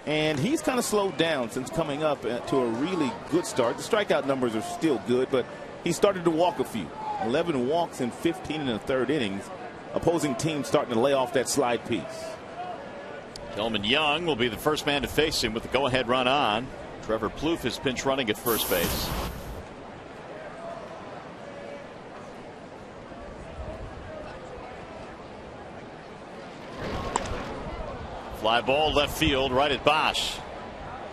And he's kind of slowed down since coming up to a really good start. The strikeout numbers are still good, but he started to walk a few. 11 walks in 15 in the third innings. Opposing teams starting to lay off that slide piece. Tillman Young will be the first man to face him with the go-ahead run on. Trevor Plouffe is pinch running at first base. Fly ball left field right at Bosch.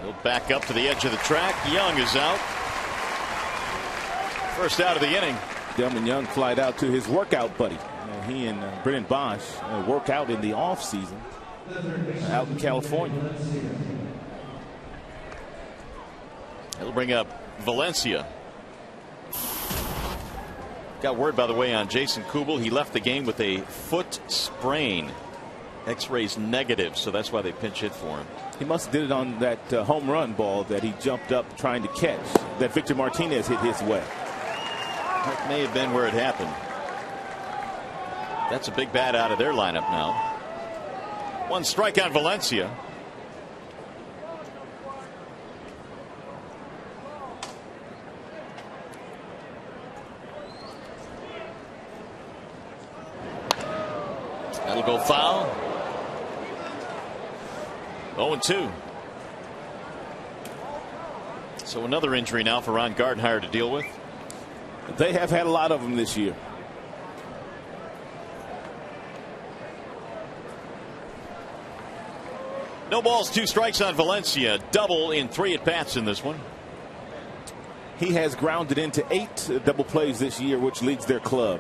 He'll back up to the edge of the track. Young is out. First out of the inning. Tillman Young flied out to his workout buddy. He and Brennan Bosch work out in the off season out in California. He'll bring up Valencia. Got word, by the way, on Jason Kubel. He left the game with a foot sprain. X-rays negative, so that's why they pinch hit for him. He must have did it on that home run ball that he jumped up trying to catch that Victor Martinez hit his way. That may have been where it happened. That's a big bat out of their lineup now. One strike on Valencia. That'll go foul. 0-2. So another injury now for Ron Gardenhire to deal with. They have had a lot of them this year. No balls, 2 strikes on Valencia. Double in 3 at bats in this one. He has grounded into 8 double plays this year, which leads their club.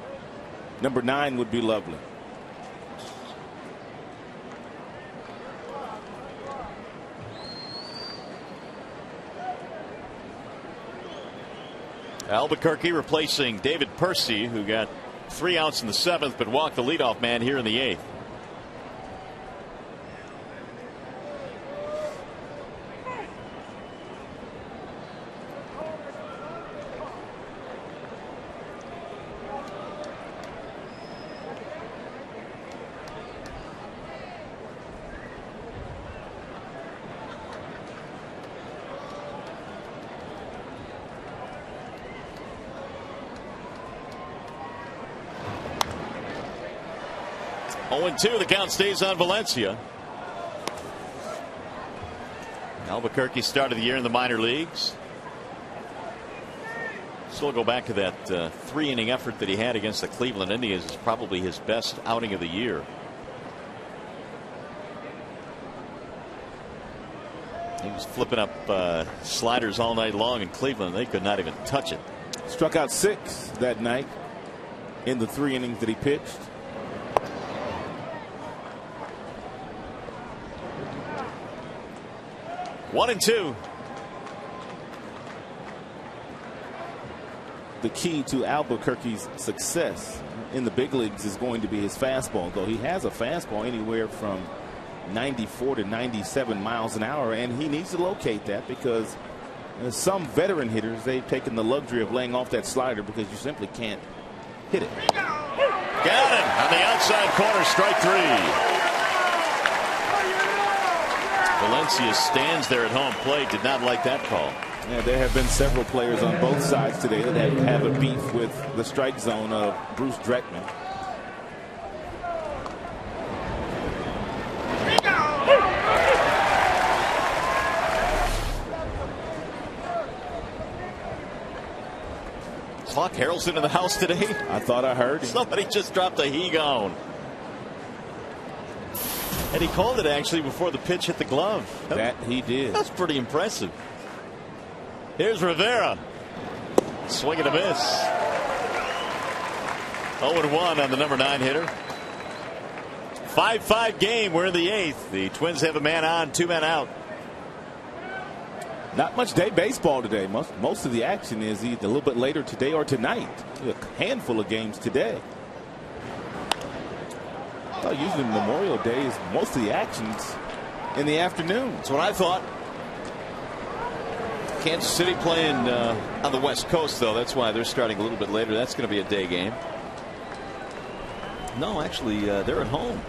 Number 9 would be lovely. Albuquerque replacing David Percy, who got 3 outs in the 7th but walked the leadoff man here in the 8th. Two, the count stays on Valencia. Albuquerque started the year in the minor leagues. Still go back to that 3-inning effort that he had against the Cleveland Indians. Is probably his best outing of the year. He was flipping up sliders all night long in Cleveland. They could not even touch it. Struck out 6 that night in the 3 innings that he pitched. One and 2. The key to Albuquerque's success in the big leagues is going to be his fastball, though he has a fastball anywhere from 94 to 97 miles an hour, and he needs to locate that because some veteran hitters, they've taken the luxury of laying off that slider because you simply can't hit it. Got him on the outside corner, strike 3. Valencia stands there at home plate. Did not like that call. Yeah, there have been several players on both sides today that have a beef with the strike zone of Bruce Dreckman. Is Hawk Harrelson in the house today? I thought I heard him. Somebody just dropped a he-gone. And he called it actually before the pitch hit the glove. That he did. That's pretty impressive. Here's Rivera. Swing and a miss. 0-1 on the number 9 hitter. 5-5 game. We're in the 8th. The Twins have a man on, 2 men out. Not much day baseball today. Most of the action is either a little bit later today or tonight. A handful of games today. Usually Memorial Day is most of the actions in the afternoon. That's what I thought. Kansas City playing on the West Coast, though. That's why they're starting a little bit later. That's going to be a day game. No, actually, they're at home.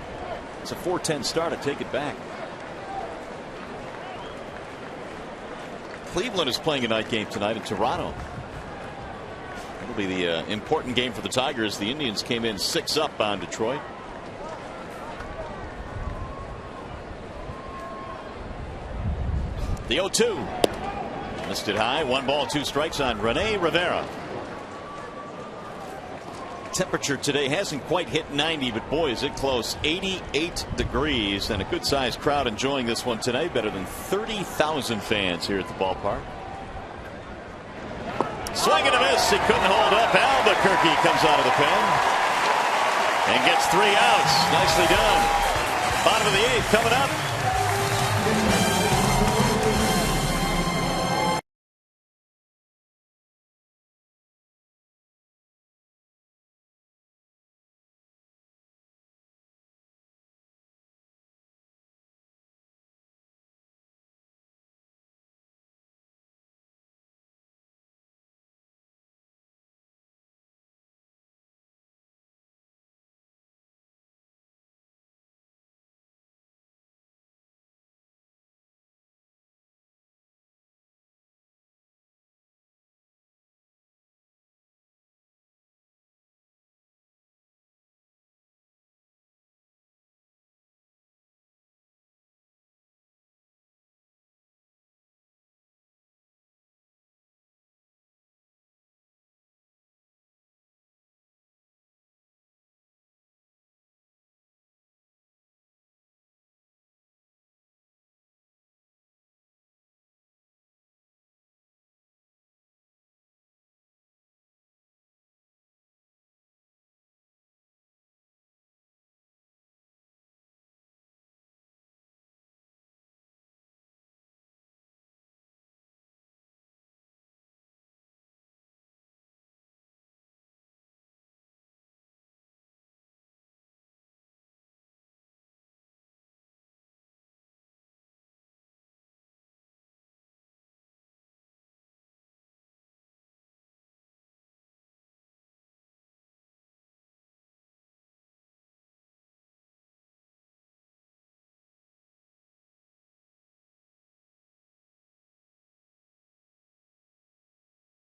It's a 4:10 start. I take it back. Cleveland is playing a night game tonight in Toronto. It'll be the important game for the Tigers. The Indians came in 6-up on Detroit. The 0-2. Missed it high. 1 ball, 2 strikes on Rene Rivera. Temperature today hasn't quite hit 90, but boy, is it close. 88 degrees, and a good sized crowd enjoying this one tonight. Better than 30,000 fans here at the ballpark. Swing and a miss. He couldn't hold up. Albuquerque comes out of the pen and gets 3 outs. Nicely done. Bottom of the 8th coming up.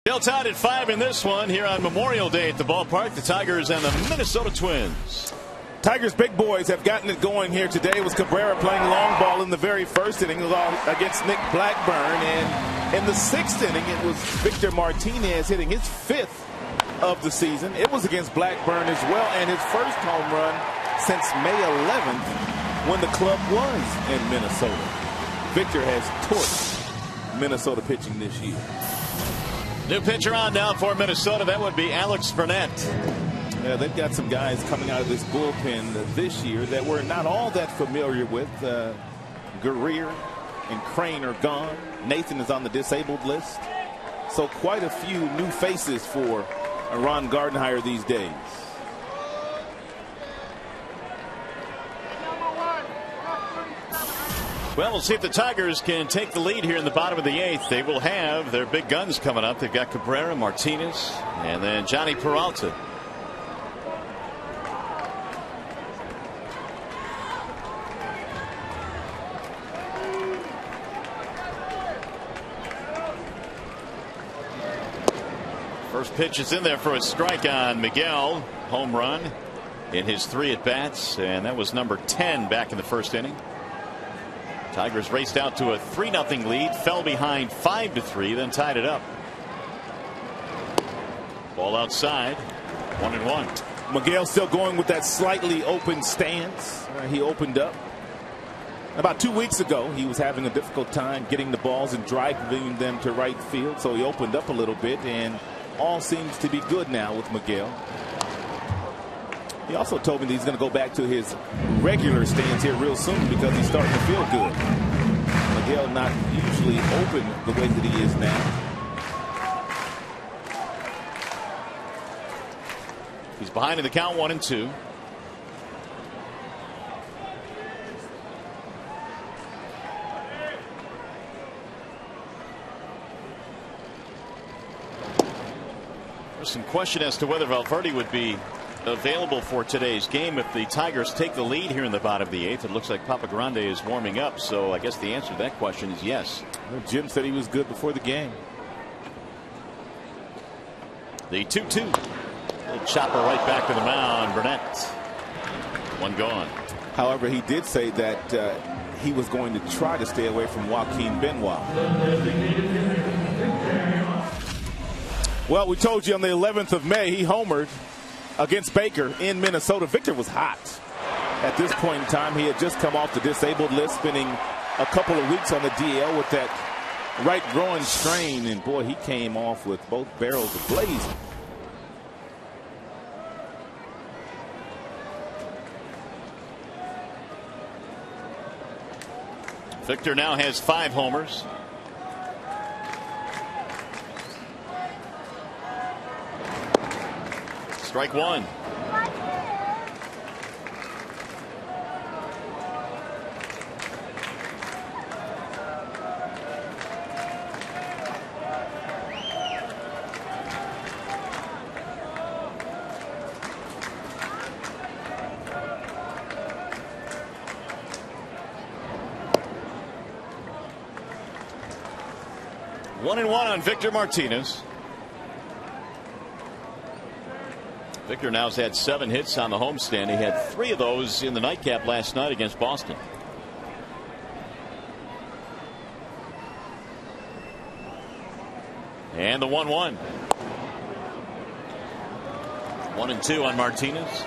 Still tied at 5 in this one here on Memorial Day at the ballpark. The Tigers and the Minnesota Twins. Tigers big boys have gotten it going here today. It was Cabrera playing long ball in the very first inning against Nick Blackburn. And in the 6th inning, it was Victor Martinez hitting his 5th of the season. It was against Blackburn as well, and his first home run since May 11th when the club was in Minnesota. Victor has torched Minnesota pitching this year. New pitcher on now for Minnesota. That would be Alex Burnett. Yeah, they've got some guys coming out of this bullpen this year that we're not all that familiar with. Guerrier and Crane are gone. Nathan is on the disabled list. So quite a few new faces for Ron Gardenhire these days. Well, we'll see if the Tigers can take the lead here in the bottom of the 8th. They will have their big guns coming up. They've got Cabrera, Martinez, and then Johnny Peralta. First pitch is in there for a strike on Miguel. Home run in his 3 at-bats, and that was number 10 back in the first inning. Tigers raced out to a 3-0 lead, fell behind 5-3, then tied it up. Ball outside, 1-1. Miguel still going with that slightly open stance. He opened up. About 2 weeks ago, he was having a difficult time getting the balls and driving them to right field, so he opened up a little bit, and all seems to be good now with Miguel. He also told me that he's going to go back to his regular stance here real soon because he's starting to feel good. Miguel not usually open the way that he is now. He's behind in the count, 1-2. Some question as to whether Valverde would be available for today's game if the Tigers take the lead here in the bottom of the 8th. It looks like Papa Grande is warming up, so I guess the answer to that question is yes. Well, Jim said he was good before the game. The 2-2. Little chopper right back to the mound. Burnett. One gone. However, he did say that he was going to try to stay away from Joaquin Benoit. Well, we told you on the 11th of May he homered against Baker in Minnesota. Victor was hot at this point in time. He had just come off the disabled list, spending a couple of weeks on the DL with that right groin strain, and boy, he came off with both barrels ablaze. Victor now has 5 homers. Strike one. One and one on Victor Martinez. Victor now has had 7 hits on the homestand. He had 3 of those in the nightcap last night against Boston. And the 1-1. 1-2 on Martinez.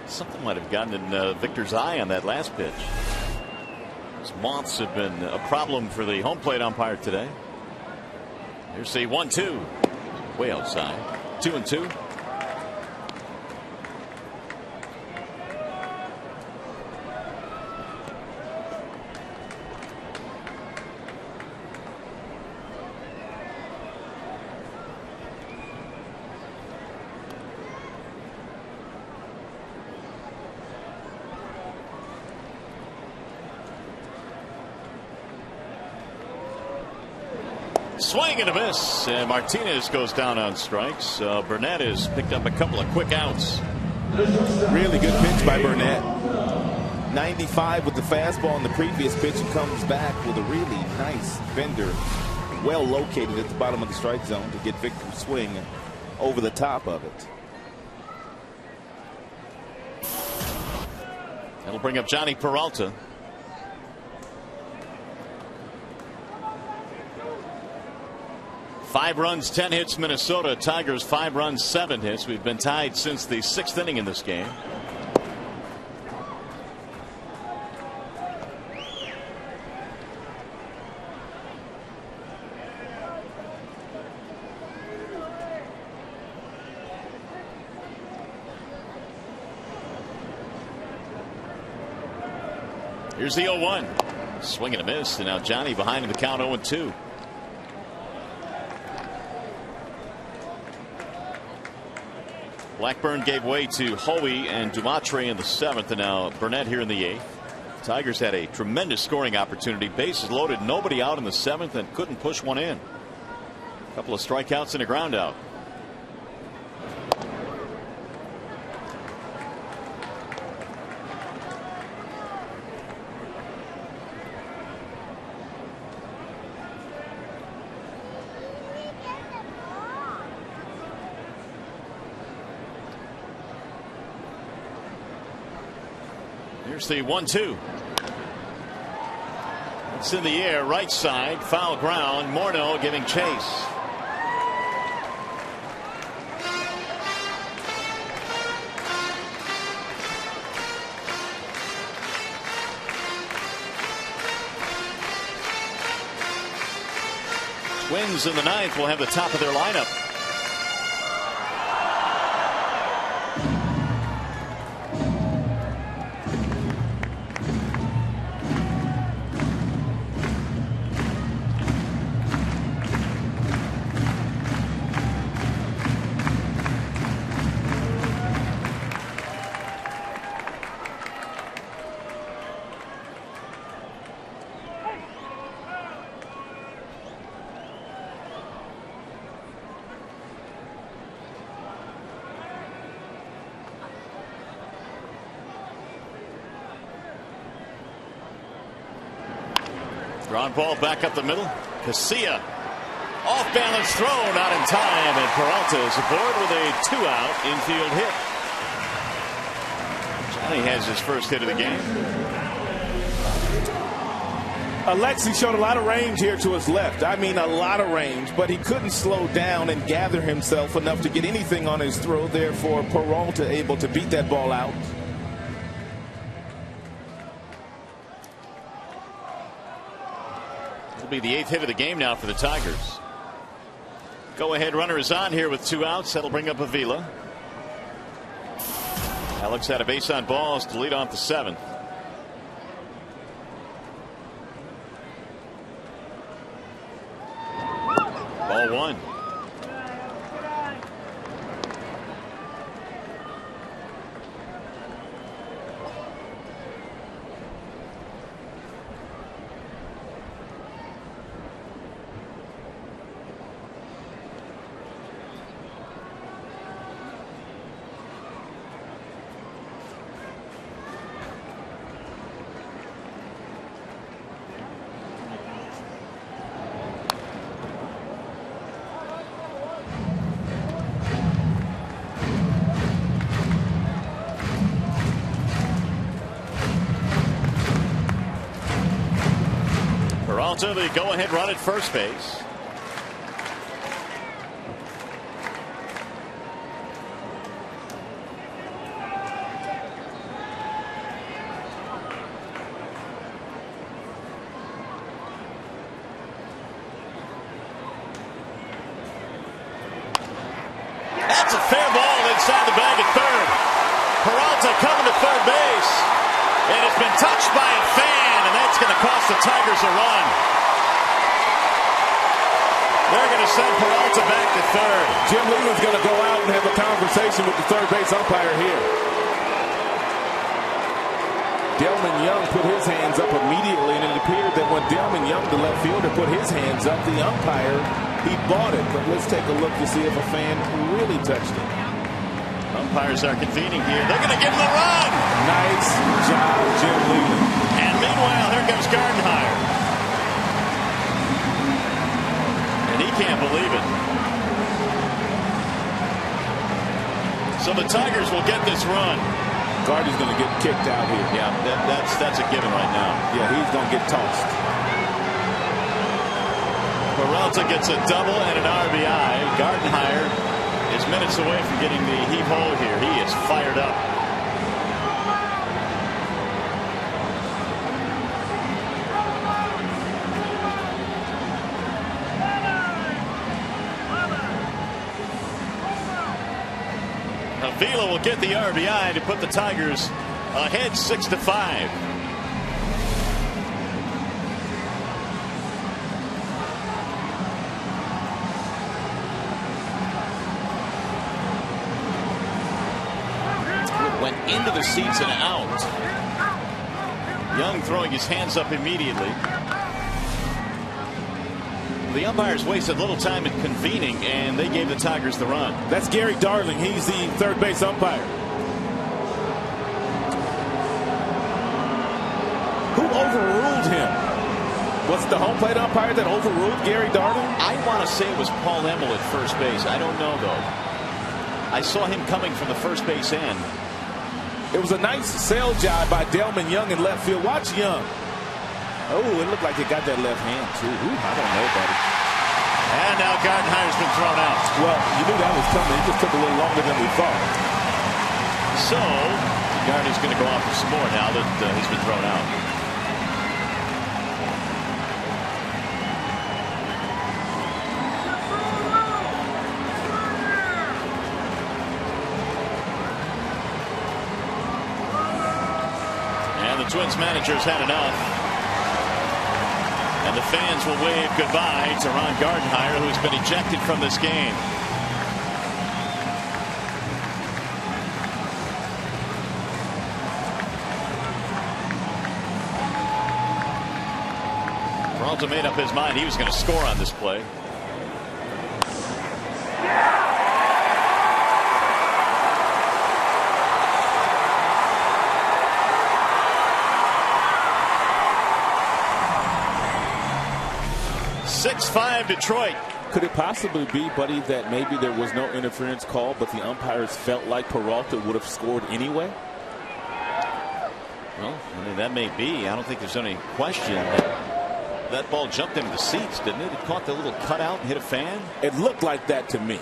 Something might have gotten in Victor's eye on that last pitch. Those moths have been a problem for the home plate umpire today. Here's the 1-2. Way outside. 2-2. Swing and a miss, and Martinez goes down on strikes. Burnett has picked up a couple of quick outs. Really good pitch by Burnett. 95 with the fastball in the previous pitch, and comes back with a really nice bender, well located at the bottom of the strike zone to get Victor's swing over the top of it. That'll bring up Johnny Peralta. 5 runs, 10 hits, Minnesota. Tigers 5 runs, 7 hits. We've been tied since the 6th inning in this game. Here's the 0-1. Swing and a miss, and now Johnny behind in the count 0-2. Blackburn gave way to Hoey and Dumatre in the 7th, and now Burnett here in the 8th. Tigers had a tremendous scoring opportunity. Bases loaded, nobody out in the 7th, and couldn't push one in. A couple of strikeouts and a ground out. Here's the 1-2. It's in the air, right side, foul ground. Morneau giving chase. Twins in the 9th will have the top of their lineup. Ground ball back up the middle. Casilla. Off balance throw, not in time, and Peralta is aboard with a 2-out infield hit. Johnny has his first hit of the game. Alexi showed a lot of range here to his left. I mean, a lot of range, but he couldn't slow down and gather himself enough to get anything on his throw. Therefore, Peralta able to beat that ball out. It'll be the 8th hit of the game now for the Tigers. Go-ahead runner is on here with 2 outs. That'll bring up Avila. Alex had a base on balls to lead off the 7th. Ball 1. Peralta, the go-ahead run at first base. That's a fair ball inside the bag at third. Peralta coming to third base, and it's been touched by a fan, and that's going to cost the Tigers a run. They're going to send Peralta back to third. Jim Leyland's going to go out and have a conversation with the third base umpire here. Delman Young put his hands up immediately, and it appeared that when Delman Young, the left fielder, put his hands up, the umpire, he bought it. But let's take a look to see if a fan really touched it. Umpires are convening here. They're going to give him a run. Nice job, Jim Leyland. And meanwhile, here comes Gardenhire. And he can't believe it. So the Tigers will get this run. Gardy's going to get kicked out here. Yeah, that's a given right now. Yeah, he's going to get tossed. Peralta gets a double and an RBI. Gardenhire is minutes away from getting the heave-ho here. He is fired up. Avila will get the RBI to put the Tigers ahead 6-5. Went into the seats and out. Young throwing his hands up immediately. The umpires wasted little time in convening, and they gave the Tigers the run. That's Gary Darling. He's the third base umpire. Who overruled him? Was it the home plate umpire that overruled Gary Darling? I want to say it was Paul Emmel at first base. I don't know, though. I saw him coming from the first base end. It was a nice sail job by Delman Young in left field. Watch Young. Oh, it looked like he got that left hand, too. Ooh, I don't know, buddy. And now Gardenhire's been thrown out. Well, you knew that was coming. It just took a little longer than we thought. So, Gardenhire's going to go off for some more now that he's been thrown out. And the Twins manager's had enough. And the fans will wave goodbye to Ron Gardenhire, who's been ejected from this game. Peralta made up his mind he was going to score on this play. 6-5 Detroit. Could it possibly be, Buddy, that maybe there was no interference call, but the umpires felt like Peralta would have scored anyway? Well, I mean, that may be. I don't think there's any question that ball jumped into the seats, didn't it? It caught the little cutout and hit a fan. It looked like that to me.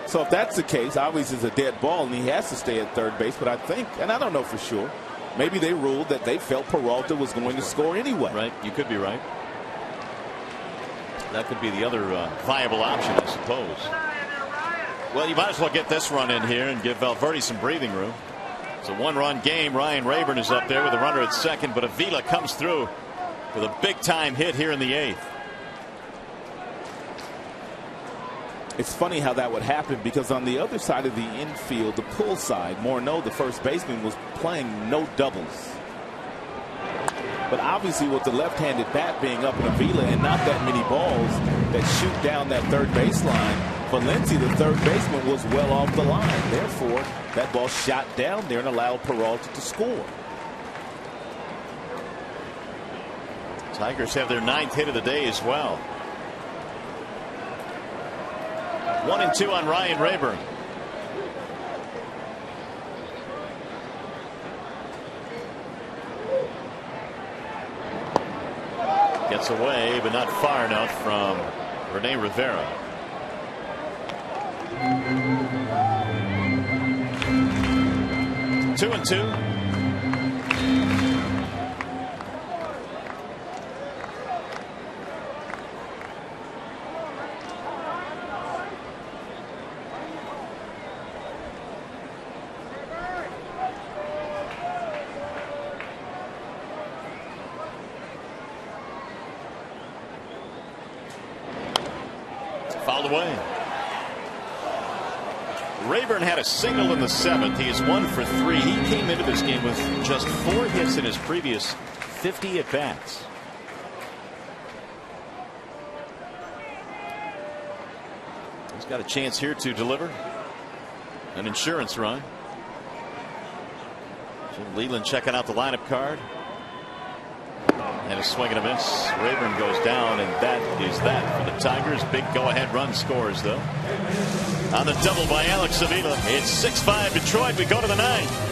So if that's the case, obviously it's a dead ball and he has to stay at third base. But I think, and I don't know for sure, maybe they ruled that they felt Peralta was going to score anyway. Right. You could be right. That could be the other viable option, I suppose. Well, you might as well get this run in here and give Valverde some breathing room. It's a one-run game. Ryan Rayburn is up there with a runner at second, but Avila comes through with a big-time hit here in the 8th. It's funny how that would happen, because on the other side of the infield, the pull side, Morneau, the first baseman, was playing no doubles. But obviously with the left-handed bat being up in Avila and not that many balls that shoot down that third baseline, Valencia, the third baseman, was well off the line. Therefore, that ball shot down there and allowed Peralta to score. Tigers have their 9th hit of the day as well. 1-2 on Ryan Rayburn. Gets away, but not far enough from Rene Rivera. Two and two. Fouled away. Rayburn had a single in the 7th. He is 1 for 3. He came into this game with just 4 hits in his previous 50 at bats. He's got a chance here to deliver an insurance run. Jim Leland checking out the lineup card. And a swing and a miss. Rayburn goes down, and that is that for the Tigers. Big go-ahead run scores, though. On the double by Alex Avila. It's 6-5 Detroit. We go to the 9th.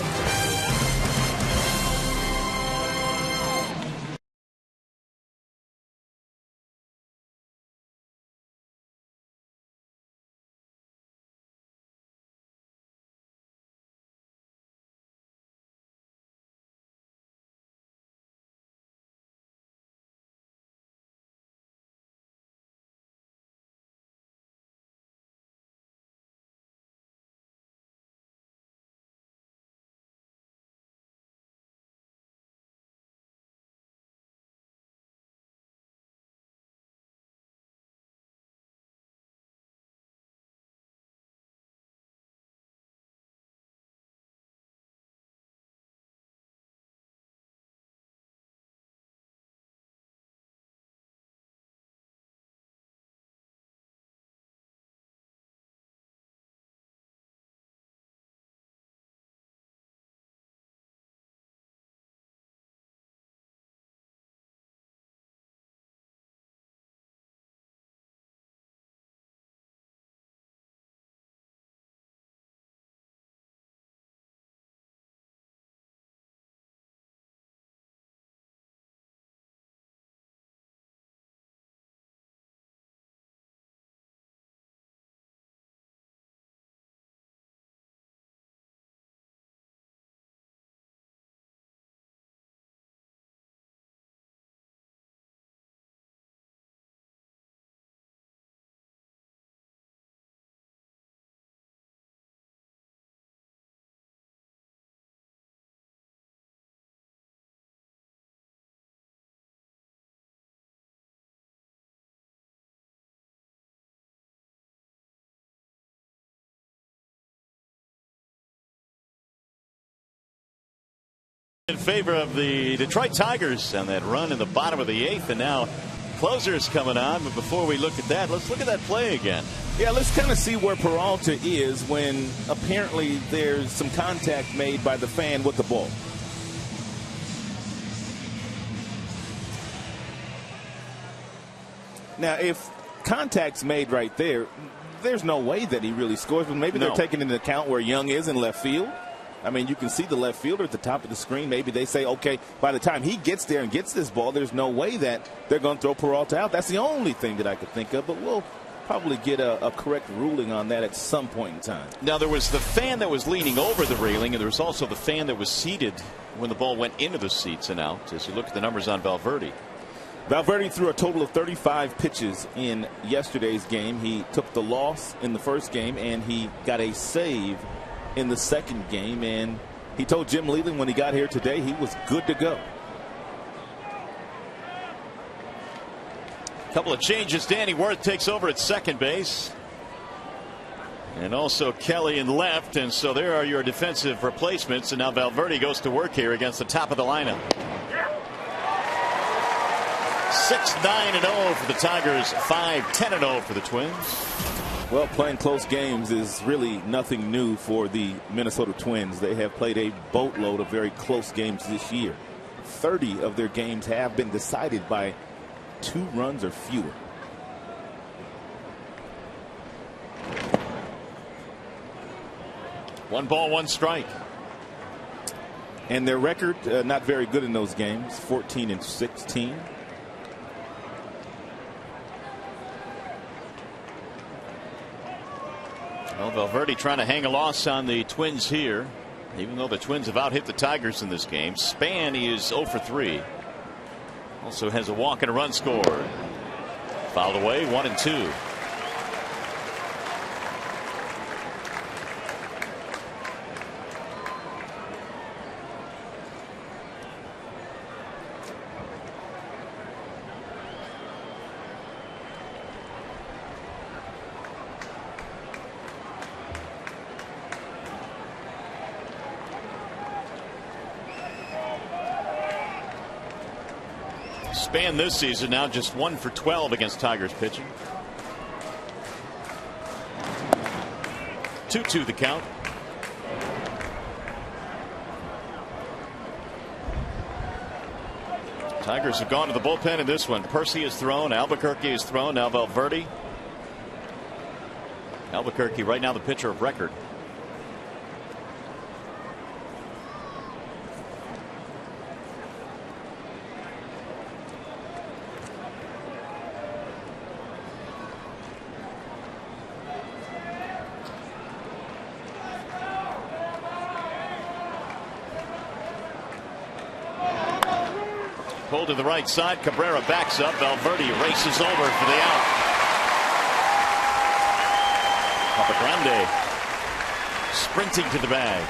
In favor of the Detroit Tigers on that run in the bottom of the 8th, and now closers coming on. But before we look at that, let's look at that play again. Yeah, let's kind of see where Peralta is when apparently there's some contact made by the fan with the ball. Now, if contact's made right there, there's no way that he really scores. But maybe they're taking into account where Young is in left field. I mean, you can see the left fielder at the top of the screen. Maybe they say, okay, by the time he gets there and gets this ball, there's no way that they're going to throw Peralta out. That's the only thing that I could think of. But we'll probably get a correct ruling on that at some point in time. Now, there was the fan that was leaning over the railing, and there was also the fan that was seated when the ball went into the seats and out. As you look at the numbers on Valverde. Valverde threw a total of 35 pitches in yesterday's game. He took the loss in the first game, and he got a save in the second game. And he told Jim Leland when he got here today he was good to go. A couple of changes. Danny Worth takes over at second base. And also Kelly in left. And so there are your defensive replacements. And now Valverde goes to work here against the top of the lineup. 6-9-0 for the Tigers, 5-10-0 for the Twins. Well, playing close games is really nothing new for the Minnesota Twins. They have played a boatload of very close games this year. 30 of their games have been decided by 2 runs or fewer. One ball, one strike. And their record not very good in those games, 14-16. Well, Valverde trying to hang a loss on the Twins here, even though the Twins have out-hit the Tigers in this game. Span is 0 for 3. Also has a walk and a run scored. Fouled away, 1-2. Span this season now just 1 for 12 against Tigers pitching. 2-2 the count. Tigers have gone to the bullpen in this one. Percy is thrown. Albuquerque is thrown. Now Valverde. Albuquerque right now the pitcher of record. Pulled to the right side. Cabrera backs up. Valverde races over for the out. Papa Grande sprinting to the bag.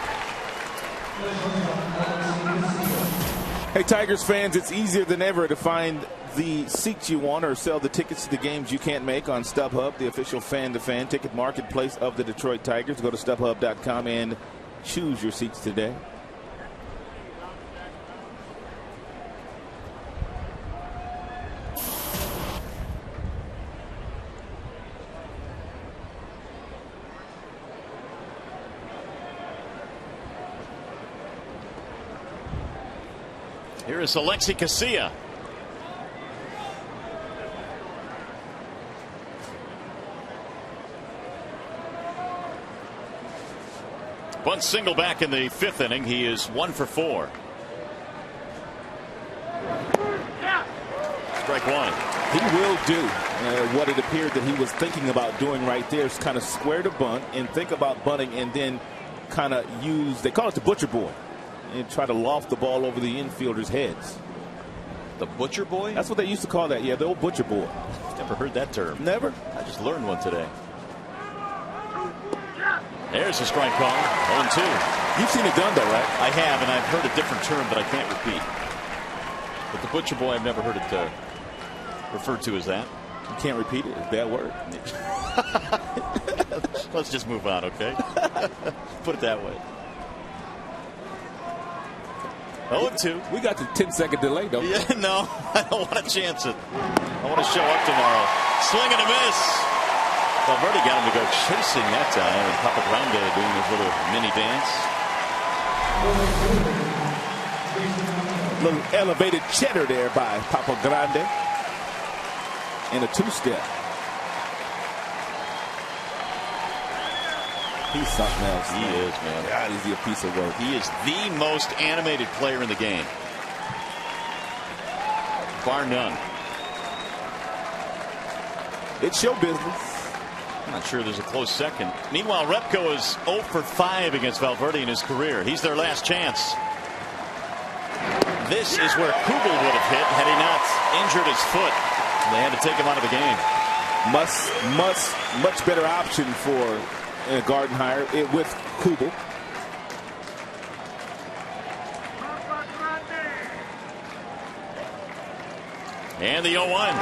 Hey, Tigers fans, it's easier than ever to find the seats you want or sell the tickets to the games you can't make on StubHub, the official fan-to-fan ticket marketplace of the Detroit Tigers. Go to StubHub.com and choose your seats today. Here is Alexi Casilla. One single back in the 5th inning. He is 1 for 4. Strike one. He will do what it appeared that he was thinking about doing right there, is kind of square to bunt and think about bunting and then kind of use, they call it the butcher boy, and try to loft the ball over the infielders' heads. The butcher boy? That's what they used to call that. Yeah, the old butcher boy. Never heard that term. Never? I just learned one today. There's a strike call. 0-2. You've seen it done, though, right? I have, and I've heard a different term that I can't repeat. But the butcher boy, I've never heard it referred to as that. You can't repeat it. It's a bad word. Let's just move on, okay? Put it that way. 0-2. We got the 10-second delay, don't we? Yeah, no, I don't want to chance it. I want to show up tomorrow. Swing and a miss. Valverde got him to go chasing that time, and Papa Grande doing his little mini dance. Little elevated cheddar there by Papa Grande. and a two-step. He's something else. He is, man. God, is he a piece of work. He is the most animated player in the game, bar none. It's show business. I'm not sure there's a close second. Meanwhile, Repko is 0 for 5 against Valverde in his career. He's their last chance. This is where Kubel would have hit had he not injured his foot. They had to take him out of the game. Much better option for Gardenhire with Kubel. And the 0-1.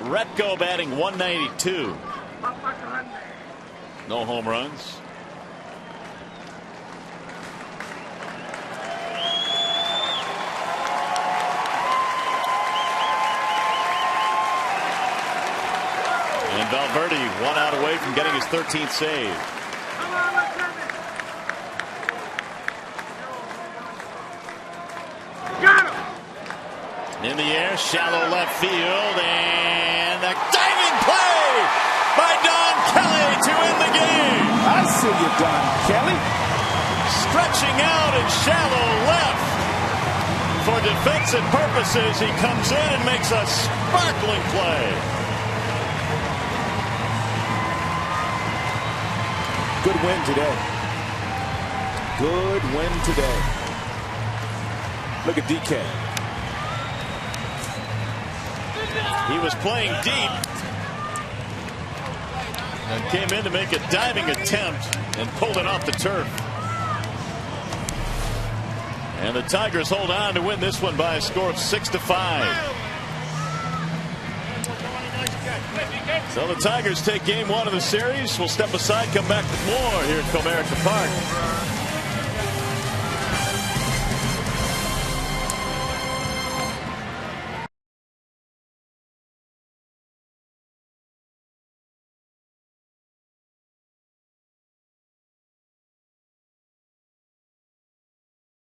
Retko batting 192. No home runs. And Valverde 1 out away from getting his 13th save. In the air, shallow left field, and a diving play by Don Kelly to end the game. I see you, Don Kelly. Stretching out in shallow left. For defensive purposes, he comes in and makes a sparkling play. Good win today. Good win today. Look at DK. He was playing deep and came in to make a diving attempt and pulled it off the turf. And the Tigers hold on to win this one by a score of 6-5. So the Tigers take game 1 of the series. We'll step aside, come back with more here at Comerica Park.